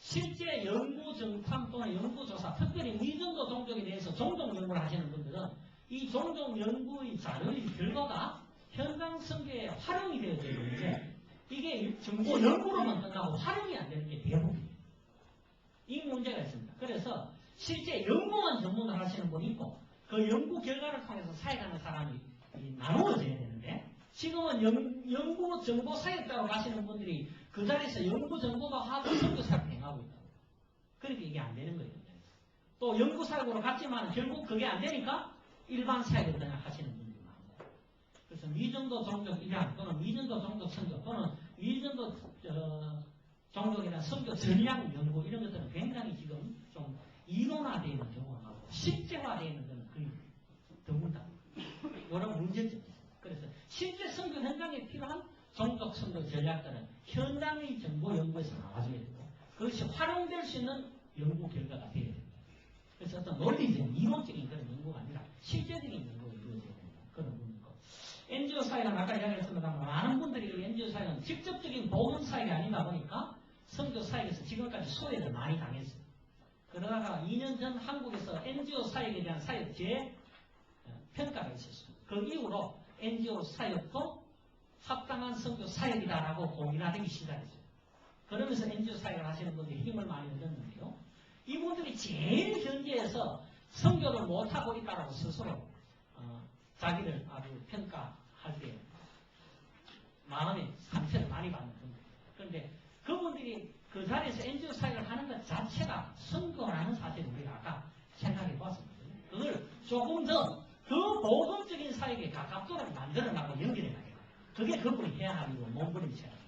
실제 연구 정탐 또는 연구조사, 특별히 미정도 종족에 대해서 종족 연구를 하시는 분들은 이 종족 연구의 자료의 결과가 현장 선교에 활용이 되어져 있는데 이게 정보 연구로만 끝나고 활용이 안 되는 게 대부분이에요. 이 문제가 있습니다. 그래서 실제 연구만 전문을 하시는 분이 있고 그 연구 결과를 통해서 사역하는 사람이 나누어져야 되는데 지금은 연구 정보 사역자로 가시는 분들이 그 자리에서 연구 정보도 하고 선교 사역도 행하고 있다고. 그러니까 이게 안 되는 거예요. 또 연구 사역으로 갔지만 결국 그게 안 되니까 일반 사역을 그냥 하시는 분들이 많고. 그래서 미전도 종족 입양 또는 미전도 종족 선교 또는 미전도 종족이나 선교 전략 연구 이런 것들은 굉장히 지금 좀 이론화되어 있는 경우가 많고 실제화되어 있는 것은 거의 드물다. 이런 문제점이 있습니다. 그래서 실제 선교 현장에 필요한 종족 선교 전략들은 현장의 정보 연구에서 나와줘야 되고 그것이 활용될 수 있는 연구 결과가 되어야 됩니다. 그래서 어떤 논리적인 이론적인 그런 연구가 아니라 실제적인 연구가 이루어져야 된다. 그런 부분이고 NGO 사회는 아까 이야기했습니다만 많은 분들이 NGO 사회는 직접적인 보건 사회가 아니다 보니까 선교 사회에서 지금까지 소외를 많이 당했어요. 그러다가 2년 전 한국에서 NGO 사역에 대한 사역 재평가가 있었어요. 그 이후로 NGO 사역도 합당한 선교 사역이다라고 고민하기 시작했어요. 그러면서 NGO 사역을 하시는 분들이 힘을 많이 얻었는데요. 이분들이 제일 현지에서 선교를 못하고 있다라고 스스로 자기를 아주 평가할 때 마음의 상처를 많이 받는 분들. 그런데 그분들이 그 자리에서 NGO 사역을 하는 것 자체가 선교라는 사실을 우리가 아까 생각해 보았습니다. 그걸 조금 더 보건적인 사역에 가깝도록 만들어나고 연결해나가요. 그게 그분이 해야 할 일이고 몸부림쳐야 합니다.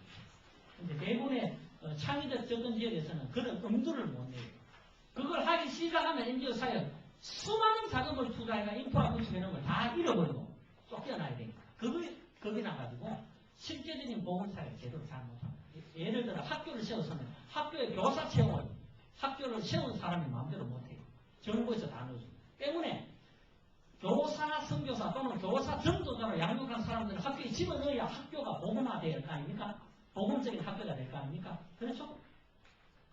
그런데 대부분의 창의적 접근 지역에서는 그런 엄두를 못 내요. 그걸 하기 시작하면 NGO 사역 수많은 자금을 투자해가 인프라 구축해놓은 걸 다 잃어버리고 쫓겨나야 되니까 거기 나가지고 실제적인 보건사역을 제대로 잘 못합니다. 예를 들어 학교를 세웠으면 학교에 교사 채용을 학교를 세운 사람이 마음대로 못해요. 정부에서 다 넣어줍니다. 때문에 교사, 선교사 또는 교사 전도자로 양육한 사람들은 학교에 집어넣어야 학교가 복음화될 거 아닙니까? 복음적인 학교가 될 거 아닙니까? 그렇죠?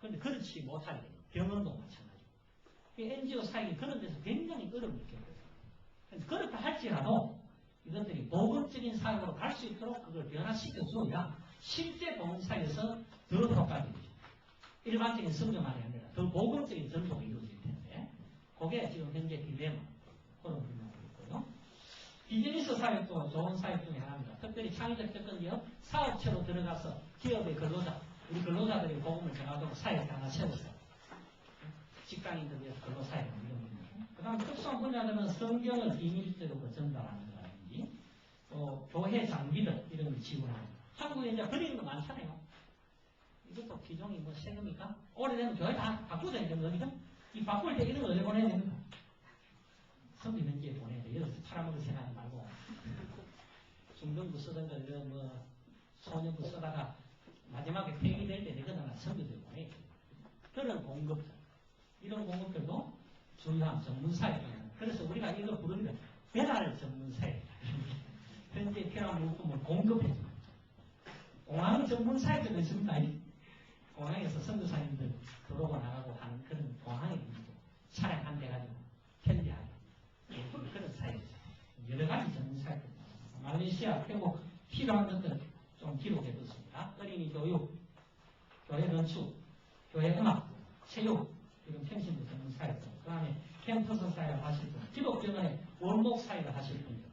그런데 그렇지 못하게 돼요. 병원도 마찬가지고. NGO 사역이 그런 데서 굉장히 어려움을 겪어요. 그렇다 할지라도 이것들이 복음적인 사역으로 갈 수 있도록 그걸 변화시켜줘야 실제 복음사역에서 더 효과적이죠. 일반적인 선교만이 아니라 더 복음적인 전통이 이루어질 텐데 그게 지금 현재 딜레마 그런 부분이 있고요. 비즈니스 사역도 좋은 사역 중에 하나입니다. 특별히 창의적 접근기업 사업체로 들어가서 기업의 근로자 우리 근로자들이 복음을 전하도록 사역 하나 세웠어요. 직장인들 위해서 근로 사역 이런 겁니다. 그 다음 특수한 분야들은 성경을 비밀적으로 전달하는 거라든지 또 교회 장비들 이런 걸 지원하는 한국에 이제 그리는 거 많잖아요. 이것도 비용이 뭐 세금이니까 오래되면 교회 다 바꾸자 이런 거니까 이 바꿀 때 이런 거 어디 보내야 됩니까? 성비면지에 보내야 돼. 여기서 팔아먹을 생각하지 말고 중등부 쓰던 거 이런 뭐 소년부 쓰다가 마지막에 폐기될 때 내거나 성비들 보내야 돼. 그런 공급들 이런 공급들도 중요한 전문사역입니다. 그래서 우리가 이거 부르면 배달 전문사역 현재 필요한 물품을 공급해줍니다. 공항 전문사역도 있습니다. 공항에서 선교사님들 들어오고 나가고 하는 그런 공항에 차량 한 대 가지고 편리하게 그런 사역이죠. 여러 가지 전문사역들 말레이시아, 태국 필요한 것들 좀 기록해뒀습니다. 어린이 교육, 교회 건축, 교회 음악, 체육 이런 평신도 전문사역들 그 다음에 캠퍼스 사역을 하실 분, 기독교원의 원목 사역을 하실 분들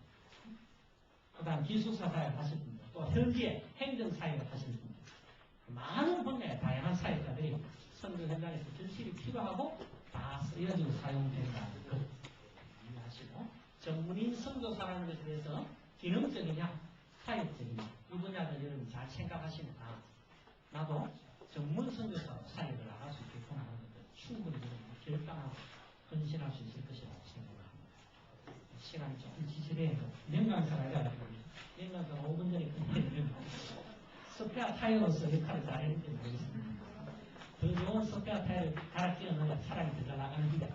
그 다음 기숙사 사역을 하실 분들 또 현지에 행정 사역을 하실 분들 많은 분야의 다양한 사역자들이 선교 현장에서 절실히 필요하고 다 쓰여지고 사용된다는 것 이해하시고 전문인 선교사라는 것에 대해서 기능적이냐 사역적이냐 이 분야를 여러분 잘 생각하시면 나도 전문 선교사로 사역을 나갈 수 있겠구나 하는 것을 충분히 결단하고 헌신할 수 있을 것이라고 생각합니다. 시간이 조금 지체돼서 명강사가 해가지고 명강사 5분 전에 끝내면 스페어 타이어로서 역할을 잘했는지 모르겠습니다. 더 좋은 스페어 타이어를 갈아 끼워 넣어야 차량이 더 잘 나가는데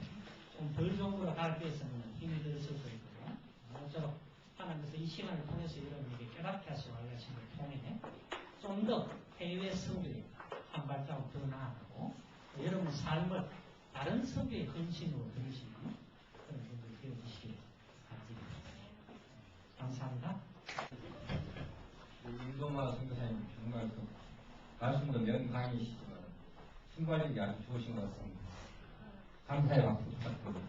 좀 덜 좋은 거로 갈아 끼웠으면 힘이 들었을 거고요. 아무쪼록 하나님께서 이 시간을 통해서 여러분에게 깨닫게 하시고 알려주신 걸 통해 좀 더 해외 선교에 한 발자국 더 나아가고 여러분 삶을 다른 선교의 헌신으로 들으시는 그런 분들이 되어주시길 바랍니다. 감사합니다. 윤동아 선교사님 정말 말씀도 명강이시지만 순발력이 아주 좋으신 것 같습니다. 감사의 박수 부탁드립니다.